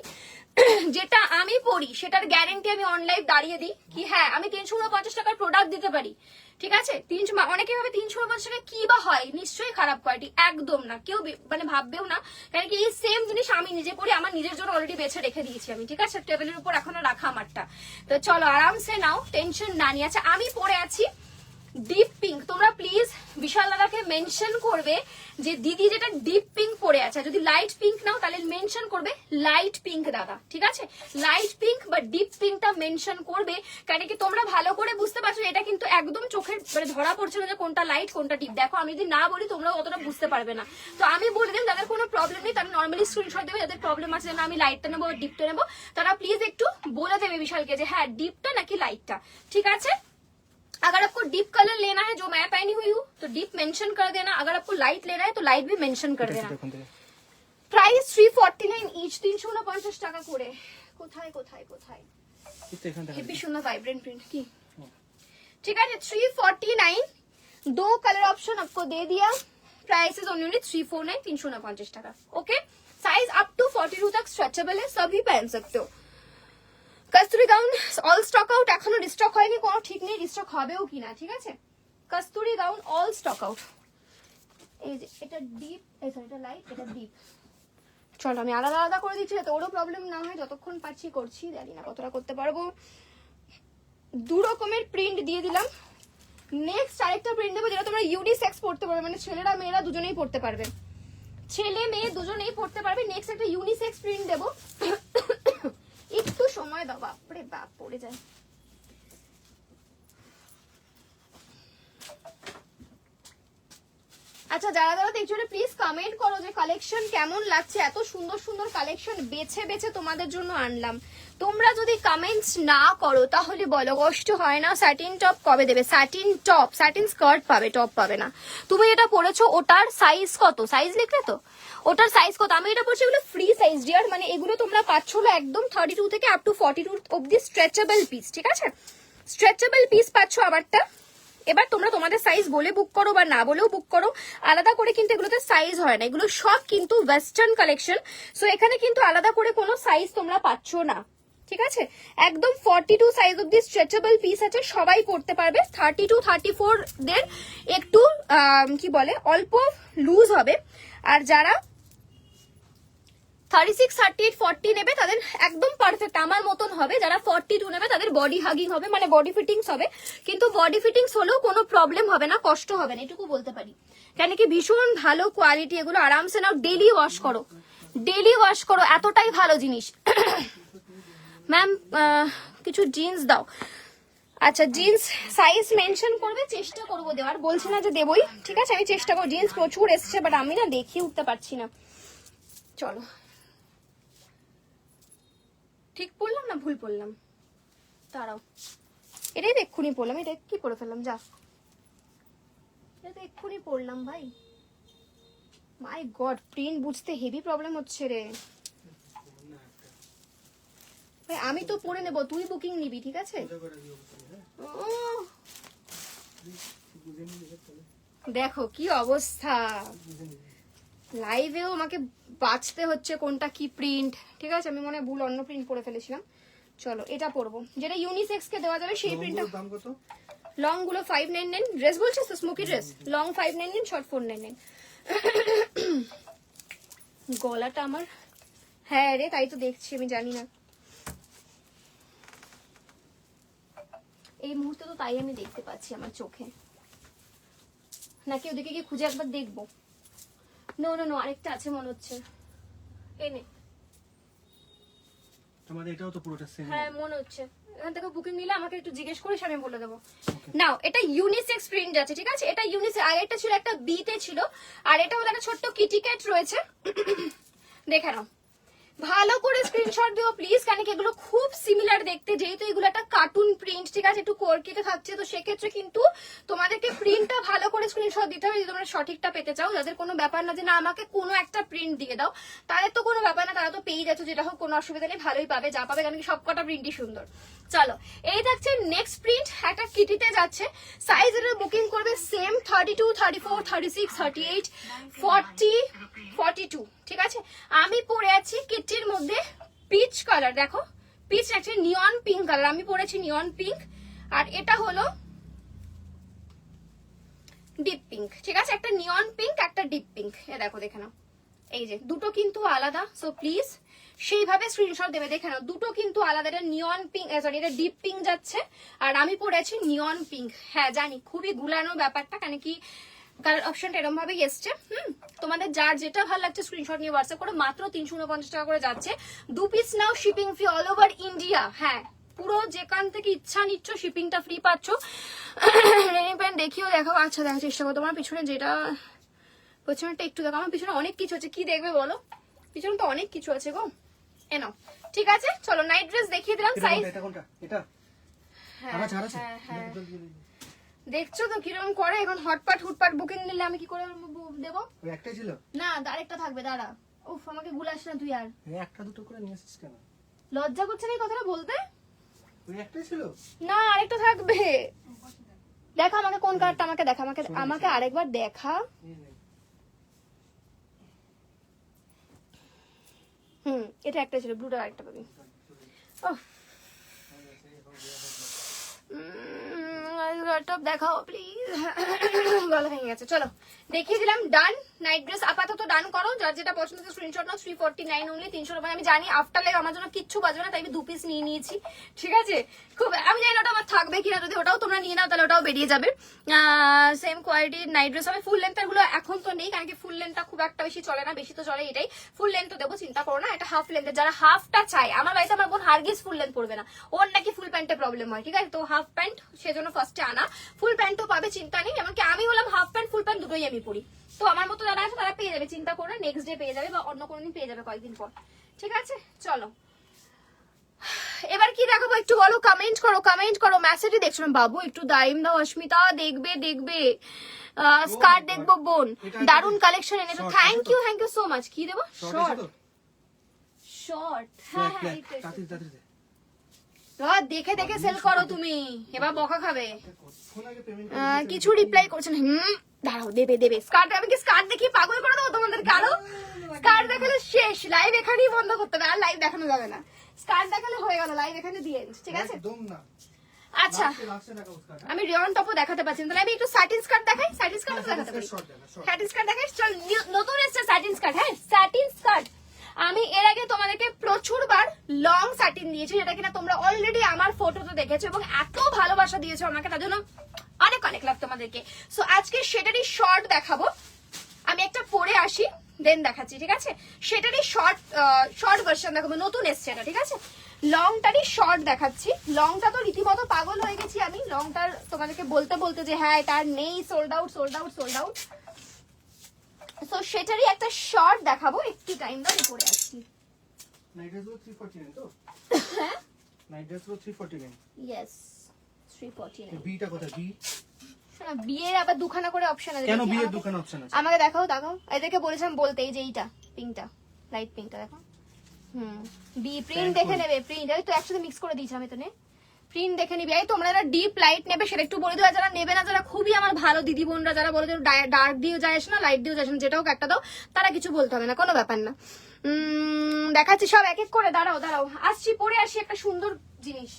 যেটা আমি পরি সেটার গ্যারেন্টি আমি অনলাইন দাঁড়িয়ে দিই কি হ্যাঁ আমি 349 টাকার প্রোডাক্ট দিতে পারি, ঠিক আছে। 300 অনেকে ভাবে 350 টাকা কি বা হয়, নিশ্চয়ই খারাপ কোয়ালিটি, একদম না, কেউ মানে ভাববেও না, কারণ কি এই সেম জিনিস আমি নিজে পরি, আমার নিজের জন্য অলরেডি বেছে রেখে দিয়েছি আমি, ঠিক আছে, টেবিলের উপর এখনো রাখা আমারটা। তো চলো আরামসে নাও, টেনশন না নিয়ে। আচ্ছা আমি পরে আছি ডিপ পিঙ্ক, তোমরা প্লিজ বিশাল দাদাকে মেনশন করবে যে দিদি যেটা ডিপ পিঙ্ক পরে আছে, যদি লাইট পিঙ্ক নাও তাহলে মেনশন করবে লাইট পিঙ্ক দাদা, ঠিক আছে। লাইট পিঙ্ক বা ডিপ পিঙ্কটা মেনশন করবে, কারণ কি তোমরা ভালো করে বুঝতে পারছো এটা কিন্তু একদম চোখের মানে ধরা পড়ছে না যে কোনটা লাইট কোনটা ডিপ। দেখো আমি যদি না বলি তোমরা অতটা বুঝতে পারবে না, তো আমি বলে দিলাম যাদের কোনো প্রবলেম নেই তারা নর্মালি স্ক্রিনশট দেবে, যাদের প্রবলেম আছে না আমি লাইটটা নেবো ডিপটা নেবো তারা প্লিজ একটু বলে দেবে বিশালকে যে হ্যাঁ ডিপটা নাকি লাইটটা, ঠিক আছে। अगर आपको डीप कलर लेना है जो मैं पहनी हुई हूँ तो डीप मेंशन कर देना, अगर आपको लाइट लेना है तो लाइट भी मेंशन कर देना। प्राइस 349 ইচ, 349 টাকা করে। কোথায় কোথায় কোথায় হেভি সুন্দর ভাইব্রেন্ট প্রিন্ট কি, ঠিক আছে। 349, 2 कलर ऑप्शन आपको दे दिया। प्राइस इज ओनली 349, 349 টাকা, ओके। साइज अप टू 42 तक स्ट्रेचेबल है, सभी पहन सकते हो। Kasuri gown all stock out, এখনো রিস্টক হয়নি, কোনো ঠিক নেই রিস্টক হবেও কিনা, ঠিক আছে। Kasuri gown all stock out. এই যে এটা ডিপ, এটা লাইট, এটা ডিপ। চলো আমি আলাদা আলাদা করে দিচ্ছি যাতে ওরও প্রবলেম না হয়, যতক্ষণ পারছি করছি, জানি না কতটা করতে পারবো। 2 রকমের প্রিন্ট দিয়ে দিলাম। নেক্সট আরেকটা প্রিন্ট দেবো যেটা তোমরা ইউনিসেক্স পড়তে পারবে, মানে ছেলেরা মেয়েরা দুজনেই পড়তে পারবে, ছেলে মেয়ে দুজনেই পড়তে পারবে। নেক্সট একটা ইউনিসেক্স প্রিন্ট দেবো, একটু সময় দাও, বাপরে বাপ পড়ে যায়। আচ্ছা যারা যারা দেখছো প্লিজ কমেন্ট করো যে কালেকশন কেমন লাগছে, এত সুন্দর সুন্দর কালেকশন বেছে বেছে তোমাদের জন্য আনলাম। তোমরা যদি কমেন্টস না করো তাহলে বলো কষ্ট হয় না। স্যাটিন টপ কবে দেবে? স্যাটিন টপ, স্যাটিন স্কার্ট পাবে, টপ পাবে না। তুমি এটা পরেছো ওটার সাইজ কত, সাইজ লিখলে তো ওটার সাইজ কত? আমি এটা পড়ছি এগুলো ফ্রি সাইজ ডিয়ার, মানে এগুলো তোমরা পাচ্ছ একদম 32 থেকে আপ টু 42 অবধি স্ট্রেচেবল পিস, ঠিক আছে, স্ট্রেচেবল পিস পাচ্ছ আমারটা। এবার তোমরা তোমাদের সাইজ বলে বুক করো বা না বলেও বুক করো, আলাদা করে কিন্তু এগুলোতে সাইজ হয় না, এগুলো সব কিন্তু ওয়েস্টার্ন কালেকশন, সো এখানে কিন্তু আলাদা করে কোনো সাইজ তোমরা পাচ্ছ না, ঠিক আছে। একদম 42 সাইজ অবধি স্ট্রেচেবল পিস আছে, সবাই পড়তে পারবে। 32, 34 দের একটু কি বলে অল্প লুজ হবে, আর যারা 36, 38, 40 নেবে তাদের একদম পারফেক্ট আমার মতন হবে। যারা 42 নেবে তাদের বডি হাগিং হবে, মানে বডি ফিটিংস হবে, কিন্তু বডি ফিটিংস হলেও কোনো প্রবলেম হবে না, কষ্ট হবে না, এটুকু বলতে পারি। কেন কি ভীষণ ভালো কোয়ালিটি, এগুলো আরামসে নাও, ডেলি ওয়াশ করো, ডেলি ওয়াশ করো, এতটাই ভালো জিনিস। ম্যাম কিছু জিন্স দাও। আচ্ছা জিন্স সাইজ মেনশন করবে, চেষ্টা করবো দেওয়ার, বলছি না যে দেবই, ঠিক আছে আমি চেষ্টা করবো। জিন্স প্রচুর এসছে বাট আমি না দেখিয়ে উঠতে পারছি না। চলো ঠিক পড়লাম না ভুল পড়লাম, দাঁড়াও, এটাই তো এক্ষুনি পড়লাম, এটা কি পড়ে ফেললাম, যা এটা তো এক্ষুনি পড়লাম ভাই। মাই গড, প্রিন্ট বুঝতে হেভি প্রবলেম হচ্ছে রে ভাই। আমি তো পড়ে নেবো, তুই বুকিং নিবি, ঠিক আছে? দেখো কি অবস্থা, লাইভেও আমাকে বাঁচতে হচ্ছে কোনটা কি প্রিন্ট, ঠিক আছে? আমি মনে হয় ভুল অন্য প্রিন্ট পরে ফেলেছিলাম। চলো এটা পরবো, যেটা ইউনিসেক্স কে দেওয়া যাবে সেই প্রিন্টটা। লং গুলো 599, ড্রেস বলছিস তো, স্মোকি ড্রেস, লং 599, শর্ট 499। গলাটা আমার, হ্যাঁ রে তাই তো দেখছি, আমি জানি না এই মুহূর্তে তো, তাই আমি দেখতে পাচ্ছি আমার চোখে, নাকি ওদিকে গিয়ে খুঁজে একবার দেখবো? নো নো নো, আরেকটা আছে মনে হচ্ছে, এনে তোমাদের এটাও তো পুরোটা সেম। হ্যাঁ মনে হচ্ছে, এখান থেকে বুকিং নিলে আমাকে একটু জিজ্ঞেস করিস, আমি বলে দেবো। নাও এটা ইউনিসেক্স প্রিন্ট আছে, ঠিক আছে? এটা ইউনিসেক্স, আর এটা ছিল একটা বিতে ছিল, আর এটা হলো একটা ছোট্ট কিটিক্যাট রয়েছে। দেখে নাও, ভালো করে স্ক্রিনশট দিও প্লিজ, কারণ কি এগুলো খুব সিমিলার দেখতে, যেহেতু এগুলো একটা কার্টুন প্রিন্ট, ঠিক আছে? একটু কোরকিতে থাকছে, তো সেক্ষেত্রে কিন্তু তোমাদেরকে প্রিন্টটা ভালো করে স্ক্রিনশট দিতে হবে যদি তোমরা সঠিকটা পেতে চাও। যাদের কোনো ব্যাপার না যে না আমাকে কোনো একটা প্রিন্ট দিয়ে দাও, তাদের তো কোনো ব্যাপার না, তারা তো পেয়ে যাচ্ছে, যেটা হোক কোনো অসুবিধা নেই, ভালোই পাবে, যা পাবে, কারণ কি সবকটা প্রিন্টই সুন্দর। চলো এই থাকছে নেক্সট প্রিন্ট, একটা কিটিতে যাচ্ছে, সাইজ এর বুকিং করবে সেম 32, 34, 36, 38, 40, 42, ঠিক আছে? আমি পরে আছি কিটির মধ্যে পিচ কালার, দেখো পিচ আছে, নিয়ন পিঙ্ক কালার, আমি পরেছি নিয়ন পিঙ্ক, আর এটা হলো ডিপ পিঙ্ক, ঠিক আছে? একটা নিয়ন পিঙ্ক, একটা ডিপ পিঙ্ক, এ দেখো দেখে নাও, এই যে দুটো কিন্তু আলাদা, সো প্লিজ সেইভাবে স্ক্রিনশট দেবে, দেখে নাও দুটো কিন্তু আলাদা। এটা নিয়ন পিঙ্ক, সরি এটা ডিপ পিঙ্ক যাচ্ছে, আর আমি পরেছি নিয়ন পিঙ্ক। হ্যাঁ জানি খুবই গুলানো ব্যাপারটা, কেন কি কালার অপশনটা এরকম ভাবেই এসছে। তোমাদের যার যেটা ভালো লাগছে স্ক্রিনশট নিয়ে হোয়াটসঅ্যাপ করে, মাত্র 349 টাকা করে যাচ্ছে, 2 পিস নাও, shipping free all over India. হ্যাঁ পুরো যেখান থেকে ইচ্ছা নিচ্ছ শিপিংটা ফ্রি পাচ্ছ। রেনি প্যান্ট দেখিও দেখো, আচ্ছা দেখার চেষ্টা করো, তোমার পিছনে যেটা, পিছনেটা একটু দেখো, আমার পিছনে অনেক কিছু আছে, কি দেখবে বলো? পিছনে তো অনেক কিছু আছে গো, এনো ঠিক আছে? চলো নাইট ড্রেস দেখিয়ে দিলাম, সাইজ এটা কোনটা? এটা হ্যাঁ আমার ছাড়া আছে। হ্যাঁ হ্যাঁ, দেখছো তো কিরকম করে। এখন হটপাট হুটপাট বুকিং নিলে আমি কি করে দেবো? ওই একটাই ছিল না আরেকটা থাকবে, দাঁড়া, উফ আমাকে গুলাস না তুই আর, এই একটা দুটো করে নিয়ে আসিস কেন? লজ্জা করছে না এই কথাটা বলতে? ওই একটাই ছিল না আরেকটা থাকবে, দেখা আমাকে কোন কার্ডটা, আমাকে দেখা, আমাকে আরেকবার দেখা। এটা একটা ছিল, ব্লুটা আরেকটা পাবি। দেখাও প্লিজ, গলা ভেঙে গেছে। চলো দেখিয়ে দিলাম, ডান। নাইট ড্রেস আপাতত ডান করো, যার যেটা পছন্দ স্ক্রিনশট নাও। 349 অনলি, 300 আমি জানি আফটার লাইভ আমার জন্য কিচ্ছু বাজবে না, তাই আমি 2 পিস নিয়ে নিয়েছি, ঠিক আছে? খুব আমি জানি না ওটা আমার থাকবে কিনা, যদি ওটাও তোমরা নিয়ে নাও তাহলে ওটাও বেরিয়ে যাবে। সেম কোয়ালিটির নাইট ড্রেস হবে, ফুল লেন্থের গুলো এখন তো নেই, কারণ কি ফুল লেন্থটা খুব একটা বেশি চলে না, বেশি তো চলে এটাই। ফুল লেন্থ তো দেবো, চিন্তা করো না, এটা হাফ লেন্থের, যারা হাফটা চায়, আমার বাড়িতে আমার বোন হারগিস ফুল লেন্থ পড়বে না, ওর নাকি ফুল প্যান্টে প্রবলেম হয়, ঠিক আছে? তো হাফ প্যান্ট সেজন্য ফার্স্টে আনা, ফুল প্যান্টও পাবে, চিন্তা নেই। এমনকি আমি হলাম হাফ প্যান্ট ফুল প্যান্ট দুটোই আমি পরি, তো আমার মতো যারা আছে তারা পেয়ে যাবে, চিন্তা করো না, নেক্সট ডে পেয়ে যাবে বা অন্য কোনো দিন পেয়ে যাবে কয়েকদিন পর, ঠিক আছে? চলো এবার কি দেখাবো একটু বলো, কমেন্ট করো, কমেন্ট করো। মেসেজই দেখছো না বাবু, একটু দাইম দাও, অস্মিতা দেখবে দেখবে, স্কার্ট দেখবো বোন, দারুন কালেকশন এনেছো, থ্যাংক ইউ সো মাচ। কি দেবো? শর্ট শর্ট, হ্যাঁ হ্যাঁ দেখে দেখে সেল করো তুমি, এবার বকা খাবে। কিছু রিপ্লাই করছেন, দাঁড়াও দেবে দেবে স্কার্ট, আমি কি স্কার্ট দেখিয়ে পাগল করে দেবো তোমাদের কারো? স্কার্ট দেখালে শেষ, লাইভ এখানেই বন্ধ করতে হবে, আর লাইভ দেখানো যাবে না, স্কার্ট দেখালে হয়ে গেল, লাইভ এখানে দিয়ে, ঠিক আছে? আচ্ছা আমি রিয়ন টপও দেখাতে পারছি, তাহলে আমি একটু স্যাটিন স্কার্ট দেখাই, স্যাটিন স্কার্ট দেখাতে পারি, স্যাটিন স্কার্ট দেখাই। চল নতুন এসেছে স্যাটিন স্কার্ট, হ্যাঁ স্যাটিন স্কার্ট, আমি এর আগে তোমাদেরকে প্রচুরবার লং স্যাটিন দিয়েছি, যেটা কিনা তোমরা অলরেডি আমার ফটোতে দেখেছো এবং এত ভালোবাসা দিয়েছো আমাকে, তার জন্য অনেক অনেক লাভ তোমাদেরকে। সো আজকে সেটারই শর্ট দেখাবো, আমি একটা পরে আসি দেন দেখাচ্ছি, ঠিক আছে? সেটারই শর্ট ভার্সন দেখাবো, নতুন এসছে এটা, ঠিক আছে? লংটারই শর্ট দেখাচ্ছি। লংটা তো রীতিমতো পাগল হয়ে গেছি আমি লংটার তোমাদেরকে বলতে বলতে যে হ্যাঁ তার নেই, sold out sold out sold out. So সেটারই একটা শর্ট দেখাবো, একটু টাইম দাও, আমি পরে আসছি। নাইট ড্রেসগুলো 349 তো? নাইট ড্রেসগুলো 349। ইয়েস 349। বিটা কোথায়? বি শোনা, বিয়ের আবার দুখানা করে অপশন আছে। কেন দেখি বিয়ের আমাকে। দোকান অপশন আছে? আমাকে দেখাও দেখাও, এদেরকে বলেছিলাম বলতে, এই যে এইটা পিঙ্কটা, লাইট পিঙ্কটা দেখো। বি প্রিন্ট দেখে নেবে, প্রিন্ট এই তো একসাথে মিক্স করে দিয়েছি আমি, তো নে প্রিন্ট দেখে নিবি। এই তোমরা যারা ডিপ লাইট নেবে সেটা একটু বলে দেওয়া, যারা নেবে না, যারা খুবই আমার ভালো দিদি বোনরা যারা বলে ডার্ক দিয়েও যায় না, লাইট দিয়েও যায় না, যেটা হোক একটা দাও, তারা কিছু বলতে হবে না, কোনো ব্যাপার না। দেখাচ্ছি সব এক এক করে, দাঁড়াও দাঁড়াও আসছি, পরে আসি একটা সুন্দর জিনিস।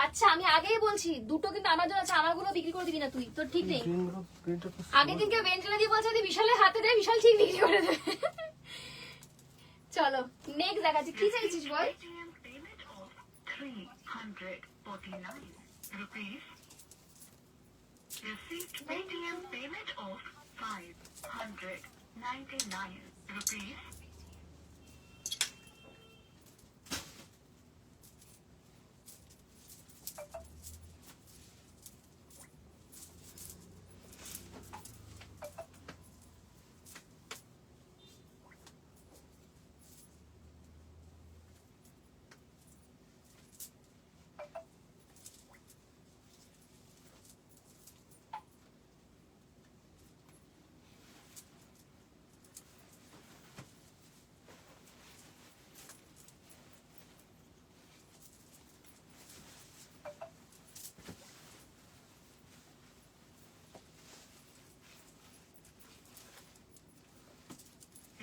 আচ্ছা আমি আগেই বলছি দুটো কিন্তু আমার জন্য আছে, আমার গুলো বিক্রি করে দিবি না তুই, তোর ঠিক নেই। আগের দিনকে বেঞ্চেলা দিয়ে বলছে বিশালের হাতে দেয়, বিশাল ঠিক বিক্রি করে দেবে। চলো নেক্সট দেখাচ্ছি, কি চাইছিস বল? Received Paytm payment of 599 rupees.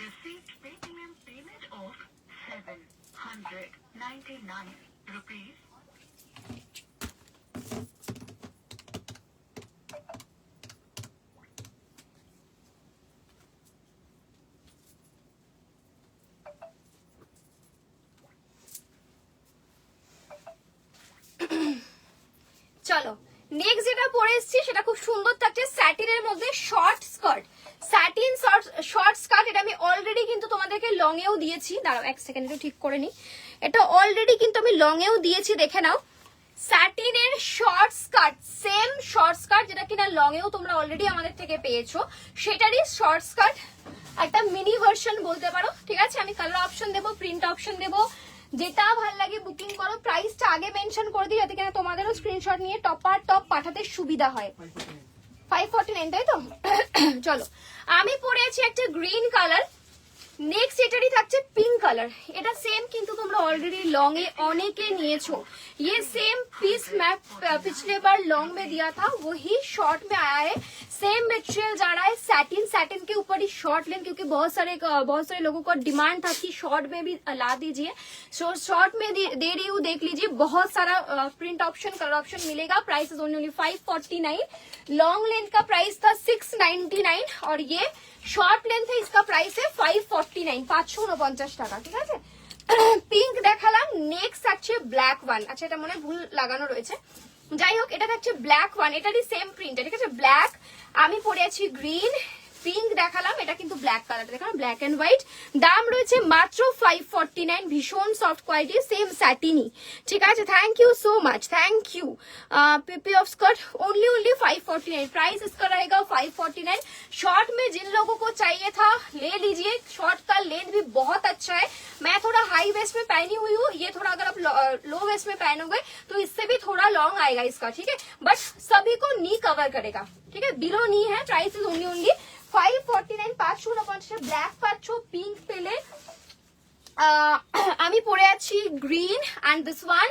Received Paytm payment of 799 rupees. চলো নেক্সট যেটা পরে এসেছি সেটা খুব সুন্দর থাকছে, স্যাটিনের মধ্যে short skirt, satin short skirt. এটা আমি অলরেডি কিন্তু তোমাদেরকে লং এও দিয়েছি, দাঁড়াও এক সেকেন্ড একটু ঠিক করে নি, এটা অলরেডি কিন্তু আমি লং এও দিয়েছি, দেখে নাও। স্যাটিনের short skirt, same short skirt যেটা কিনা লং এও তোমরা অলরেডি আমাদের থেকে পেয়েছো, সেটারই শর্ট স্কার্ট, একটা মিনি ভার্সন বলতে পারো, ঠিক আছে? আমি কালার অপশন দেবো, প্রিন্ট অপশন দেবো, যেটা ভাল লাগে বুকিং করো। প্রাইসটা আগে মেনশন করে দিই যাতে কিনা তোমাদেরও স্ক্রিনশট নিয়ে টপ পাঠাতে সুবিধা হয়। 549 তাই তো? চলো আমি পরে আছি একটা গ্রিন কালার, नेक्स्ट এটারই থাকছে পিঙ্ক কালার। এটা সেম কিন্তু তোমরা অলরেडी लॉन्ग ए অনেকে নিয়েছো। ये सेम पीस मैं पिछले बार लॉन्ग में दिया था वही शॉर्ट में आया है। सेम मटेरियल जा रहा है सैटिन, सैटिन के ऊपर ही शॉर्ट लेंथ, क्योंकि बहुत सारे लोगों को डिमांड था कि शॉर्ट में भी ला दीजिए। सो शॉर्ट में दे रही हूँ, देख लीजिए बहुत सारा प्रिंट ऑप्शन कलर ऑप्शन मिलेगा। Price is only 549। Long length का प्राइस था 699 और ये शॉर्ट लेंथ है, इसका प्राइस है 549, 549 টাকা। ঠিক আছে, পিঙ্ক দেখালাম। নেক্সট থাকছে ব্ল্যাক ওয়ান। আচ্ছা এটা মনে ভুল লাগানো রয়েছে, যাই হোক এটা থাকছে ব্ল্যাক ওয়ান, এটারই সেম প্রিন্ট। ঠিক আছে, ব্ল্যাক। আমি পরে আছি গ্রিন। পিঙ্ক দেখালাম, এটা কিন্তু ব্ল্যাক কালার দেখালাম, ব্ল্যাক এন্ড হোয়াইট। দাম রয়েছে মাত্র 549, ভীষণ সফট কোয়ালিটি, সেম স্যাটিনি। ঠিক আছে, thank you so much, thank you. पीपी ऑफ स्कर्ट ओनली 549, प्राइस इसका रहेगा 549। शॉर्ट में जिन लोगों को चाहिए था ले लीजिए, शॉर्ट का लेंथ भी बहुत अच्छा है। मैं थोड़ा हाई वेस्ट में पहनी हुई हूँ, ये थोड़ा अगर आप लो वेस्ट में पहनोगे तो इससे भी थोड़ा लॉन्ग आएगा इसका। ठीक है, बट सभी को नी कवर करेगा। ठीक है, बिलो नी है। प्राइस इज ओनली 549, 549 ব্ল্যাক পাচ্ছো, পিঙ্ক পেলে। আমি পরে আছি গ্রিন एंड दिस वन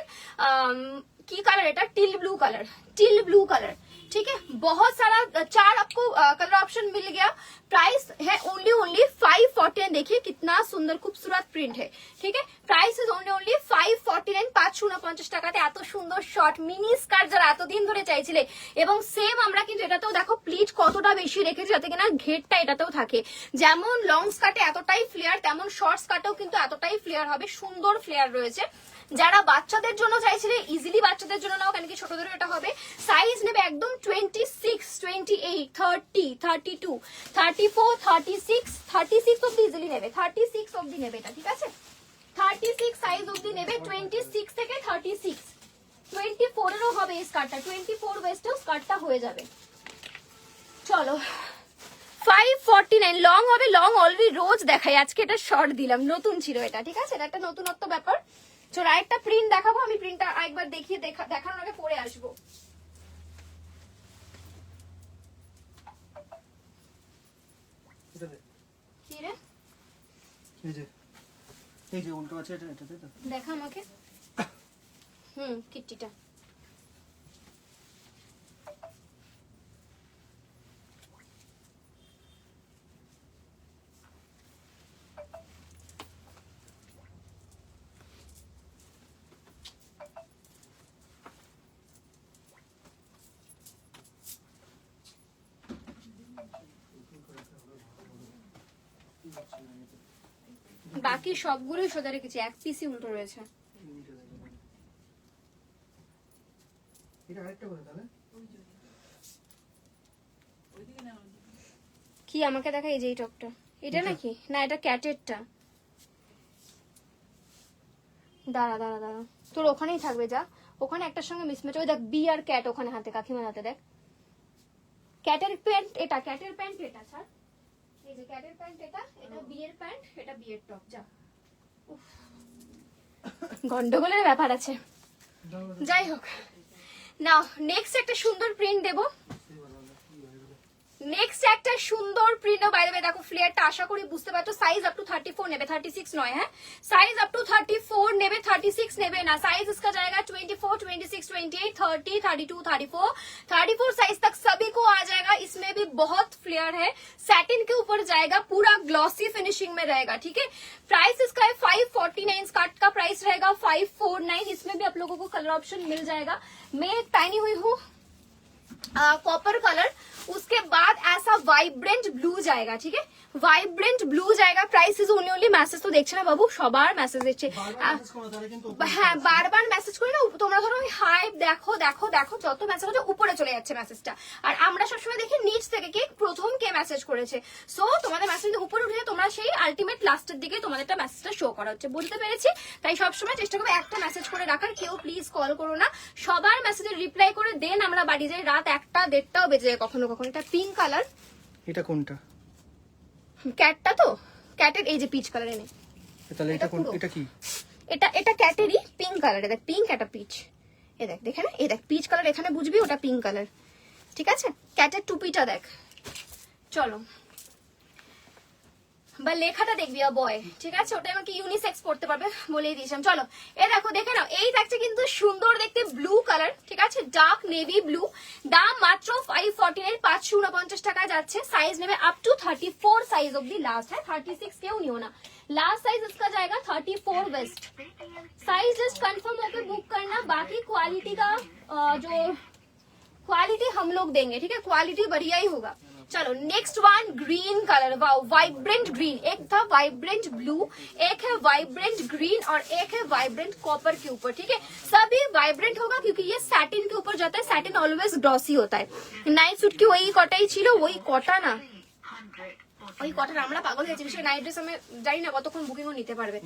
की कलर, এটা টিল ব্লू कलर, টিল ব্লू कलर। ठीक है, बहुत सारा 4 आपको कलर ऑप्शन मिल गया। प्राइस है ओनली 549। देखिए कितना सुंदर खूबसूरत प्रिंट है, ठीक है। प्राइस इज ओनली 549, 549 টাকাতে এত সুন্দর শর্ট মিনি স্কার্ট যারা এতদিন ধরে চাইছিলে। এবং সেম আমরা কিন্তু এটাতেও দেখো প্লিট কতটা বেশি রেখেছি যাতে কিনা ঘেরটা এটাতেও থাকে। যেমন লং স্কার্টে এতটাই ফ্লেয়ার, তেমন শর্ট স্কার্টেও কিন্তু এতটাই ফ্লেয়ার হবে, সুন্দর ফ্লেয়ার রয়েছে। যারা বাচ্চাদের জন্য চাইছিলে ইজিলি বাচ্চাদের জন্য নাও, কেন কি ছোটদেরও এটা হবে। সাইজ নেবে একদম 26, 28, 30, 32, 34, 36, 36 অব্দি ইজিলি নেবে, 36 অব্দি নেবে এটা, ঠিক আছে। 36 সাইজ অব্দি নেবে, 26 থেকে 36, 24 এরও হবে এই স্কার্টটা, 24 ওয়েস্টেও স্কার্টটা হয়ে যাবে। চলো 549 লং হবে, লং অলরেডি রোজ দেখাই, আজকে এটা শর্ট দিলাম, নতুন ছিল এটা, ঠিক আছে। এটা একটা নতুনত্ব ব্যাপার। চলো আরেকটা প্রিন্ট দেখাবো, আমি প্রিন্টটা আরেকবার দেখিয়ে দেখানোর আগে পরে আসবো। কি রে এই যে উল্টো আছে এটা, এটাতে তো দেখা আমাকে। কিট্টিটা বাকি সবগুলোই সোজা রেখেছি, এক পিসই উল্টো রয়েছে। এটা আরেকটা করে তাহলে কি আমাকে দেখা, এই যে এই টপটা, এটা নাকি না এটা ক্যাটেরটা। দাঁড়া দাঁড়া দাঁড়া, তোর ওখানেই থাকবে, যা ওখানে একটার সঙ্গে মিসম্যাচ। ওই দেখ বি আর ক্যাট ওখানে হাতে, কাকিমার হাতে দেখ। ক্যাটের প্যান্ট এটা, ক্যাটের প্যান্ট এটা, ছাড়। এই যে ক্যাটের প্যান্ট এটা, এটা বি এর প্যান্ট, এটা বি এর টপ, যা। উফ, গন্ডগোলের ব্যাপার আছে, যাই হোক। নাও নেক্সট একটা সুন্দর প্রিন্ট দেবো, নেক্সট একটা সুন্দর প্রিন্ট। বাইরে বাইরে দেখো ফ্লেয়ারটা আশা করি বুঝতে পারছো। সাইজ আপ টু 34 নেবে, 36 নয়, হ্যাঁ साइज अप टू 34 नेबे, 36 नेबे ना। साइज इसका जाएगा 24, 26, 28, 30, 32, 34 साइज तक सभी को आ जाएगा। इसमें भी बहुत फ्लेयर है, सैटिन के ऊपर जाएगा, पूरा ग्लॉसी फिनिशिंग में रहेगा, ठीक है। प्राइस इसका है 549, स्कर्ट का प्राइस रहेगा 549। इसमें भी आप लोगों को कलर ऑप्शन मिल जाएगा। मैं पहनी हुई हूँ कॉपर कलर, उसके बाद ऐसा वाइब्रेंट ब्लू जाएगा, ठीक है, वाइब्रेंट ब्लू जाएगा। प्राइस इज ओनली मैसेज तो देखছে না বাবু, সবার মেসেজ দিচ্ছে, হ্যাঁ বারবার মেসেজ করে না তোমরা, ধরো হাই দেখো দেখো দেখো, যত মেসেজ হচ্ছে উপরে চলে যাচ্ছে মেসেজটা, আর আমরা সবসময় দেখি নিচ থেকে কে প্রথম কে মেসেজ করেছে। সো তোমাদের মেসেজ উপরে উঠে তোমরা সেই আলটিমেট লাস্টের দিকে তোমাদেরটা মেসেজটা শো করা হচ্ছে, বুঝতে পেরেছি। তাই সবসময় চেষ্টা করবে একটা মেসেজ করে রাখার, কেউ প্লিজ কল করো না, সবার মেসেজের রিপ্লাই করে দেন আমরা বাড়ি যাই, রাত 1টা 1:30টাও বেজে যায় কখনো কখনো। এটা পিঙ্ক কালার, এটা কোনটা? ক্যাটটা তো, ক্যাটের এই যে পিচ কালার এনে, তাহলে এটা কোন, এটা কি? এটা ক্যাটেরই পিঙ্ক কালার, দেখ পিঙ্ক একটা পিচ, এ দেখ দেখে না, এই দেখ পিচ কালার এখানে বুঝবি ওটা পিঙ্ক কালার, ঠিক আছে। ক্যাটের টুপিটা দেখ, চলো বা লেখাটা দেখবি বয়, ঠিক আছে, ওটা আমাকে ইউনিসেক্স পড়তে পারবে বলেই দিয়েছিলাম। চলো এ দেখো, দেখে নাও, এই থাকছে কিন্তু সুন্দর দেখতে ব্লু কালার, ঠিক আছে, ডার্ক নেভি ব্লু। দাম মাত্র 549, 549 টাকায় যাচ্ছে। সাইজ নেবে আপ টু 34 সাইজ অব্দি लास्ट है, 36 কেউ নিও না। लास्ट साइज इसका जाएगा 34 वेस्ट। साइज जस्ट कंफर्म होकर बुक करना, बाकी क्वालिटी का जो क्वालिटी हम लोग देंगे, ठीक है, क्वालिटी बढ़िया ही होगा। चलो next one green colour, wow vibrant green. एक था वाइब्रेंट ब्लू, एक है वाइब्रेंट ग्रीन और एक है वाइब्रेंट कॉपर के ऊपर, ठीक है। सभी वाइब्रेंट होगा क्योंकि ये सैटिन के ऊपर जाता है, सैटिन ऑलवेज ग्लॉसी होता है। नाइट सूट की वही कटाई छिलो, वही कटा ना, ওই কটার আমরা পাগল হয়ে যাচ্ছি। নাইট ড্রেস আমি জানি না কতক্ষণ বুকিংও নিতে পারবে,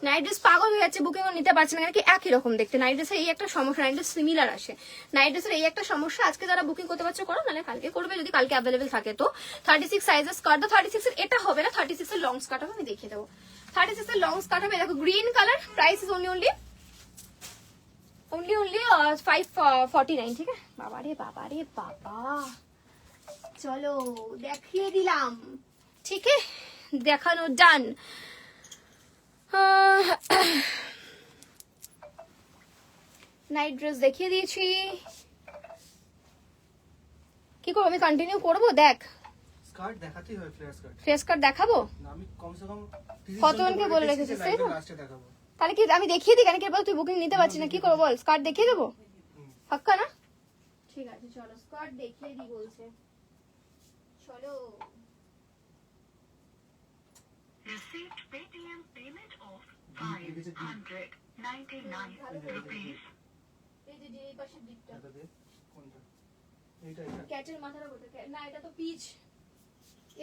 নাইট ড্রেস পাগল হয়ে যাচ্ছে, বুকিংও নিতে পারছে না, কি একই রকম দেখতে। নাইট ড্রেসের এই একটা সমস্যা, নাইট ড্রেস সিমিলার আসে, নাইট ড্রেসের এই একটা সমস্যা। আজকে যারা বুকিং করতে পারছো করো, নাহলে কালকে করবে যদি কালকে অ্যাভেলেবেল থাকে তো। 36 সাইজের স্কার্ট, 36 এর এটা হবে না, 36 এর লং স্কার্ট হবে, আমি দেখিয়ে দেবো। 36 এর লং স্কার্ট হবে, দেখো green colour. Price is only 549, ঠিক আছে। বাবা রে বাবা রে বাবা, চলো দেখিয়ে দিলাম, ঠিক আছে, দেখানো ডান। নাইট ড্রেস দেখিয়ে দিয়েছি, কি করবো আমি, কন্টিনিউ করবো। দেখ স্কার্ট দেখাতেই হয়, ফ্লেয়ার স্কার্ট। ফ্লেয়ার স্কার্ট দেখাবো? না, আমি কমসে কম 30 কতজনকে জনকে বলে রেখেছি যে রেখেছিস, তাই তো? লাইভের লাস্টে দেখাবো। তাহলে কি আমি দেখিয়ে দিই? কেন কি বল, তুই বুকিং নিতে পারছিস না, কি করবো বল? স্কার্ট দেখিয়ে দেবো? পাক্কা না? ঠিক আছে চলো, স্কার্ট দেখিয়ে দিই বলছে। চলো। Received Paytm payment of 599 rupees. এই যে এই পাশের দিকটা এটা দে, কোনটা? এইটা। ক্যাটের মাথাটা কোথায়? না এটা তো পিচ,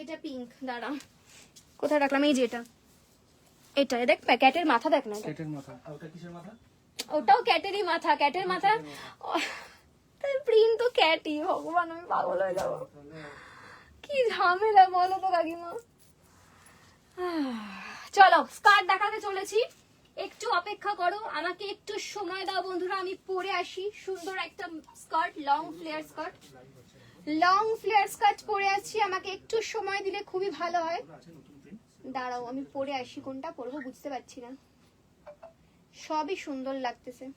এটা পিঙ্ক। দাঁড়া, কোথায় রাখলাম? এই যে এটা দেখ, ক্যাটের মাথা দেখ না এটা। কেটের মাথা। আর ওটা কিসের মাথা? ওটাও ক্যাটেরই মাথা, ক্যাটের মাথা। প্রিন্ট তো ক্যাটই। ভগবান, আমি পাগল হয়ে যাবো। কি ঝামেলা বলো তো কাকিমা। চলো, স্কার্ট দেখাতে চলেছি, একটু অপেক্ষা করো, আমাকে একটু সময় দাও বন্ধুরা, আমি পরে আসি। সুন্দর একটা skirt, long flare skirt, long flare skirt পরে আছি, আমাকে একটু সময় দিলে খুবই ভালো হয়। দাঁড়াও, আমি পরে আসি, কোনটা পরবো বুঝতে পারছি না, সবই সুন্দর লাগতেছে।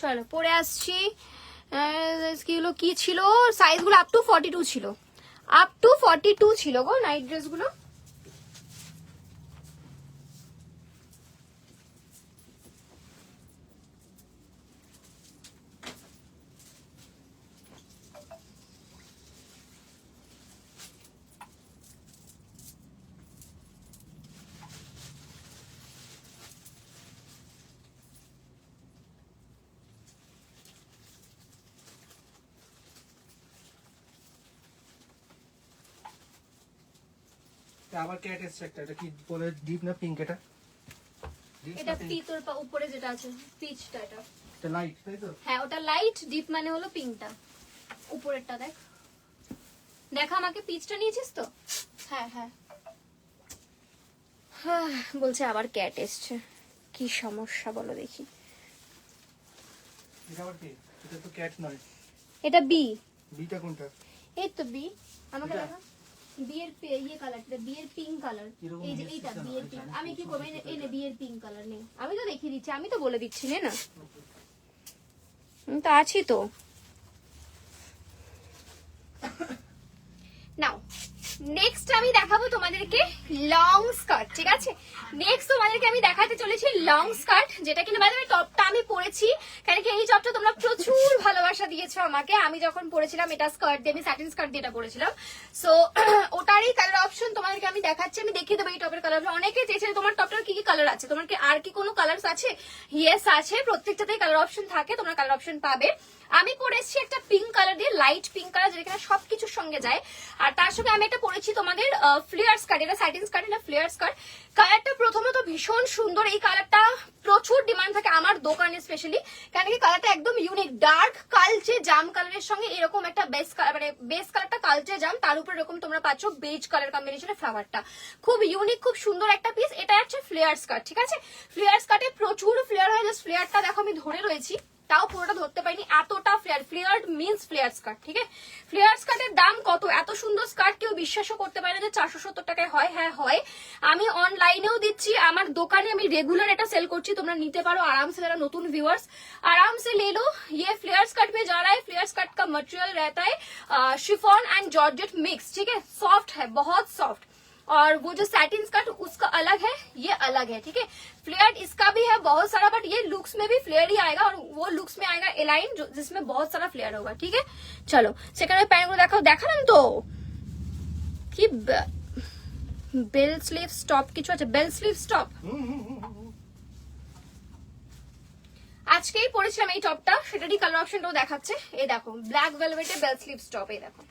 চলো পরে আসছি। কি ছিল সাইজ গুলো? আপ টু 42 ছিল, আপ টু 42 ছিল গো নাইট ড্রেস গুলো। আবার ক্যাট এসছে একটা। এটা কি বলে, ডিপ না পিঙ্ক? এটা ডিপ এটা না পিঙ্ক? পিতোর উপরে যেটা আছে পিচটা, এটা এটা লাইট, তাই তো? হ্যাঁ ওটা লাইট, ডিপ মানে হলো পিঙ্কটা, উপরেরটা দেখ। দেখা আমাকে, পিচটা নিয়েছিস তো? হ্যাঁ হ্যাঁ। বলছে আবার ক্যাট এসছে, কি সমস্যা বলো দেখি। এটা আবার কি? এটা তো ক্যাট নয়। এটা বি। বিটা কোনটা? এই তো বি, আমাকে এটা? দেখা। বিয়ের ইয়ে কালার, বিয়ের পিঙ্ক কালার। কিরকম এই যে নিয়ে এইটা এসেছে না? বিয়ের আমি পিঙ্ক। জানি আমি কি খুব করবো? সুন্দর এনে বিয়ের পিঙ্ক কালার নেই, আমি তো দেখিয়ে দিচ্ছি, আমি তো বলে দিচ্ছি না। তো আছি তো। নাও নেক্সট আমি দেখাবো তোমাদেরকে লং স্কার্ট, ঠিক আছে? নেক্সট তোমাদেরকে আমি দেখাতে চলেছি লং স্কার্ট, যেটা কিনা বাইরে টপটা আমি পরেছি, কারণ কি এই টপটা তোমরা প্রচুর ভালোবাসা দিয়েছো আমাকে। আমি যখন পরেছিলাম এটা স্কার্ট দিয়ে, আমি স্যাটিন স্কার্ট দিয়ে এটা পরেছিলাম। সো ওটারই কালার অপশন তোমাদেরকে আমি দেখাচ্ছি, আমি দেখিয়ে দেবো এই টপের কালার। অনেকে চেয়েছে তোমার টপটার কি কি কালার আছে, তোমার কি আর কি কোনো কালার আছে? ইয়েস আছে, প্রত্যেকটাতেই কালার অপশন থাকে, তোমরা কালার অপশন পাবে। আমি পরেছি একটা পিঙ্ক কালার দিয়ে, লাইট পিঙ্ক কালার, যেটা কিনা সবকিছুর সঙ্গে যায়। আর তার সঙ্গে আমি একটা পরেছি তোমাদের ফ্লেয়ার স্কার্ট, এটা স্যাটিন স্কার্ট, এটা ফ্লেয়ার স্কার্ট। কালারটা প্রথমত ভীষণ সুন্দর, এই কালারটা প্রচুর ডিমান্ড থাকে আমার দোকানে স্পেশালি, কারণ কি কালারটা একদম ইউনিক, ডার্ক কালচে জাম কালারের সঙ্গে এরকম একটা বেস কালার, মানে বেস কালারটা কালচে জাম, তার উপর এরকম তোমরা পাচ্ছ বেজ কালার কম্বিনেশনের ফ্লাওয়ারটা, খুব ইউনিক, খুব সুন্দর একটা পিস। এটা হচ্ছে ফ্লেয়ার স্কার্ট, ঠিক আছে? ফ্লেয়ার স্কার্টে প্রচুর ফ্লেয়ার হয়, জাস্ট ফ্লেয়ারটা দেখো আমি ধরে রয়েছি, তাও পুরোটা ধরতে পারিনি, এতটা flair. Flared means flair skirt, ঠিক আছে? ফ্লেয়ার স্কার্টের দাম কত? এত সুন্দর স্কার্ট কেউ বিশ্বাসও করতে পারে না যে 470 টাকায় হয়। হ্যাঁ হয়, আমি অনলাইনেও দিচ্ছি, আমার দোকানে আমি রেগুলার এটা সেল করছি, তোমরা নিতে পারো আराम से। যারা নতুন ভিউয়ার্स आराम से ले लो, ये फ्लेयर स्कर्ट में जा रहा है। फ्लेयर स्कर्ट का मटेरियल रहता है शिफॉन एंड जॉर्जेट मिक्स, ठीक है? सॉफ्ट है, बहुत सॉफ्ट। और वो जो सैटिन स्कर्ट उसका अलग है, ये अलग है, ठीक है? फ्लेयर इसका भी है बहुत सारा, बट ये लुक्स में भी फ्लेयर ही आएगा, और वो लुक्स में आएगा एलाइन, जो जिसमें बहुत सारा फ्लेयर होगा, ठीक है? चलो सेकंड पैंट को देखो, দেখালাম তো কি বেল স্লিভ স্টপ কিছু আছে, বেল স্লিভ স্টপ। আজকেই পরেছিলাম এই টপটা, সেটারই কালার অপশনটাও দেখাচ্ছে। এই দেখো ব্ল্যাক ভেলভেটে বেল স্লিভ স্টপ, এই দেখো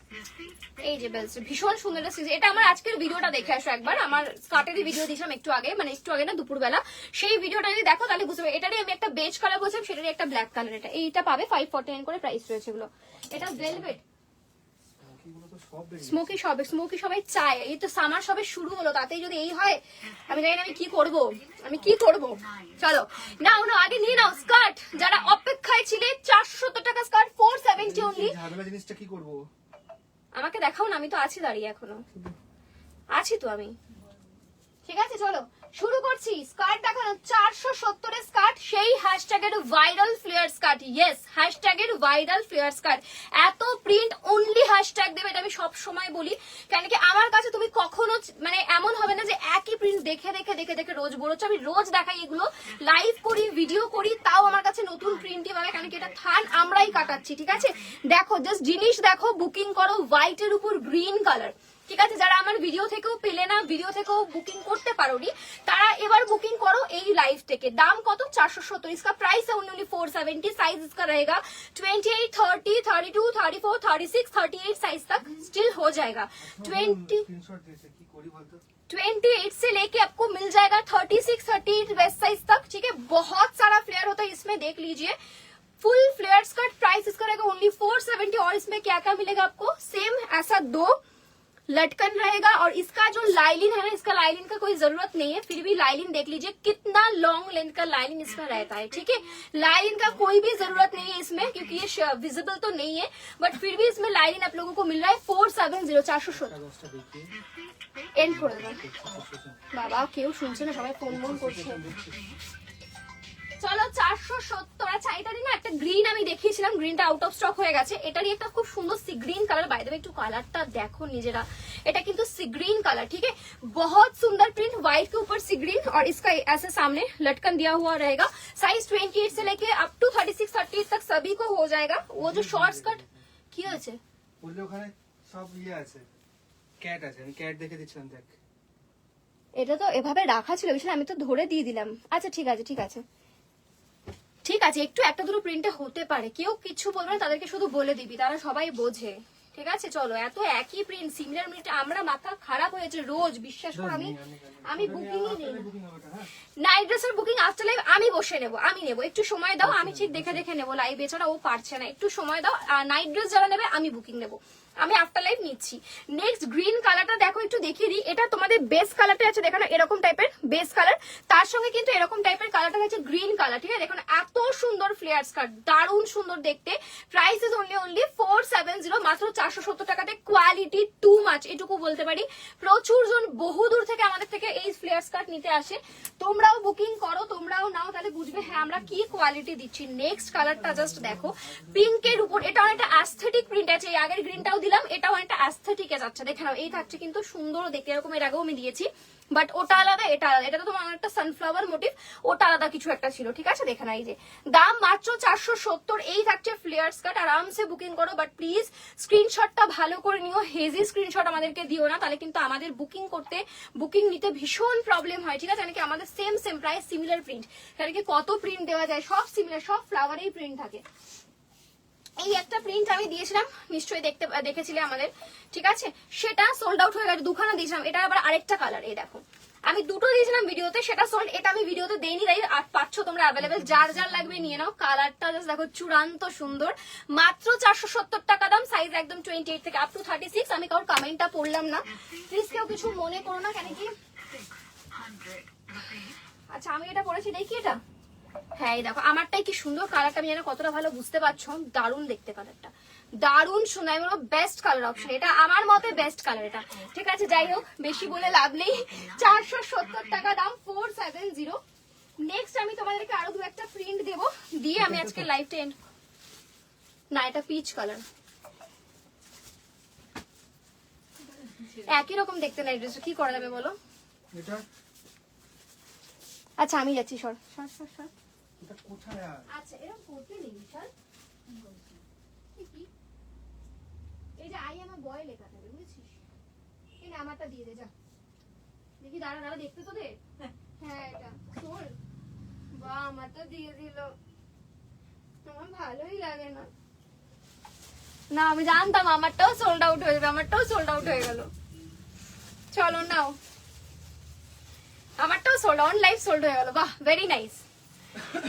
এই যে বেল স্লিভ, ভীষণ সুন্দর একটা সিজন। এটা আমার আজকের ভিডিওটা দেখে আসো একবার, আমার স্কার্টেরই ভিডিও দিয়েছিলাম একটু আগে, মানে একটু আগে না, দুপুরবেলা। সেই ভিডিওটা যদি দেখো তাহলে বুঝতে পারবে। এটারই আমি একটা বেজ কালার বলছিলাম, সেটারই একটা ব্ল্যাক কালার। এটা এইটা পাবে 549 করে প্রাইস রয়েছে এগুলো। এটা ভেলভেট, স্মোকিগুলো তো সব বেরিয়ে স্মোকি সবাই চায়, এই তো সামার সবে শুরু হলো, তাতেই যদি এই হয় আমি জানি না আমি কি করব। চলো নাও আগে নিয়ে নাও স্কার্ট, যারা অপেক্ষায় ছিলে 470 টাকা স্কার্ট 470 অনলি। ঝামেলা জিনিসটা কি করব? আমাকে দেখাও না, আমি তো আছি দাঁড়িয়ে, এখনো আছি তো আমি। ঠিক আছে চলো শুরু করছি। স্কার্ট দেখানো 470 এর স্কার্ট, সেই হ্যাশট্যাগের ভাইরাল ফ্লেয়ার স্কার্ট। ইয়েস, হ্যাশট্যাগের ভাইরাল ফ্লেয়ার স্কার্ট। এত প্রিন্ট অনলি হ্যাশট্যাগ দেবে, এটা আমি সব সময় বলি, কেন কি আমার কাছে তুমি কখনো মানে এমন হবে না যে একই প্রিন্ট দেখে দেখে দেখে দেখে রোজ বলছো। আমি রোজ দেখাই এগুলো, লাইভ করি, ভিডিও করি, তাও আমার কাছে নতুন প্রিন্টই পাবে, কেন কি এটা থান আমরাই কাটাচ্ছি। ঠিক আছে দেখো, জাস্ট জিনিস দেখো, বুকিং করো হোয়াইটের উপর গ্রিন কালার। ঠিক আছে, যারা আমার ভিডিও থেকেও পেলে না, ভিডিও থেকেও বুকিং করতে পারোনি, তারা এবার বুকিং করো এই লাইভ থেকে। दाम কত? 470। इसका प्राइस है ओनली 470। साइज इसका रहेगा 28, 30, 32, 34, 36, 38 साइज तक स्टिल हो जाएगा। স্ক্রিনশট দিয়েছে, কি করি বলতো? 28 से लेके आपको मिल जाएगा 36, 38 वेस्ट साइज तक। ठीक है, बहुत सारा फ्लेयर होता है इसमें, देख लीजिए। फुल फ्लेयर स्कर्ट, प्राइस इसका रहेगा ओनली 470। और इसमें क्या क्या मिलेगा आपको? सेम ऐसा 2 लटकन रहेगा, और इसका जो लाइलिन है ना, इसका लाइलिन का कोई जरूरत नहीं है, फिर भी लाइलिन देख लीजिए कितना लॉन्ग लेंथ का लाइलिन इसमें रहता है। ठीक है, लाइलिन का कोई भी जरूरत नहीं है इसमें, क्योंकि ये विजिबल तो नहीं है, बट फिर भी इसमें लाइलिन आप लोगों को मिल रहा है 470। 470 এন্ড করে দেবেন। বাবা কেউ শুনছে না, সবাই ফোন করছে। চলো 470। আচ্ছা এটারই না একটা গ্রিন আমি দেখিয়েছিলাম, গ্রিনটা আউট অফ স্টক হয়ে গেছে। এটারই একটা খুব সুন্দর sea green colour, by the way একটু কালারটা দেখো নিজেরা, এটা কিন্তু সি ग्रीन कलर। ठीक है, बहुत सुंदर प्रिंट, व्हाइट के ऊपर सी ग्रीन, और इसका ऐसे सामने लटकन दिया हुआ रहेगा। साइज 28 से लेके अप टू 36, 38 तक सभी को हो जाएगा। वो जो शॉर्ट स्कर्ट কি হয়েছে বললে ওখানে সব ইয়ে আছে, ক্যাট আছে, আমি ক্যাট দেখে দিচ্ছিলাম, দেখ। এটা তো এভাবে রাখা ছিল বিশাল, আমি তো ধরে দিয়ে দিলাম। আচ্ছা ঠিক আছে ঠিক আছে ঠিক আছে, একটু একটা দুটো প্রিন্টে হতে পারে, কেউ কিছু বলবে না, তাদেরকে শুধু বলে দিবি, তারা সবাই বোঝে। ঠিক আছে চলো, এত একই প্রিন্ট সিমিলার প্রিন্ট, আমরা মাথা খারাপ হয়েছে রোজ, বিশ্বাস করো। আমি বুকিংই নেই, নাইট ড্রেসের বুকিং আফটার লাইভ আমি বসে নেবো, আমি নেবো, একটু সময় দাও, আমি ঠিক দেখে দেখে নেবো লাইভ, এছাড়া ও পারছে না, একটু সময় দাও। আর নাইট ড্রেস যারা নেবে আমি বুকিং নেবো, আমি আফটার লাইভ নিচ্ছি। নেক্সট গ্রিন কালারটা দেখো, একটু দেখিয়ে দিই, এটা তোমাদের বেস কালারটা আছে দেখানো, এরকম টাইপের বেস কালার, তার সঙ্গে কিন্তু এরকম টাইপের কালারটা হচ্ছে গ্রিন কালার। ঠিক আছে, দেখুন এত সুন্দর ফ্লেয়ার স্কার্ট, দারুণ সুন্দর দেখতে। প্রাইস ইজ অনলি 470, মাত্র 470 টাকাতে। কোয়ালিটি টু মাচ, এটুকু বলতে পারি। প্রচুর জন বহু দূর থেকে আমাদের থেকে এই ফ্লেয়ার স্কার্ট নিতে আসে, তোমরাও বুকিং করো, তোমরাও নাও, তাহলে বুঝবে হ্যাঁ আমরা কি কোয়ালিটি দিচ্ছি। নেক্সট কালারটা জাস্ট দেখো, পিঙ্কের উপর, এটা অনেকটা অ্যাস্থেটিক প্রিন্ট আছে, এই আগের গ্রিনটাও দিলাম, এটাও একটা অ্যাস্থেটিক যাচ্ছে, দেখে নাও। এই থাকছে কিন্তু সুন্দর দেখতে, এরকম এর আগেও আমি দিয়েছি, বাট ওটা আলাদা এটা আলাদা, এটা তো তোমার একটা সানফ্লাওয়ার মোটিভ, ওটা আলাদা কিছু একটা ছিল। ঠিক আছে, দেখে না, এই যে দাম মাত্র 470। এই থাকছে ফ্লেয়ার স্কার্ট, আরামসে বুকিং করো, বাট প্লিজ স্ক্রিনশটটা ভালো করে নিও, হেজি স্ক্রিনশট আমাদেরকে দিও না, তাহলে কিন্তু আমাদের বুকিং নিতে ভীষণ প্রবলেম হয়। ঠিক আছে, মানে কি আমাদের সেম প্রাইস সিমিলার প্রিন্ট, কারণ কি কত প্রিন্ট দেওয়া যায়, সব সিমিলার, সব ফ্লাওয়ারেই প্রিন্ট থাকে। এই একটা প্রিন্ট আমি দিয়েছিলাম, নিশ্চয়ই দেখেছিলে আমাদের। ঠিক আছে, সেটা সোল্ড আউট হয়ে গেছে, দুখানা দিয়েছিলাম, এটা আবার আরেকটা কালার, এই দেখো আমি দুটো দিয়েছিলাম ভিডিওতে, সেটা সোল্ড, এটা আমি ভিডিওতে দেইনি, তাই আর পাচ্ছ তোমরা অ্যাভেলেবেল, যার যার লাগবে নিয়ে নাও। কালারটা জাস্ট দেখো চূড়ান্ত সুন্দর, মাত্র 470 টাকা দাম। সাইজ একদম 28 থেকে আপ টু 36। আমি কারোর কমেন্টটা পড়লাম না, প্লিজ কেউ কিছু মনে করো না, কেন কি। 600 rupees. আচ্ছা আমি এটা পরেছি, দেখি এটা, হ্যাঁ এই দেখো আমারটাই কি সুন্দর কালারটা, আমি জানি কতটা ভালো বুঝতে পারছো, দারুণ দেখতে কালারটা, দারুণ সুন্দর, আমি বলবো বেস্ট কালার অপশন, এটা আমার মতে বেস্ট কালার এটা। ঠিক আছে, যাই হোক বেশি বলে লাভ নেই, 470 টাকা দাম, 470। নেক্সট আমি তোমাদেরকে আরো দু একটা প্রিন্ট দেবো, দিয়ে আমি আজকে লাইভটা এন্ড। না এটা পিচ কালার, একই রকম দেখতে না, ড্রেস কি করা যাবে বলো। এটা আচ্ছা আমি যাচ্ছি, সর। এটা কোথায় আর? আচ্ছা এরকম করতে নেই বিশাল, এই যে আই এম আ বয় লেখা থাকবে, বুঝেছিস? এই না আমারটা দিয়ে দে, যা দেখি, দাঁড়া দেখতে তো দে। হ্যাঁ এটা শোন, বা আমারটা দিয়ে দিল, আমার ভালোই লাগে না। না আমি জানতাম আমারটাও সোল্ড আউট হয়ে যাবে, আমারটাও সোল্ড আউট হয়ে গেল। চলো নাও, আমারটাও সোল্ড, অন লাইভ সোল্ড হয়ে গেল, বাহ ভেরি নাইস।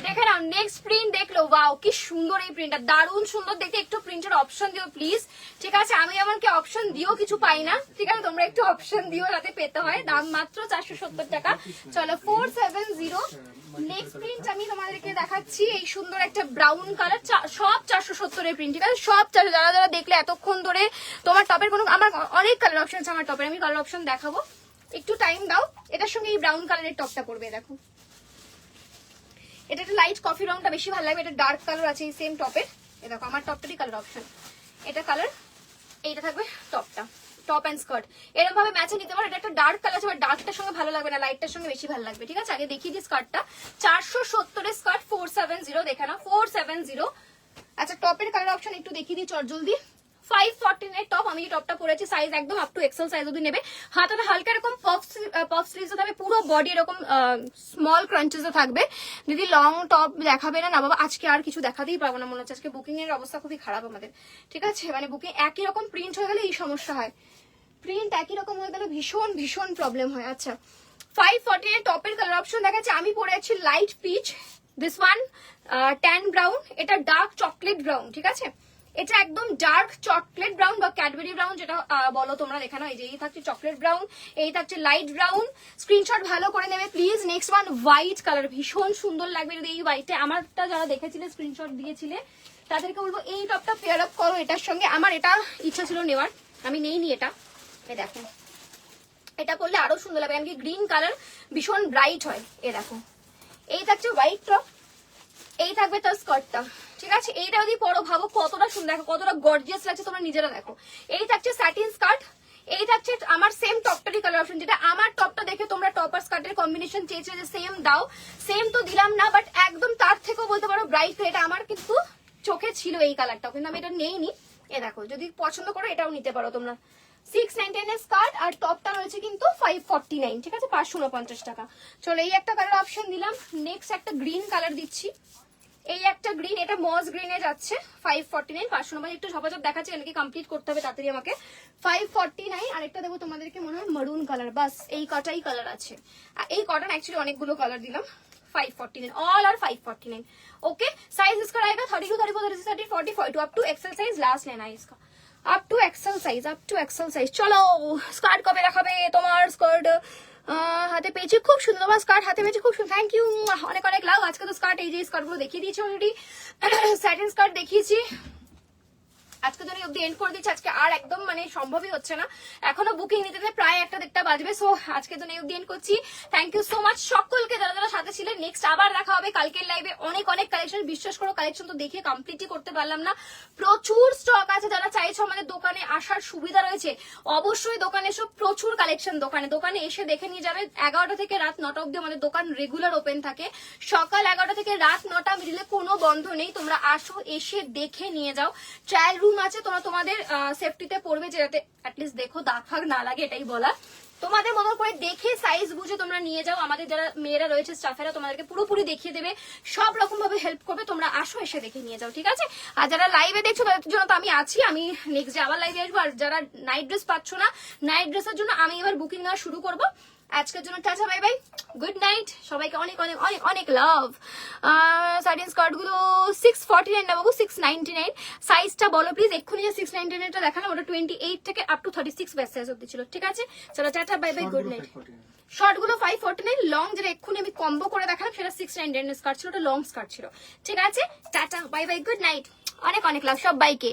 দেখে নাও নেক্সট প্রিন্ট দেখলো, ওয়াও কি সুন্দর এই প্রিন্টটা, দারুণ সুন্দর দেখতে। একটু প্রিন্টের অপশন দিও প্লিজ, ঠিক আছে? আমি এমনকি অপশন দিও কিছু পাই না, ঠিক আছে? তোমরা একটু অপশন দিও, যাতে পেতে হয়। দাম মাত্র 470 টাকা। চলো 470। নেক্সট প্রিন্ট আমি তোমাদেরকে দেখাচ্ছি, এই সুন্দর একটা ব্রাউন কালার, সব 470 এর প্রিন্ট, ঠিক আছে? সব যারা যারা দেখলে এতক্ষণ ধরে তোমার টপের কোনো, আমার অনেক কালার অপশন আছে আমার টপের, আমি কালার অপশন দেখাবো, একটু টাইম দাও। এটার সঙ্গে এই ব্রাউন কালারের টপটা পড়বে, দেখো এটা একটা লাইট কফি রংটা বেশি ভালো লাগবে, এটা ডার্ক কালার আছে এই সেম টপের। এ দেখো আমার টপটারই কালার অপশন, এটা কালার, এইটা থাকবে টপটা, টপ এন্ড স্কার্ট এরকম ভাবে ম্যাচে নিতে পারো। এটা একটা ডার্ক কালার আছে, বাট ডার্কটার সঙ্গে ভালো লাগবে না, লাইটটার সঙ্গে বেশি ভালো লাগবে, ঠিক আছে? আগে দেখিয়ে দিই স্কার্টটা, 470 এর স্কার্ট, 470 দেখে না, 470। আচ্ছা টপের কালার অপশন একটু দেখিয়ে দিই চট জলদি। 514 এর টপ, আমি এই টপটা পরেছি, সাইজ একদম আপ টু এক্সেল সাইজ অবধি নেবে। হাতাটা হালকা এরকম পফ স্লিভস থাকবে, পুরো বডি এরকম স্মল ক্রাঞ্চেস থাকবে। দিদি লং টপ দেখাবে না? না বাবা, আজকে আর কিছু দেখাতেই পারবো না, মনে হচ্ছে আজকে বুকিং এর অবস্থা খুবই খারাপ আমাদের, ঠিক আছে? মানে বুকিং একই রকম প্রিন্ট হয়ে গেলে এই সমস্যা হয়, প্রিন্ট একই রকম হয়ে গেলে ভীষণ ভীষণ প্রবলেম হয়। আচ্ছা 514 এর টপের কালার অপশন দেখাচ্ছে, আমি পরে আছি light pitch, this one tan brown, এটা ডার্ক চকলেট ব্রাউন, ঠিক আছে? এটা একদম ডার্ক চকলেট ব্রাউন বা ক্যাডবেরি ব্রাউন, যেটা বলো তোমরা, দেখানো এই যে এই থাকছে চকলেট ব্রাউন, এই থাকছে লাইট ব্রাউন। স্ক্রিনশট ভালো করে নেবে please. Next one white colour, ভীষণ সুন্দর লাগবে যদি এই হোয়াইটে, আমারটা যারা দেখেছিলে স্ক্রিনশট দিয়েছিলে তাদেরকে বলবো এই টপটা পেয়ার আপ করো এটার সঙ্গে। আমার এটা ইচ্ছা ছিল নেওয়ার, আমি নেইনি এটা, এ দেখো এটা পরলে আরো সুন্দর লাগবে, এমনকি গ্রিন কালার ভীষণ ব্রাইট হয়। এ দেখো এই থাকছে হোয়াইট টপ, এই থাকবে তার স্কার্টটা, ঠিক আছে? এইটা যদি পরো ভাবো কতটা সুন্দর, দেখো কতটা গর্জিয়াস লাগছে, তোমরা নিজেরা দেখো। এই থাকছে স্যাটিন স্কার্ট, এই থাকছে আমার সেম টপটারই কালার অপশন, যেটা আমার টপটা দেখে তোমরা টপ আর স্কার্টের কম্বিনেশন চেয়েছে যে সেম দাও, সেম তো দিলাম না, বাট একদম তার থেকেও বলতে পারো ব্রাইট। এটা আমার কিন্তু চোখে ছিল এই কালারটা, কিন্তু আমি এটা নেইনি। এ দেখো যদি পছন্দ করো এটাও নিতে পারো তোমরা। 699 এর স্কার্ট, আর টপটা রয়েছে কিন্তু 549, ঠিক আছে? 549 টাকা। চলো এই একটা কালার অপশন দিলাম। নেক্সট একটা গ্রিন কালার দিচ্ছি, এই একটা গ্রিন, এটা মস গ্রিনে যাচ্ছে, 549, 590। একটু ঝপাঝপ দেখাচ্ছে, এটাকে কমপ্লিট করতে হবে তাড়াতাড়ি আমাকে। 549। আরেকটা দেবো তোমাদেরকে মনে হয় মারুন কালার, বাস এই কটাই কালার আছে। আর এই কটন অ্যাকচুয়ালি অনেকগুলো কালার দিলাম। 549 ऑल आर 549। ओके साइज इसका रहेगा 32, 34, 36, 30, 40, 42 up to XL size last लेना है इसका, up to XL size, up to XL size. चलो स्कार्ट कবে রাখাবে তোমার? স্কার্ট হাতে পেয়েছি, খুব সুন্দর তোমার স্কার্ট হাতে পেয়েছি, খুব সুন্দর, থ্যাংক ইউ, অনেক অনেক লাভ। আজকে তো স্কার্ট, এই যে স্কার্ট গুলো দেখিয়ে দিয়েছি অলরেডি, স্যাটিন স্কার্ট দেখিয়েছি, আজকে জন্য অব্দি এন্ড করে দিচ্ছি। আজকে আর একদম মানে সম্ভবই হচ্ছে না, এখনো বুকিং নিতে প্রায় 1টা বাজবে। সো আজকে জন্য অব্দি এন্ড করছি। থ্যাংক ইউ সো মাচ সকলকে যারা যারা সাথে ছিলেন। নেক্সট আবার দেখা হবে কালকের লাইভে, অনেক অনেক কালেকশন, বিশ্বাস করো কালেকশন তো দেখে কমপ্লিটই করতে পারলাম না, প্রচুর স্টক আছে। যারা চাইছো আমাদের দোকানে আসার সুবিধা রয়েছে, অবশ্যই দোকানে এসো, প্রচুর কালেকশন দোকানে এসে দেখে নিয়ে যাবে। 11টা থেকে রাত 9টা অব্দি আমাদের দোকান রেগুলার ওপেন থাকে, সকাল 11টা থেকে রাত 9টা মিডিলে কোনো বন্ধ নেই। তোমরা আসো, এসে দেখে নিয়ে যাও। ট্রায়াল রুম আছে, তোমরা তোমাদের সেফটিতে পড়বে, যাতে অ্যাটলিস্ট দেখো দাগ ফাগ না লাগে, এটাই বলা। তোমাদের মতো করে দেখে সাইজ বুঝে তোমরা নিয়ে যাও। আমাদের যারা মেয়েরা রয়েছে স্টাফেরা তোমাদেরকে পুরোপুরি দেখিয়ে দেবে, সব রকম ভাবে হেল্প করবে। তোমরা আসো, এসে দেখে নিয়ে যাও, ঠিক আছে? আর যারা লাইভে দেখছো তাদের জন্য তো আমি আছি, আমি নেক্সট ডে আবার লাইভে আসবো। আর যারা নাইট ড্রেস পাচ্ছ না, নাইট ড্রেসের জন্য আমি এবার বুকিং নেওয়া শুরু করবো। আজকের জন্য tata, bye bye, good night, সবাইকে অনেক অনেক অনেক অনেক লাভ। সাইডিন স্কার্ট গুলো 649 না বাবু, 699। সাইজটা বলো প্লিজ, এক্ষুনি যে 699 টা দেখালাম ওটা 28 থেকে আপ টু 36 বেস্ট সাইজ অব্দি ছিল, ঠিক আছে? চলো tata, bye bye, good night. Short গুলো 549, লং যেটা এক্ষুনি আমি কম্বো করে দেখালাম সেটা 699 স্কার্ট ছিল, ওটা লং স্কার্ট ছিল, ঠিক আছে? Tata, bye bye, good night, অনেক অনেক লাভ সবাইকে।